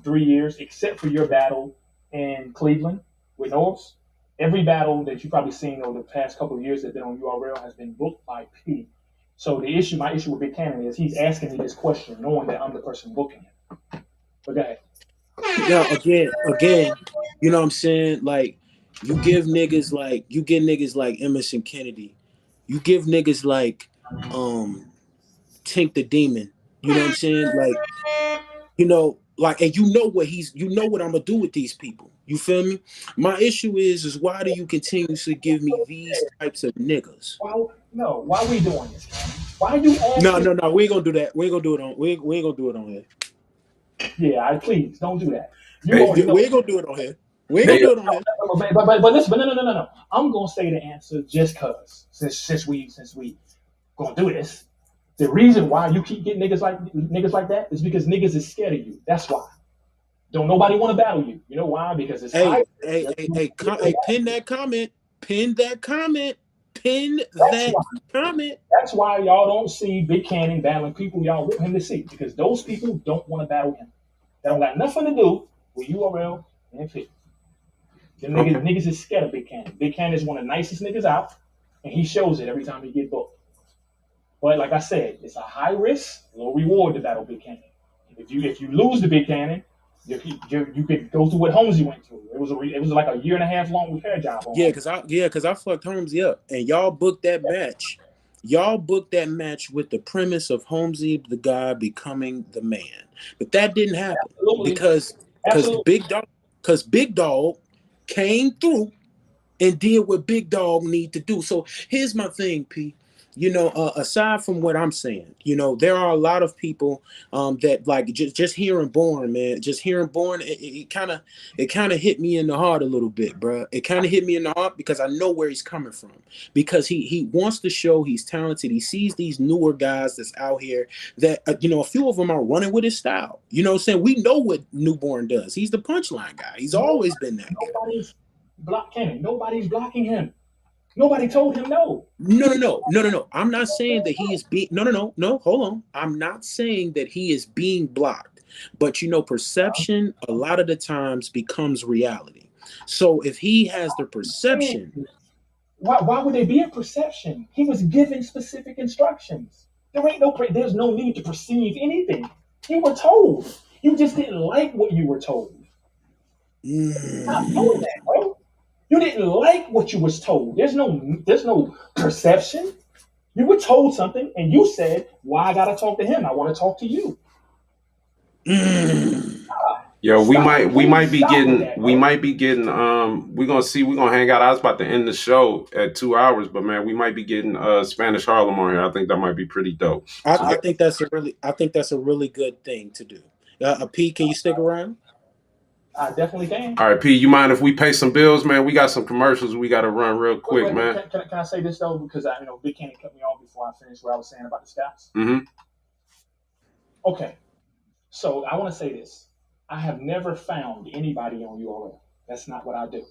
3 years, except for your battle in Cleveland with Norris, every battle that you've probably seen over the past couple of years that been on URL has been booked by P. So my issue with Big Cannon is he's asking me this question knowing that I'm the person booking him. But go ahead. Yeah, again, you know what I'm saying? Like, you give niggas like Emerson Kennedy. You give niggas like Tink the Demon. You know what I'm saying? Like, you know, like, and you know what I'm gonna do with these people. You feel me? My issue is why do you continuously give me these types of niggas? Why are we doing this, man? Why you asking? No, we ain't gonna do that. We ain't gonna do it on here. Yeah, please don't do that. We ain't gonna do it on here. But listen, no. I'm gonna say the answer just cause since we gonna do this. The reason why you keep getting niggas like that is because niggas is scared of you. That's why. Don't nobody want to battle you. You know why? Because it's pin that comment. That's why y'all don't see Big Cannon battling people y'all want him to see, because those people don't want to battle him. That don't got nothing to do with URL and P. The niggas is scared of Big Cannon. Big Cannon is one of the nicest niggas out, and he shows it every time he get booked. But like I said, it's a high risk, low reward to battle Big Cannon. If you lose to Big Cannon, you could go through what Holmesy went through. It was like a 1.5 year long repair job. Because I fucked Holmesy up, and y'all booked that match. Y'all booked that match with the premise of Holmesy, the guy, becoming the man, but that didn't happen. Absolutely. because Big Dog came through and did what Big Dog need to do. So here's my thing, P. You know, aside from what I'm saying, you know, there are a lot of people that like just hearing Born, man. Just hearing Born, it kind of hit me in the heart a little bit, bro. It kind of hit me in the heart because I know where he's coming from. Because he wants to show he's talented. He sees these newer guys that's out here that you know, a few of them are running with his style. You know what I'm saying? We know what Newborn does. He's the punchline guy. He's always been that guy. Nobody's blocking him. Nobody told him no. No. I'm not saying that he is being no. Hold on. I'm not saying that he is being blocked, but you know, perception a lot of the times becomes reality. So if he has the perception, why would there be a perception? He was given specific instructions. There's no need to perceive anything. You were told. You just didn't like what you were told. Stop doing that, bro. You didn't like what you was told. There's no perception. You were told something, and you said, "Why I gotta talk to him? I want to talk to you." Yo, we might be getting we're gonna hang out. I was about to end the show at 2 hours, but man, we might be getting Spanish Harlem on here. I think that might be pretty dope. I think that's a really good thing to do. P, can you stick around? I definitely can. All right, P, you mind if we pay some bills, man? We got some commercials we got to run real quick, man. Can I say this though, because Big Cannon cut me off before I finished what I was saying about the scouts. Mm-hmm. Okay, so I want to say this. I have never found anybody on URL. That's not what I do.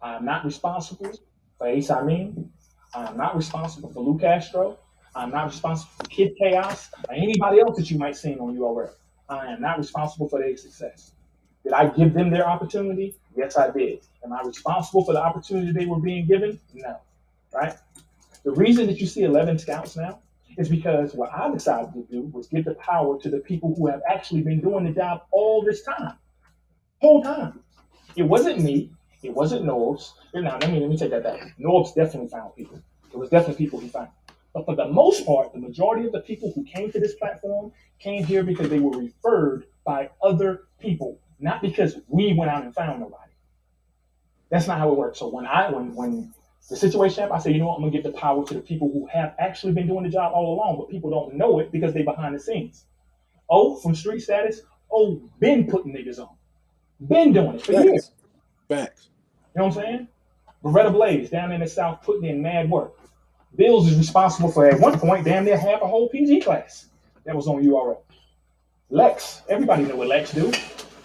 I am not responsible for Ace Amin. I am not responsible for Lou Castro. I'm not responsible for Kid Chaos or anybody else that you might see on URL. I am not responsible for their success. Did I give them their opportunity? Yes, I did. Am I responsible for the opportunity they were being given? No. Right? The reason that you see 11 scouts now is because what I decided to do was give the power to the people who have actually been doing the job all this time. Whole time. It wasn't me. It wasn't Norbs. Now, let me take that back. Norbs definitely found people. It was definitely people he found. But for the most part, the majority of the people who came to this platform came here because they were referred by other people, not because we went out and found nobody. That's not how it works. So when the situation happened, I said, you know what, I'm gonna give the power to the people who have actually been doing the job all along, but people don't know it because they're behind the scenes. From Street Status, been putting niggas on. Been doing it for years. Facts. You know what I'm saying? Beretta Blaze down in the South putting in mad work. Bills is responsible for, at one point, damn near half a whole PG class that was on URL. Lex, everybody know what Lex do.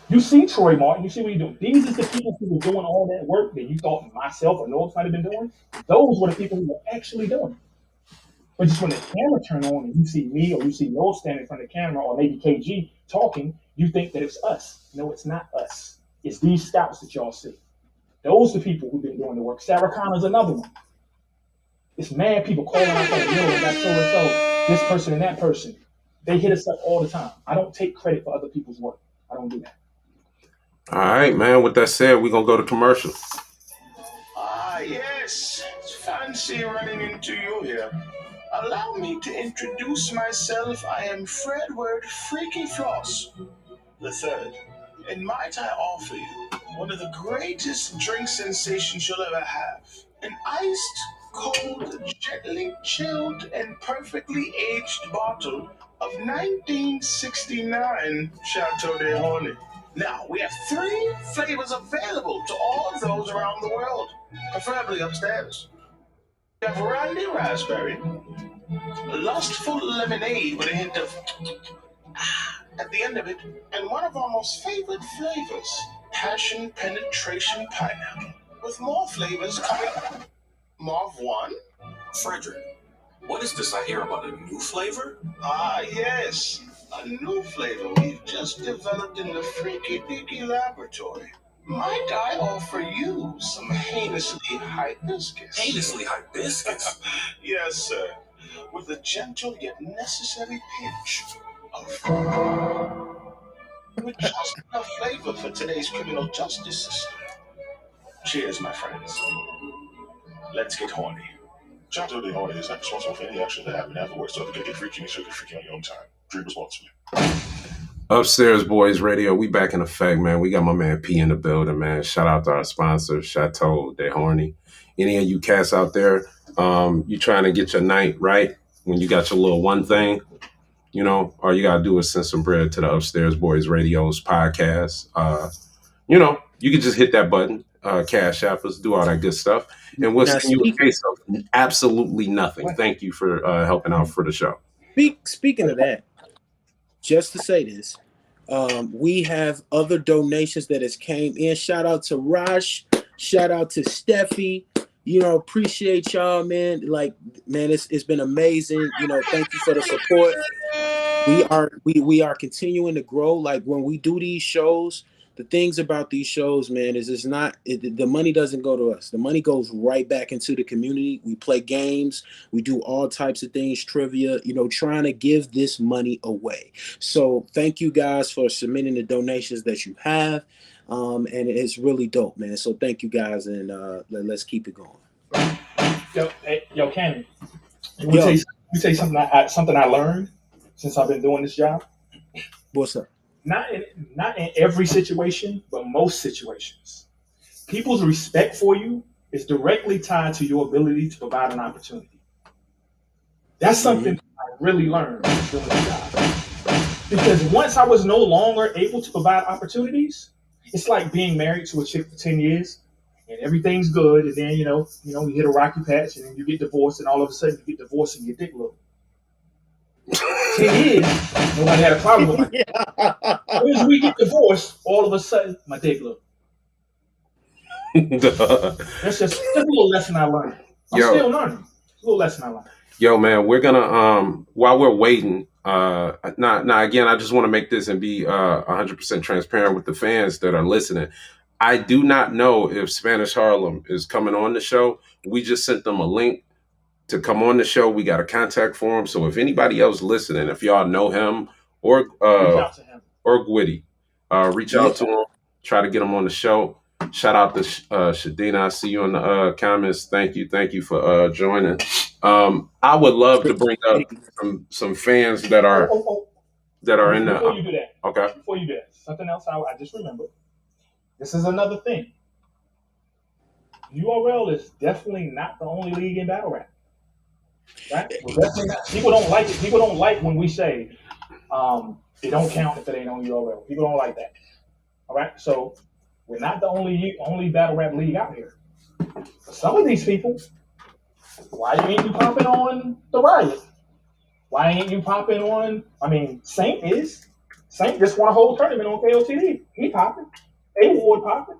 You see Troy Martin, you see what he doing. These are the people who were doing all that work that you thought myself or Norbs might have been doing. Those were the people who were actually doing it. But just when the camera turn on and you see me or you see Norbs standing in front of the camera or maybe KG talking, you think that it's us. No, it's not us. It's these scouts that y'all see. Those are the people who've been doing the work. Sarah Connor's another one. It's mad people calling out saying, yo, that's so-and-so, this person and that person. They hit us up all the time. I don't take credit for other people's work. I don't do that. All right, man. With that said, we're going to go to commercial. Yes. It's fancy running into you here. Allow me to introduce myself. I am Fredward Freaky Floss the Third. And might I offer you one of the greatest drink sensations you'll ever have. An iced, cold, gently chilled, and perfectly aged bottle of 1969 Chateau de Horny. Now, we have 3 flavors available to all of those around the world, preferably upstairs. We have Randy Raspberry, Lustful Lemonade with a hint of at the end of it, and one of our most favorite flavors, Passion Penetration Pineapple, with more flavors coming. Marv 1? Frederick, what is this I hear about a new flavor? Yes. A new flavor we've just developed in the Freaky Deaky laboratory. Might I offer you some heinously hibiscus? Heinously hibiscus? Yes, sir. With a gentle yet necessary pinch of with just enough flavor for today's criminal justice system. Cheers, my friends. Let's get horny. Chateau de Horny is not responsible for any action that happened afterwards, so if you get freaky, make sure you get freaky on your own time. Drink responsibly. Upstairs Boys Radio, we back in effect, man. We got my man P in the building, man. Shout out to our sponsor, Chateau de Horny. Any of you cats out there, you trying to get your night right when you got your little one thing, you know, all you got to do is send some bread to the Upstairs Boys Radio's podcast. You know, you can just hit that button, cash app us, do all that good stuff. And we'll send you a case of absolutely nothing. Thank you for helping out for the show. Speaking of that, just to say this, we have other donations that has came in. Shout out to Raj. Shout out to Steffi. You know, appreciate y'all, man. Like, man, it's been amazing. You know, thank you for the support. We are continuing to grow. Like, when we do these shows, the things about these shows, man, is it's not the money doesn't go to us. The money goes right back into the community. We play games. We do all types of things, trivia, you know, trying to give this money away. So thank you guys for submitting the donations that you have. And it's really dope, man. So thank you guys, and let's keep it going. Yo, Cannon, let me tell you something I learned since I've been doing this job. What's up? not in every situation, but most situations, people's respect for you is directly tied to your ability to provide an opportunity. That's something I really learned doing the job. Because once I was no longer able to provide opportunities, it's like being married to a chick for 10 years and everything's good, and then you hit a rocky patch and then you get divorced, and all of a sudden you get divorced and your dick little. 10 years, nobody had a problem with my dick. As soon as we get divorced, all of a sudden my dick little. That's just a little lesson I learned. I'm still learning. A little lesson I learned. Yo, man, we're gonna while we're waiting, now again, I just want to make this and be 100% transparent with the fans that are listening. I do not know if Spanish Harlem is coming on the show. We just sent them a link to come on the show. We got a contact form. So if anybody else listening, if y'all know him or Reach out to him. or Gwitty, reach out to him, try to get him on the show. Shout out to Shadina. I see you in the comments. Thank you for joining. I would love to bring up some fans that are in the. Before you do that, okay. Before you do that, something else I just remembered. This is another thing. URL is definitely not the only league in battle rap. Right? People don't like it. People don't like when we say it don't count if it ain't on URL. People don't like that. All right, so we're not the only battle rap league out here. For some of these people, why ain't you popping on the Riot? Why ain't you popping on? I mean, Saint just won a whole tournament on KOTD. He popping. A Ward popping.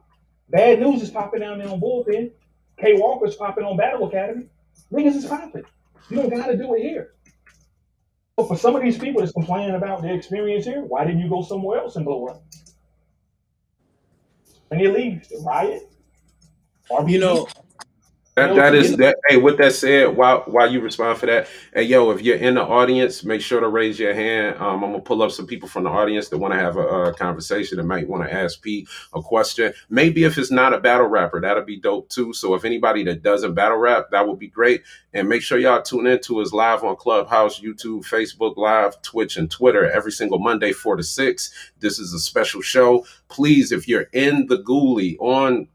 Bad News is popping down there on Bullpen. K Walker's popping on Battle Academy. Niggas is popping. You don't gotta do it here. But for some of these people that's complaining about their experience here, why didn't you go somewhere else and blow up? And you leave the Riot. RBG. That is that. Hey, with that said, while you respond for that, hey yo, if you're in the audience, make sure to raise your hand. I'm gonna pull up some people from the audience that want to have a conversation and might want to ask Pete a question. Maybe if it's not a battle rapper, that'll be dope too. So if anybody that doesn't battle rap, that would be great. And make sure y'all tune into us live on Clubhouse, YouTube, Facebook Live, Twitch, and Twitter every single Monday 4 to 6. This is a special show. Please, if you're in the Ghoulie on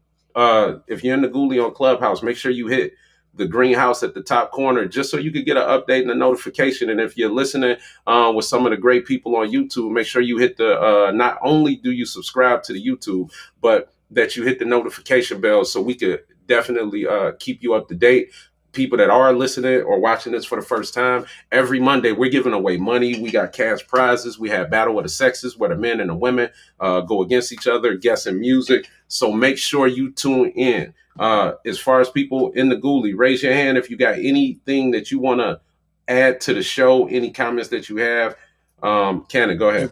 Clubhouse, make sure you hit the greenhouse at the top corner just so you could get an update and a notification. And if you're listening with some of the great people on YouTube, make sure you hit the not only do you subscribe to the YouTube, but that you hit the notification bell so we could definitely keep you up to date. People that are listening or watching this for the first time, every Monday we're giving away money. We got cash prizes. We have Battle of the Sexes where the men and the women go against each other, guessing music. So make sure you tune in. As far as people in the Ghoulie, raise your hand if you got anything that you want to add to the show, any comments that you have. Cannon, go ahead.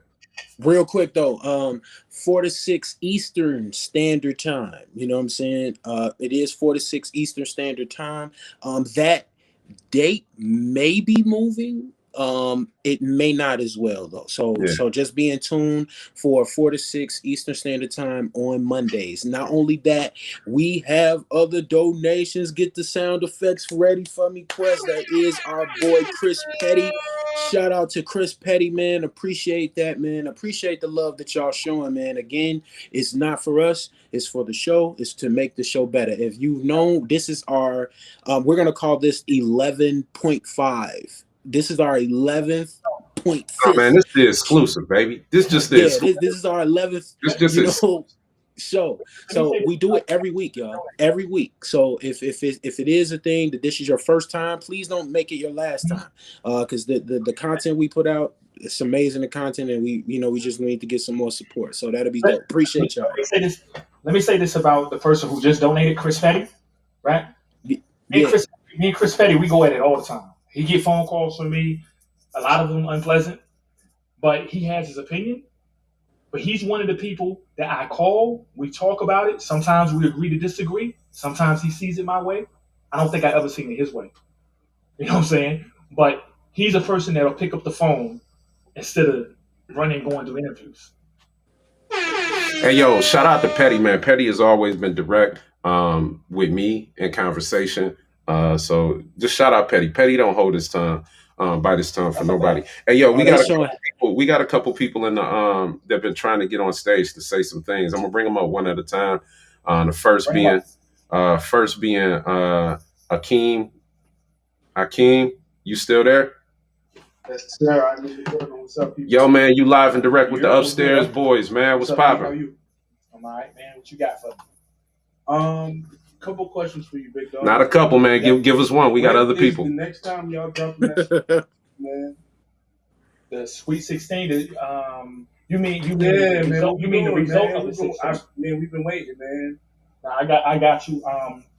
Real quick though, 4 to 6 Eastern Standard Time. You know what I'm saying? It is 4 to 6 Eastern Standard Time. That date may be moving. It may not as well though. So just be in tune for 4 to 6 Eastern Standard Time on Mondays. Not only that, we have other donations. Get the sound effects ready for me, Quest. That is our boy Chris Petty. Shout out to Chris Petty, man. Appreciate that, man. Appreciate the love that y'all showing, man. Again, it's not for us. It's for the show. It's to make the show better. If you've known, this is our, we're going to call this 11.5. This is our 11.5. Oh man, this is exclusive, baby. This just is. This is our 11th. This just is show. So we do it every week, y'all. Every week. So if it is a thing that this is your first time, please don't make it your last time. Because the content we put out, it's amazing, the content, and we just need to get some more support. So that'll be dope. Appreciate y'all. Let me say this about the person who just donated, Chris Petty, right? Me and Chris Petty, we go at it all the time. He get phone calls from me, a lot of them unpleasant, but he has his opinion. But he's one of the people that I call, we talk about it. Sometimes we agree to disagree. Sometimes he sees it my way. I don't think I ever seen it his way. You know what I'm saying? But he's a person that'll pick up the phone instead of going to interviews. Hey, yo, shout out to Petty, man. Petty has always been direct with me in conversation. So just shout out Petty. Petty don't hold his tongue. by this time for nobody. Hey, yo, we they got a showing. couple people. We got a couple people in the that been trying to get on stage to say some things. I'm gonna bring them up one at a time. The first Bring 'em being Akeem. Akeem, you still there? Yes, sir. I need to know what's up, people. Yo, man, you live and direct with the Yo, upstairs what's boys, man. What's up, man? How poppin'? you? I'm all right, man. What you got for me? Couple questions for you, big dog. Not a couple, man. Give us one. We got other people. The next time y'all drop that, man. The Sweet 16. You mean Yeah, the man. result? You mean the result of the 16? Man, we've been waiting, man. Now, I got you.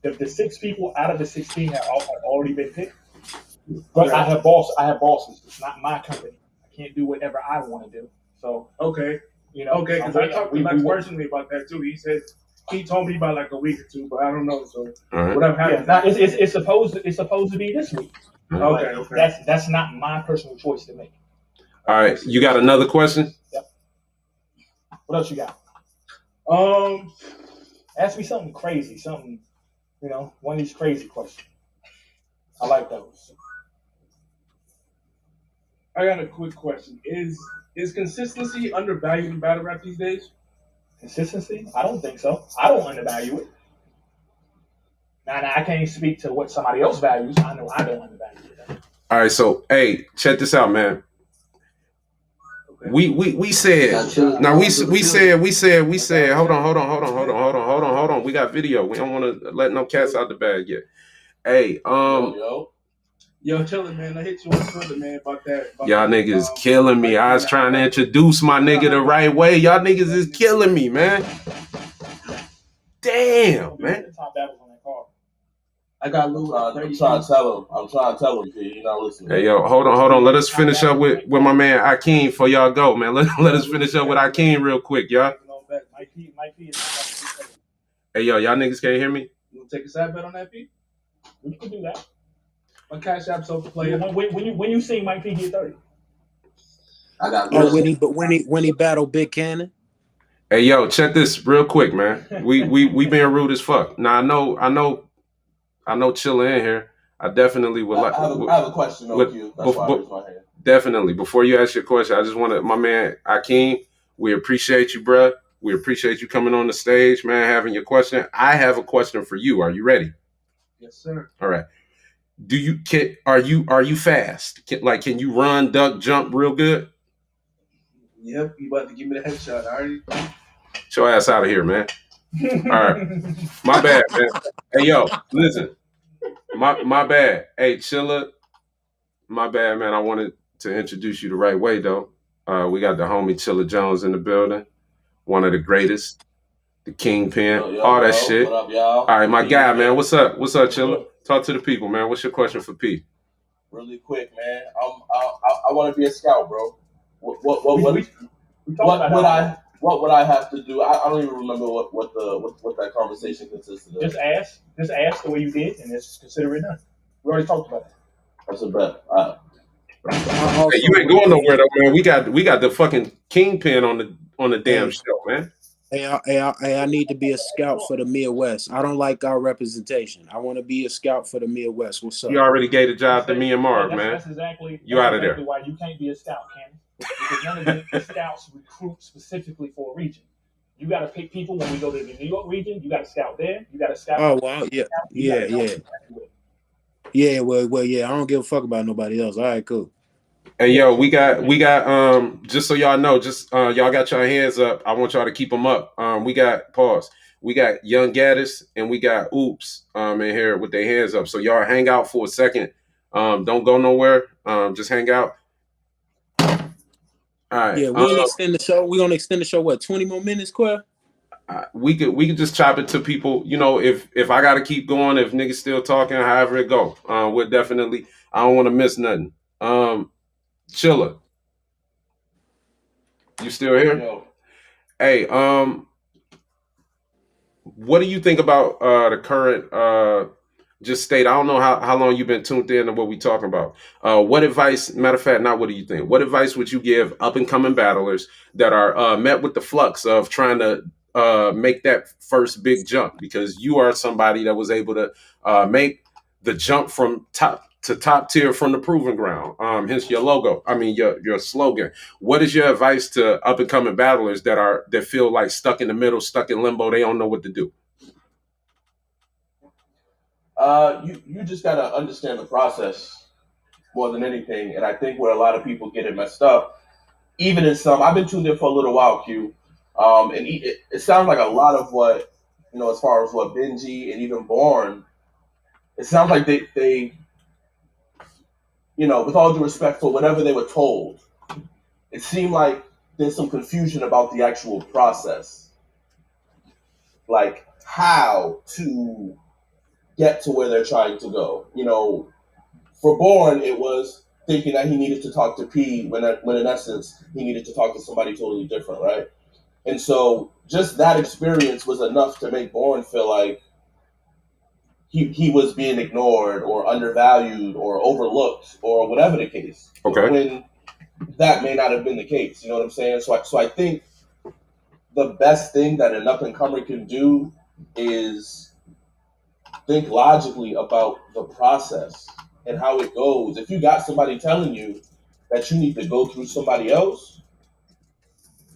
The 6 people out of the 16 have already been picked. But I have bosses. It's not my company. I can't do whatever I want to do. So Okay. you know, Okay, because I talked to Lex personally about that too. He said he told me about like a week or two, but I don't know. So All right. whatever Yeah, happens. now it's supposed to be this week. Okay, But okay. That's not my personal choice to make. All right. You got another question? Yep. What else you got? Um, Ask me something crazy, something, one of these crazy questions. I like those. I got a quick question. Is consistency undervalued in battle rap these days? Consistency? I don't think so. I don't undervalue it. Now I can't speak to what somebody else values. I know I don't undervalue it. All right. So, hey, check this out, man. We said now we said hold on. We got video. We don't want to let no cats out the bag yet. Hey, Yo, chillin', man. I hit you on Twitter, man, about that. y'all niggas killing me. I was trying to introduce my nigga the right way. Y'all niggas is killing me, man. Damn, man. I got Lou. I'm trying to tell him, P. You're not listening. Hey, yo, hold on. Let us finish up with my man Akeem before y'all go, man. Let us finish up with Akeem real quick, y'all. Hey, yo, y'all niggas can't hear me? You want to take a side bet on that, P? You can do that. My Cash App's open player. When you see Mike P get 30. I got when he battled Big Cannon. Hey, yo, check this real quick, man. We being rude as fuck. Now I know Chilla in here. I definitely would like. I have a question though, Q. That's why I raised my hand. Definitely. Before you ask your question, I just wanted my man Akeem. We appreciate you, bruh. We appreciate you coming on the stage, man. Having your question. I have a question for you. Are you ready? Yes, sir. All right. Are you fast? Can you run, duck, jump real good? Yep. You about to give me the headshot? Already. Get your ass out of here, man. All right. My bad, man. Hey, yo, listen. My bad. Hey, Chilla. My bad, man. I wanted to introduce you the right way, though. We got the homie Chilla Jones in the building. One of the greatest. The Kingpin. All that shit. What up, y'all? All right, my guy, man. What's up? What's up, Chilla? Talk to the people, man. What's your question for P? Really quick, man. I want to be a scout, bro. What would I have to do? I don't even remember what that conversation consisted of. Just ask the way you did, and just consider it done. We already talked about that. That's a bet. All Hey, right. you ain't going nowhere though, man. We got the fucking Kingpin on the damn show, man. I need to be a scout for the Midwest. I don't like our representation. I want to be a scout for the Midwest. What's up? You already gave the job to me and Marv, man. That's exactly out of there. Why you can't be a scout, Cannon. Because none of the scouts recruit specifically for a region. You got to pick people when we go to the New York region. You got to scout there. You got to scout. Oh wow, yeah. Well, yeah. I don't give a fuck about nobody else. All right, cool. Hey, yo, we got just so y'all know, y'all got your hands up. I want y'all to keep them up. We got Young Gaddis and we got Oops in here with their hands up. So y'all hang out for a second. Don't go nowhere. Just hang out. All right. Yeah, we're gonna extend the show. We're gonna extend the show. What, 20 more minutes, Quell? We could just chop it to people. You know, if I gotta keep going, if niggas still talking, however it go. We're definitely. I don't want to miss nothing. Chilla, you still here? Yo. Hey, what do you think about the current just state? I don't know how long you've been tuned in to what we talking about. What advice, matter of fact, not what do you think? What advice would you give up and coming battlers that are met with the flux of trying to make that first big jump? Because you are somebody that was able to make the jump from top to top tier from the proving ground. Hence your logo. I mean your slogan. What is your advice to up and coming battlers that feel like stuck in the middle, stuck in limbo? They don't know what to do. You just gotta understand the process more than anything, and I think where a lot of people get it messed up, even in some. I've been tuned in for a little while, Q, and it sounds like a lot of what as far as what Benji and even Born. It sounds like they with all due respect for whatever they were told, it seemed like there's some confusion about the actual process, like how to get to where they're trying to go. For Born, it was thinking that he needed to talk to P when in essence he needed to talk to somebody totally different, right? And so just that experience was enough to make Born feel like he was being ignored or undervalued or overlooked or whatever the case. Okay. When that may not have been the case, you know what I'm saying? So I think the best thing that an up-and-comer can do is think logically about the process and how it goes. If you got somebody telling you that you need to go through somebody else,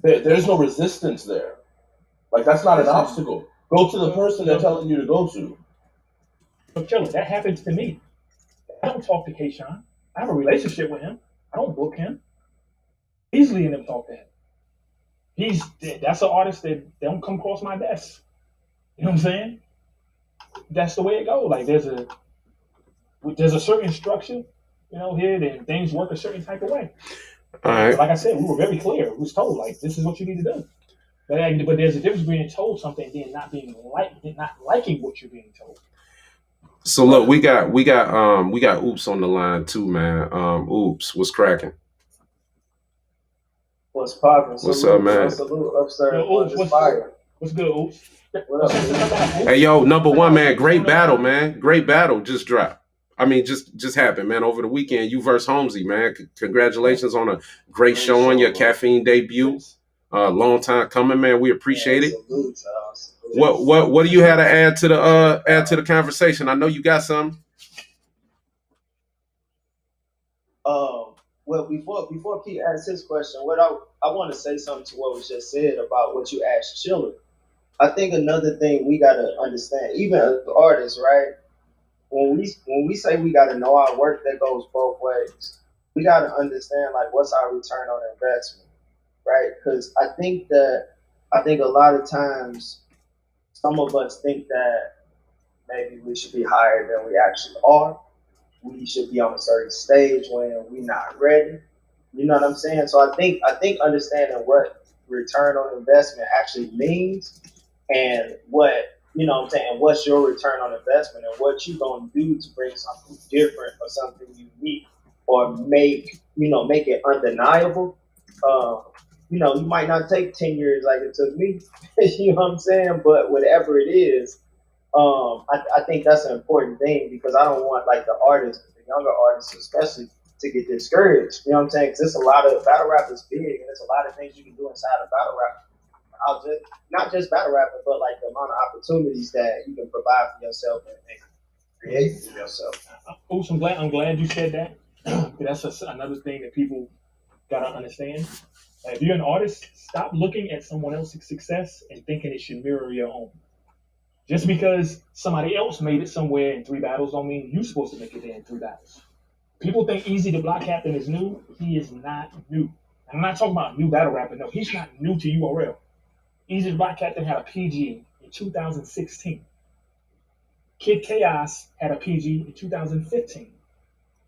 there's no resistance there. Like, that's not an obstacle. Go to the person they're telling you to go to. But Killer, that happens to me. I don't talk to K-Shine. I have a relationship with him. I don't book him. Easily in them talk to him. That's an artist that don't come across my desk. You know what I'm saying? That's the way it goes. Like there's a certain structure, here, then things work a certain type of way. All right. Like I said, we were very clear. We was told, like, this is what you need to do. But there's a difference being told something and then not liking what you're being told. So look, we got Oops on the line too, man. Oops, what's cracking? What's popping? What's up, man? Salute upstairs. What's good, Oops? What up? Hey, yo, number one, man. Great battle, man. Great battle just dropped. I mean, just happened, man. Over the weekend, you versus Holmesy, man. Congratulations on a great show on your Caffeine debut. Long time coming, man. We appreciate it. What do you have to add to the conversation? I know you got some. Well, before Pete asks his question, what I want to say something to what was just said about what you asked Chiller. I think another thing we gotta understand, even as artists, right? When we say we gotta know our work, that goes both ways. We gotta understand like what's our return on investment, right? Because I think a lot of times some of us think that maybe we should be higher than we actually are. We should be on a certain stage when we're not ready. You know what I'm saying? So I think understanding what return on investment actually means and what, what I'm saying, what's your return on investment and what you're going to do to bring something different or something unique or make it undeniable. You might not take 10 years like it took me, you know what I'm saying? But whatever it is, I think that's an important thing because I don't want like the younger artists especially, to get discouraged. You know what I'm saying? Because there's a lot of battle rap is big and there's a lot of things you can do inside of battle rap. Not just battle rapping, but like the amount of opportunities that you can provide for yourself and create for yourself. Oops, I'm glad you said that. That's another thing that people gotta understand. If you're an artist, stop looking at someone else's success and thinking it should mirror your own. Just because somebody else made it somewhere in 3 battles don't mean you're supposed to make it there in 3 battles. People think Easy the Block Captain is new. He is not new. I'm not talking about new battle rapper. No, he's not new to URL. Easy the Block Captain had a PG in 2016. Kid Chaos had a PG in 2015.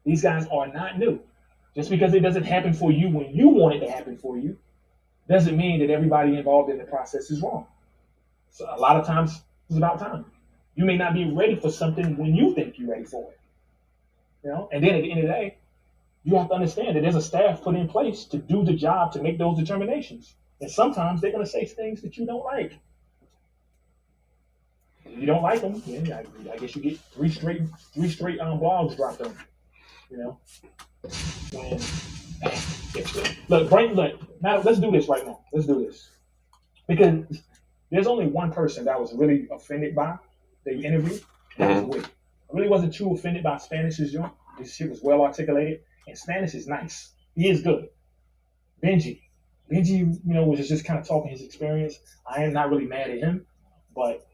These guys are not new. Just because it doesn't happen for you when you want it to happen for you, doesn't mean that everybody involved in the process is wrong. So a lot of times it's about time. You may not be ready for something when you think you're ready for it. And then at the end of the day, you have to understand that there's a staff put in place to do the job to make those determinations. And sometimes they're going to say things that you don't like. If you don't like them, then I guess you get three straight blogs dropped on you. Let's do this right now. Let's do this. Because there's only one person that I was really offended by the interview. That was Wick. I really wasn't too offended by Spanish's joint. His shit was well articulated, and Spanish is nice. He is good. Benji, was just kind of talking his experience. I am not really mad at him, but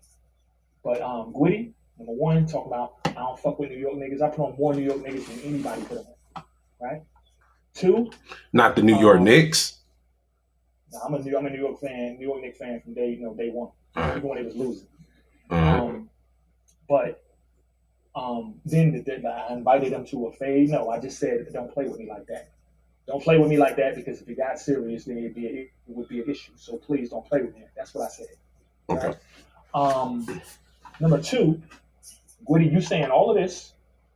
Gwitty, number one, talking about I don't fuck with New York niggas. I put on more New York niggas than anybody put on, right? Two, not the New York Knicks. Nah, I'm a New York fan, New York Knicks fan from day one, even when they was losing. Then I invited them to a fade. No, I just said, don't play with me like that. Don't play with me like that, because if it got serious, then it would be an issue. So please don't play with me. That's what I said. Okay. Right? Number two, Gwitty, you saying all of this.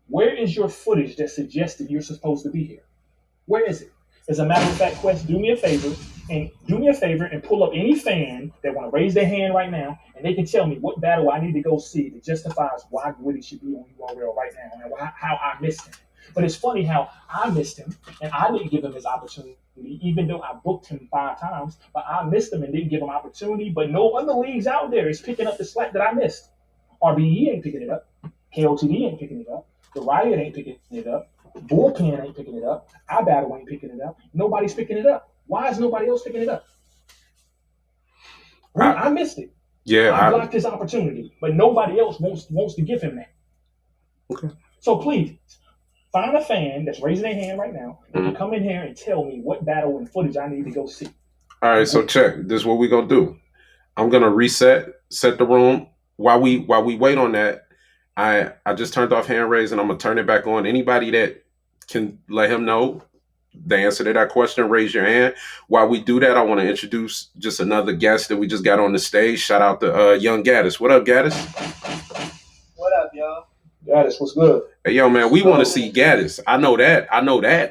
Where is your footage that suggests that you're supposed to be here? Where is it? As a matter of fact, Quest, do me a favor and pull up any fan that want to raise their hand right now, and they can tell me what battle I need to go see that justifies why Gwitty should be on URL right now and how I missed him. But it's funny how I missed him and I didn't give him his opportunity, even though I booked him 5 times. But I missed him and didn't give him opportunity. But no other leagues out there is picking up the slack that I missed. RBE ain't picking it up. KOTD ain't picking it up. The Riot ain't picking it up. Bullpen ain't picking it up. iBattle ain't picking it up. Nobody's picking it up. Why is nobody else picking it up? I missed it. Yeah, I blocked his opportunity, but nobody else wants to give him that. Okay. So please find a fan that's raising their hand right now and can come in here and tell me what battle and footage I need to go see. All right, so check. This is what we're gonna do. I'm gonna set the room. While we wait on that, I just turned off hand raising. I'm gonna turn it back on. Anybody that can let him know the answer to that question, raise your hand. While we do that, I want to introduce just another guest that we just got on the stage. Shout out to Young Gaddis. What up, Gaddis? What up, y'all? Gaddis, what's good? Hey, yo, man, we want to see Gaddis. I know that.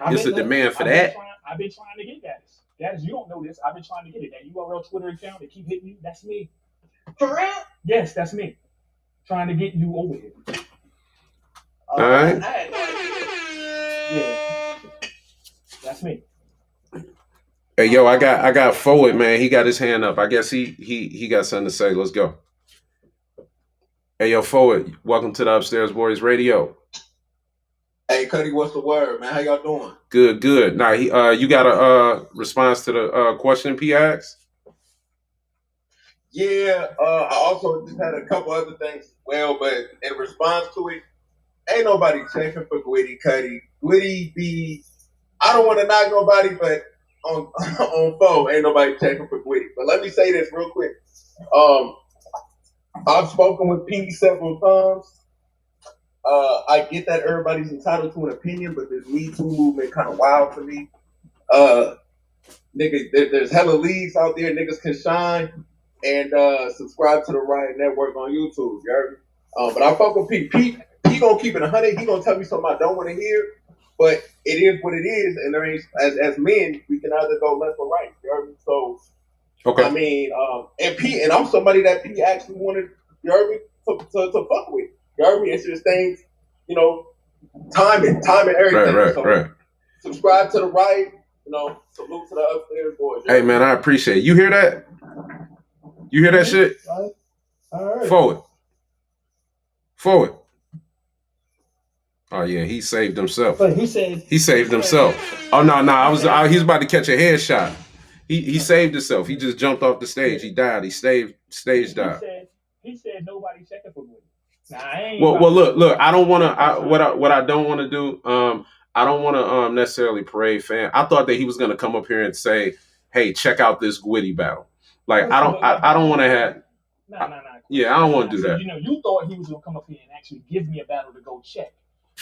It's a demand for that. I've been trying to get Gaddis. Gaddis, you don't know this. I've been trying to get it. That URL Twitter account that keep hitting you, that's me. For real? Yes, that's me. Trying to get you over here. All right. Yeah. That's me. Hey, yo, I got Forward, man. He got his hand up. I guess he got something to say. Let's go. Hey, yo, Forward, welcome to the Upstairs Boys Radio. Hey, Cuddy, what's the word, man? How y'all doing? Good. Now, you got a response to the question P asked? Yeah, I also just had a couple other things as well, but in response to it, ain't nobody checking for Gwitty Cuddy. Gwitty be, I don't want to knock nobody, but on phone, ain't nobody checking for Gwitty. But let me say this real quick. I've spoken with Pete several times. I get that everybody's entitled to an opinion, but this Me Too movement kind of wild for me. Nigga, there's hella leagues out there. Niggas can shine. And subscribe to the Riot Network on YouTube. You heard me? But I fuck with Pete. Pete gonna keep it 100. He gonna tell me something I don't want to hear. But it is what it is, and there ain't as men we can either go left or right. You heard me? So okay. I mean, and Pete, and I'm somebody that Pete actually wanted. You heard me? To fuck with. You heard me? It's just things, timing everything. Right. Subscribe to the Riot. Salute to the Upstairs Boys. Hey, man, I appreciate it. You hear that? You hear that shit? All right. Forward. Oh yeah, he saved himself. But he saved himself. Oh no, he's about to catch a headshot. He saved himself. He just jumped off the stage. He died. He stage dive. He said nobody checking for me. Nah, I ain't. Well, look. I don't want to. What I don't want to do. I don't want to necessarily parade fan. I thought that he was going to come up here and say, "Hey, check out this Gwitty battle." Like I don't want to have. Nah. Yeah, I don't want to do that. You thought he was going to come up here and actually give me a battle to go check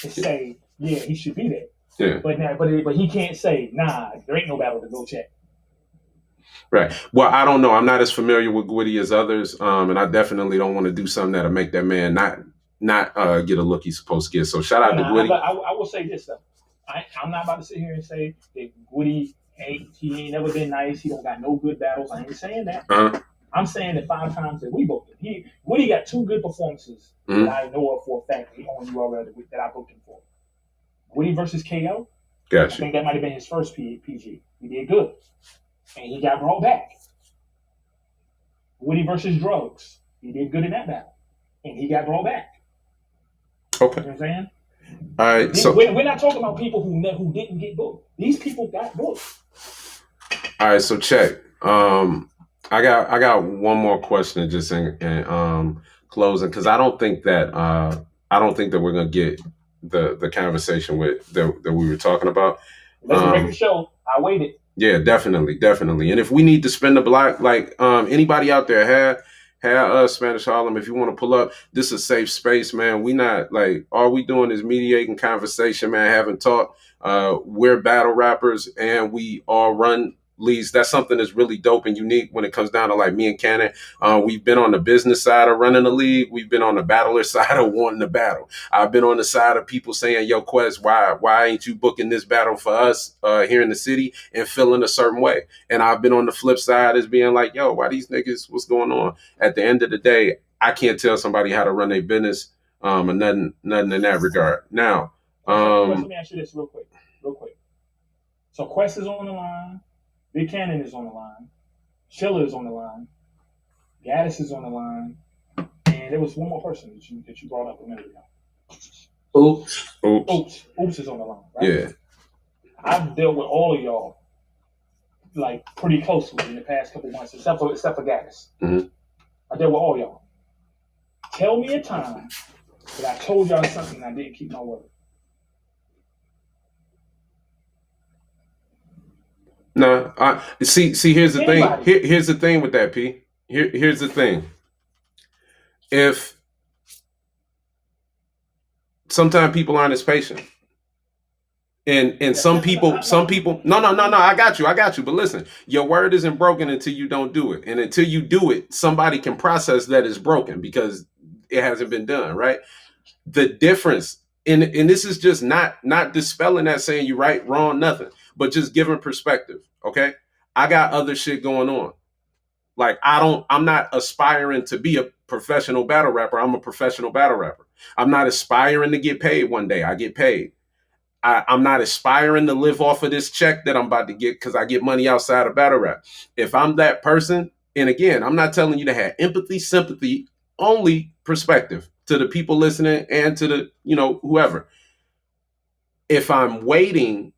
and say, yeah, he should be there. Yeah. But he can't say, nah, there ain't no battle to go check. Right. Well, I don't know. I'm not as familiar with Gwitty as others, and I definitely don't want to do something that'll make that man not get a look he's supposed to get. So shout out to Gwitty. I will say this though. I'm not about to sit here and say that Gwitty he ain't never been nice. He don't got no good battles. I ain't saying that. I'm saying that 5 times that we booked him. Gwitty got 2 good performances that I know of for a fact on URL that I booked him for. Gwitty versus KO. Gotcha. I think that might have been his first PG. He did good. And he got brought back. Gwitty versus Drugs. He did good in that battle. And he got brought back. Okay. You know what I'm saying? All right, so We're not talking about people who didn't get booked. These people got booked. all right, so check. I got one more question just in closing, because I don't think that we're gonna get the conversation that we were talking about. Let's break the show. I waited. Yeah, definitely. And if we need to spin the block, like anybody out there have Spanish Harlem, if you want to pull up, this is a safe space, man. We not like all we doing is mediating conversation, man, having talk. We're battle rappers and we all run leagues. That's something that's really dope and unique when it comes down to like me and Cannon. We've been on the business side of running the league. We've been on the battler side of wanting to battle. I've been on the side of people saying, yo, Quest, why ain't you booking this battle for us here in the city and feeling a certain way? And I've been on the flip side as being like, yo, why these niggas, what's going on? At the end of the day, I can't tell somebody how to run their business or nothing in that regard. Now, let me ask you this real quick. So Quest is on the line. Big Cannon is on the line. Chilla is on the line. Gaddis is on the line. And there was one more person that you brought up a minute ago. Oops is on the line, right? Yeah. I've dealt with all of y'all like pretty closely in the past couple months, except for Gaddis. Mm-hmm. I dealt with all y'all. Tell me a time that I told y'all something and I didn't keep my word. No, see. Here's the thing. Here's the thing with that, P. Here's the thing. If sometimes people aren't as patient, and some people, no, I got you. But listen, your word isn't broken until you don't do it, and until you do it, somebody can process that it's broken because it hasn't been done, right? The difference, and this is just not dispelling that, saying you right, wrong, nothing, but just giving perspective. Okay, I got other shit going on. Like I'm not aspiring to be a professional battle rapper. I'm a professional battle rapper. I'm not aspiring to get paid one day. I get paid. I'm not aspiring to live off of this check that I'm about to get because I get money outside of battle rap. If I'm that person, and again, I'm not telling you to have empathy, sympathy, only perspective to the people listening and to the, whoever. If I'm waiting,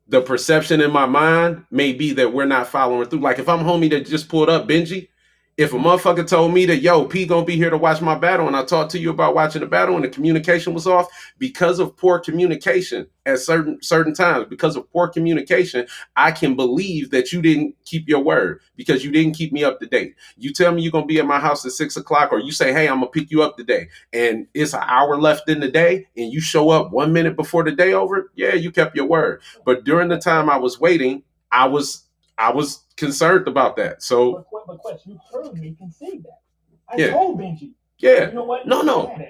the perception in my mind may be that we're not following through. Like if I'm homie that just pulled up, Benji, if a motherfucker told me that, yo, P gonna be here to watch my battle, and I talked to you about watching the battle and the communication was off, because of poor communication at certain times, because of poor communication, I can believe that you didn't keep your word because you didn't keep me up to date. You tell me you're gonna be at my house at 6 o'clock, or you say, hey, I'm gonna pick you up today, and it's an hour left in the day, and you show up 1 minute before the day over, yeah, you kept your word. But during the time I was waiting, I was concerned about that. So but Quest, you heard me concede that. I told Benji. Yeah. You know what? No.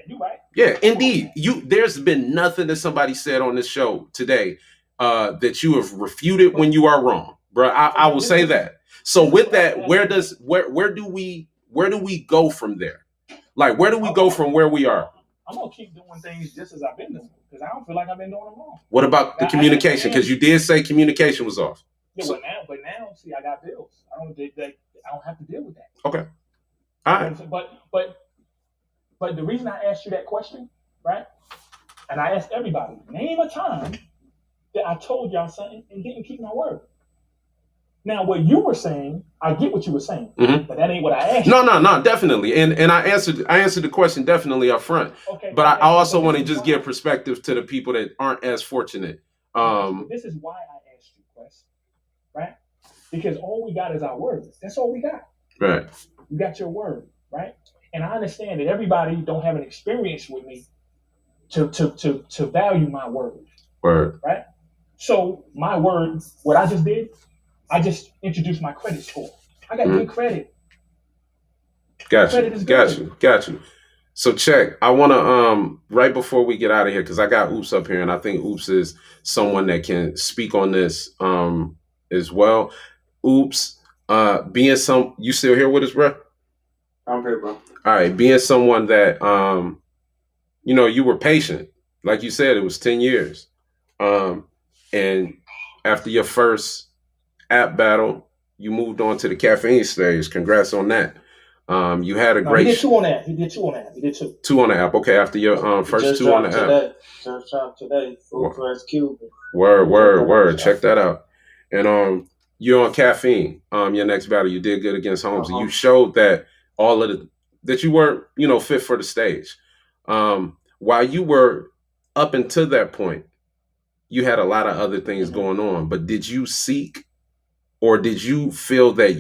You right. Yeah, indeed. There's been nothing that somebody said on this show today that you have refuted when you are wrong, bro. I will say that. So with that, where do we go from there? Like, where do we go from where we are? I'm gonna keep doing things just as I've been doing because I don't feel like I've been doing them wrong. What about the communication? Because you did say communication was off. Yeah, but now, see, I got bills. I don't have to deal with that. Okay. All right. But the reason I asked you that question, right? And I asked everybody, name a time that I told y'all something and didn't keep my word. Now, what you were saying, I get what you were saying, but that ain't what I asked. No, definitely. And I answered the question definitely up front. Okay. But I also want to just give perspective to the people that aren't as fortunate. This is why I asked you, Quest, right? Because all we got is our word. That's all we got. Right. You got your word, right? And I understand that everybody don't have an experience with me to value my word. Word. Right? So my word, what I just did, I just introduced my credit score. I got good credit. Got you. So check. I want to right before we get out of here, because I got Oops up here, and I think Oops is someone that can speak on this as well. Oops, you still here with us, bro? I'm here, bro. All right, being someone that you were patient, like you said, it was 10 years, and after your first app battle, you moved on to the caffeine stage. Congrats on that. You had a No, he great did two on that. He did two on that. He did two. two on the app. Okay, after your He first just two on the dropped app. today. Just dropped today. Food First Cuban. Word. Check that out. And you're on Caffeine. Your next battle, you did good against Holmes. And you showed that that you weren't, fit for the stage. While you were up until that point, you had a lot of other things going on. But did you seek, or did you feel that,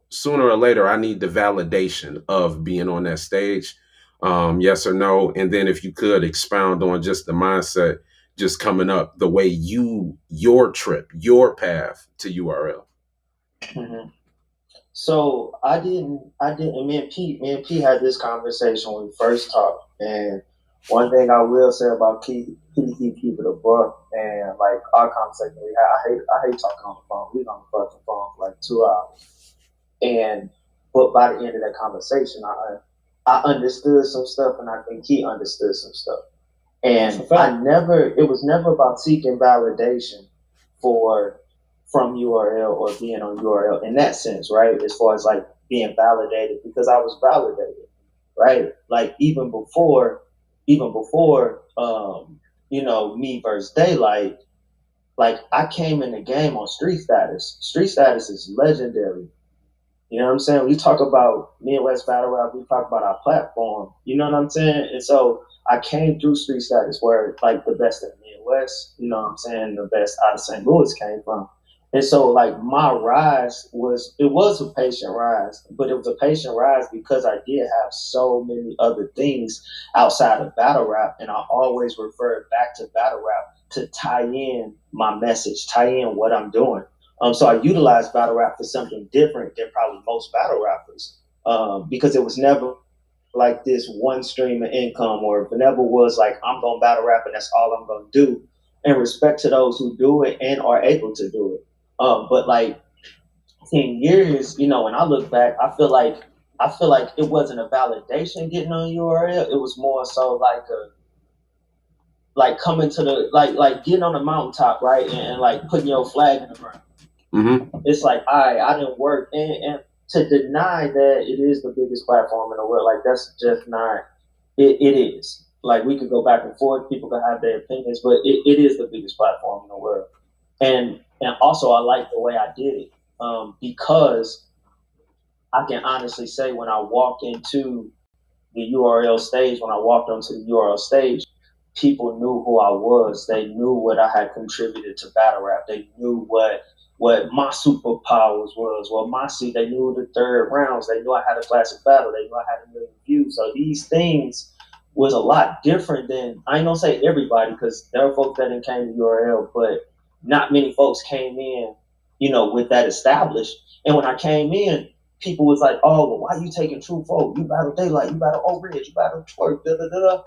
sooner or later I need the validation of being on that stage? Yes or no? And then if you could expound on just the mindset just coming up, the way your trip, your path to URL. Mm-hmm. So I didn't. Me and Pete had this conversation when we first talked. And one thing I will say about keep it abrupt and like our conversation we had, I hate talking on the phone. We was on the fucking phone for like 2 hours. But by the end of that conversation, I understood some stuff, and I think he understood some stuff. And it was never about seeking validation from URL or being on URL in that sense, right? As far as like being validated, because I was validated, right? Like even before, me versus Daylight, like I came in the game on Street Status. Street Status is legendary. You know what I'm saying? We talk about Midwest Battle Rap, we talk about our platform. You know what I'm saying? And so I came through Street Status where like the best in the Midwest, you know what I'm saying, the best out of St. Louis came from. And so like my rise was a patient rise, but it was a patient rise because I did have so many other things outside of battle rap. And I always referred back to battle rap to tie in my message, tie in what I'm doing. So I utilized battle rap for something different than probably most battle rappers, because it was never like this one stream of income, or if it never was like, I'm going to battle rap and that's all I'm going to do. And respect to those who do it and are able to do it. But like 10 years, when I look back, I feel like it wasn't a validation getting on URL. It was more so like coming to the, like getting on the mountaintop, right? And like putting your flag in the ground. Mm-hmm. It's like, I didn't work. And to deny that it is the biggest platform in the world, like that's just not, it is. Like we could go back and forth, people could have their opinions, but it is the biggest platform in the world. And also I like the way I did it, because I can honestly say when I walked into the URL stage, when I walked onto the URL stage, people knew who I was. They knew what I had contributed to battle rap. They knew what my superpowers was. Well, they knew the third rounds. They knew I had a classic battle. They knew I had 1 million views. So these things was a lot different than, I ain't gonna say everybody, because there are folks that didn't came to URL, but not many folks came in, with that established. And when I came in, people was like, oh, well, why you taking True Folk? You battle Daylight, you battle O-Ridge, you battle Twerk, da-da-da-da.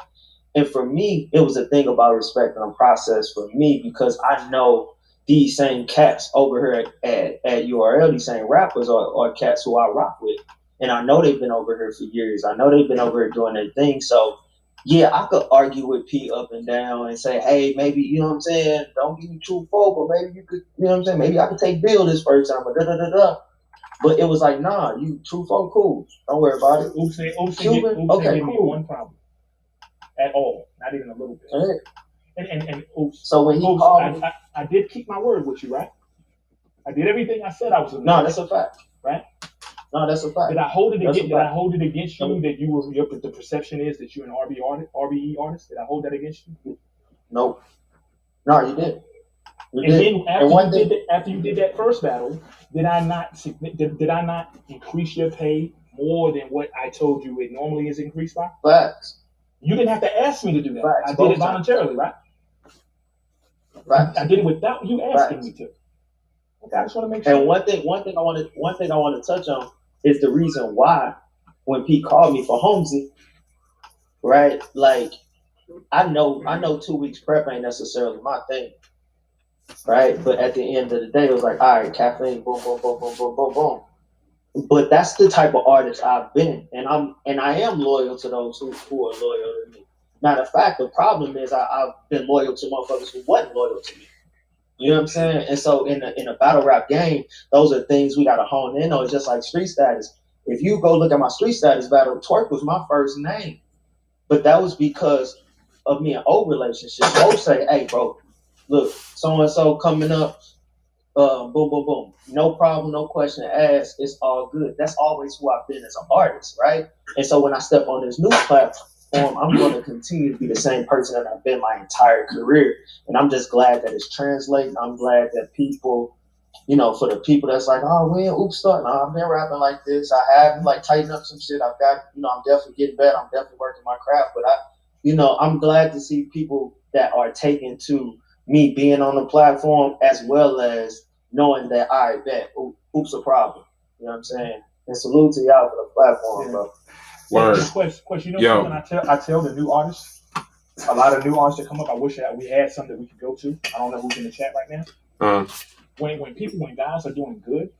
And for me, it was a thing about respect and a process for me, because I know these same cats over here at URL, these same rappers are cats who I rock with. And I know they've been over here for years. I know they've been over here doing their thing. So yeah, I could argue with P up and down and say, hey, maybe, you know what I'm saying, don't give me True Folk, but maybe you could, you know what I'm saying, maybe I could take Bill this first time, or da-da-da-da. But it was like, nah, you True Folk, cool. Don't worry about it. Oops, Cuban, okay, cool. One problem at all, not even a little bit. Right. And oops. So when he called me, I did keep my word with you, right? I did everything I said I was going to do. No, that's a fact. Right? No, that's a fact. Did I hold it against you that you were, the perception is that you're an RBE artist? Did I hold that against you? Nope. No, you didn't. Then after you did that first battle, did I not increase your pay more than what I told you it normally is increased by? Facts. You didn't have to ask me to do that. Facts. I did it voluntarily, right? Facts. I did it without you asking me to. Okay, I just want to make sure. And one thing I want to touch on is the reason why when Pete called me for Holmesy, right? Like I know 2 weeks prep ain't necessarily my thing, right? But at the end of the day, it was like, all right, Caffeine, boom, boom, boom, boom, boom, boom, boom. But that's the type of artist I've been, and I am loyal to those who are loyal to me. Matter of fact, the problem is I've been loyal to motherfuckers who wasn't loyal to me. You know what I'm saying? And so in a battle rap game, those are things we gotta hone in on. It's just like Street Status. If you go look at my street status battle, Twerk was my first name. But that was because of me and O relationship. O say, hey, bro, look, so-and-so coming up, boom, boom, boom. No problem, no question asked. It's all good. That's always who I've been as an artist, right? And so when I step on this new platform, I'm going to continue to be the same person that I've been my entire career. And I'm just glad that it's translating. I'm glad that people, you know, for the people that's like, oh, we ain't oops start. No, I've been rapping like this. I have like tightened up some shit. I've got, you know, I'm definitely getting better. I'm definitely working my craft. But I'm glad to see people that are taken to me being on the platform as well as knowing that I bet oops a problem. You know what I'm saying? And salute to y'all for the platform, bro. Question. You know something I tell the new artists, a lot of new artists that come up, I wish that we had some that we could go to. I don't know who's in the chat right now. When guys are doing good,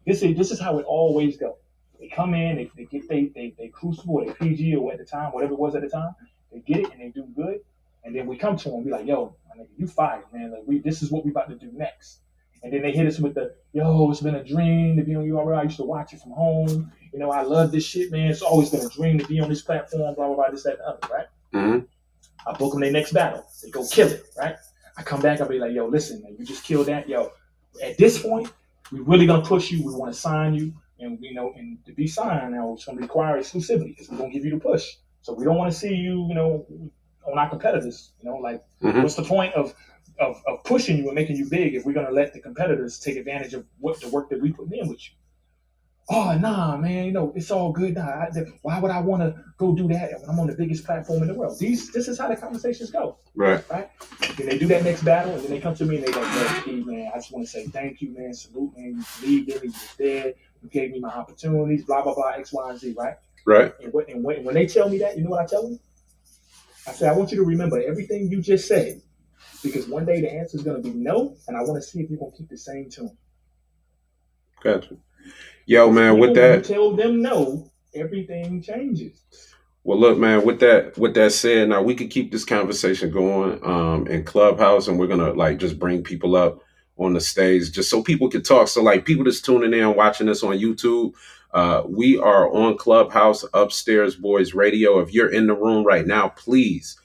this is how it always goes. They come in, they get they crucible or they PG or at the time, whatever it was at the time, they get it and they do good. And then we come to them and be like, yo, my nigga, you fired, man. Like this is what we about to do next. And then they hit us with the, yo, it's been a dream to be on URL. I used to watch it from home. You know, I love this shit, man. It's always been a dream to be on this platform, blah, blah, blah, this, that, and the other, right? Mm-hmm. I book them their next battle. They go kill it, right? I come back, I'll be like, yo, listen, man, you just killed that. Yo, at this point, we really going to push you. We want to sign you. And, you know, and to be signed now, it's going to require exclusivity because we're going to give you the push. So we don't want to see you, you know, on our competitors. You know, like, what's the point of pushing you and making you big if we're going to let the competitors take advantage of what the work that we put in with you? Oh, nah, man, you know, it's all good. Nah, why would I want to go do that when I'm on the biggest platform in the world? This is how the conversations go. Right. Then they do that next battle, and then they come to me and they go, yo, Steve, man, I just want to say thank you, man. Salute, man. You believed in me. You was there. You gave me my opportunities, blah, blah, blah, X, Y, and Z, right? Right. And when they tell me that, you know what I tell them? I say, I want you to remember everything you just said, because one day the answer is going to be no, and I want to see if you're going to keep the same tune. Gotcha. Yo, man, with that, when you tell them no, everything changes. Well, look, man, with that said, now we could keep this conversation going in Clubhouse, and we're gonna like just bring people up on the stage just so people can talk. So like people that's tuning in, watching this on YouTube, we are on Clubhouse, Upstairs Boys Radio. If you're in the room right now, please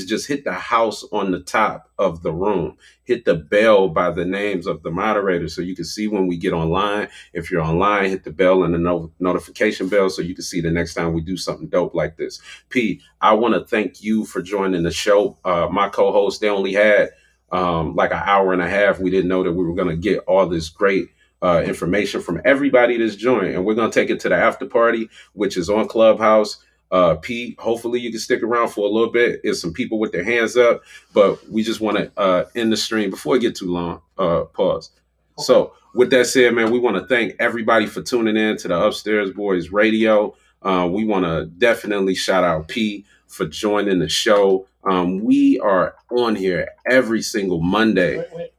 just hit the house on the top of the room. Hit the bell by the names of the moderators so you can see when we get online. If you're online, hit the bell and the notification bell so you can see the next time we do something dope like this. P, I want to thank you for joining the show. My co-host, they only had like an hour and a half. We didn't know that we were going to get all this great information from everybody that's joined. And we're going to take it to the after party, which is on Clubhouse. Pete, hopefully you can stick around for a little bit. There's some people with their hands up, but we just want to end the stream before it get too long. Pause. So with that said, man, we want to thank everybody for tuning in to the Upstairs Boys Radio. We want to definitely shout out P for joining the show. We are on here every single Monday. Wait.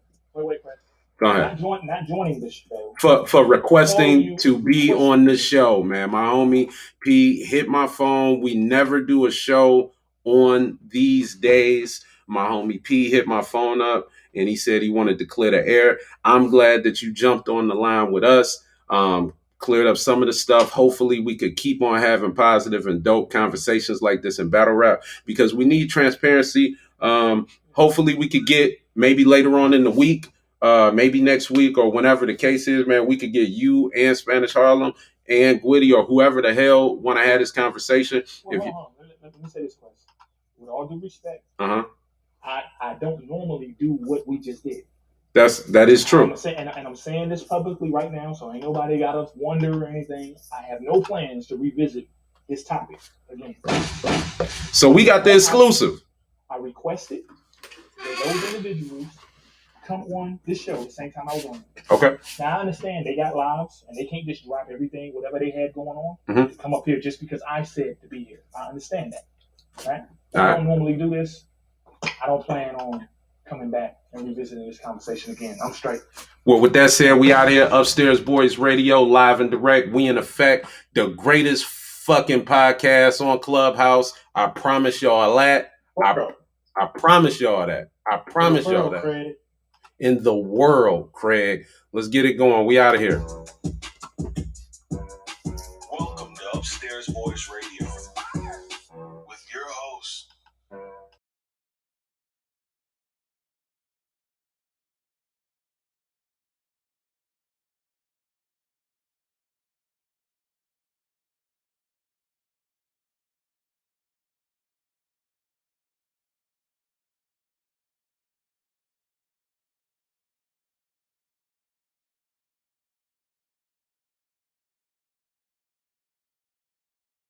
Go ahead. Not joining the show. For requesting to be on the show, man. My homie P hit my phone. We never do a show on these days. My homie P hit my phone up and he said he wanted to clear the air. I'm glad that you jumped on the line with us. Cleared up some of the stuff. Hopefully we could keep on having positive and dope conversations like this in battle rap because we need transparency. Hopefully we could get maybe later on in the week, maybe next week or whenever the case is, man, we could get you and Spanish Harlem and Gwitty or whoever the hell want to have this conversation. Let me say this question. With all due respect, I don't normally do what we just did. That is true. I'm saying this publicly right now, so ain't nobody got to wonder or anything. I have no plans to revisit this topic again. So we got the exclusive. I requested that those individuals come on this show at the same time I was on it. Okay. Now I understand they got lives and they can't just drop everything, whatever they had going on, to come up here just because I said to be here. I understand that. Right? I don't normally do this. I don't plan on coming back and revisiting this conversation again. I'm straight. Well, with that said, we out here, Upstairs Boys Radio, live and direct. We in effect, the greatest fucking podcast on Clubhouse. I promise y'all that. I promise y'all that. I promise y'all that. Craig. In the world, Craig. Let's get it going. We out of here. Upstairs Boys Radio.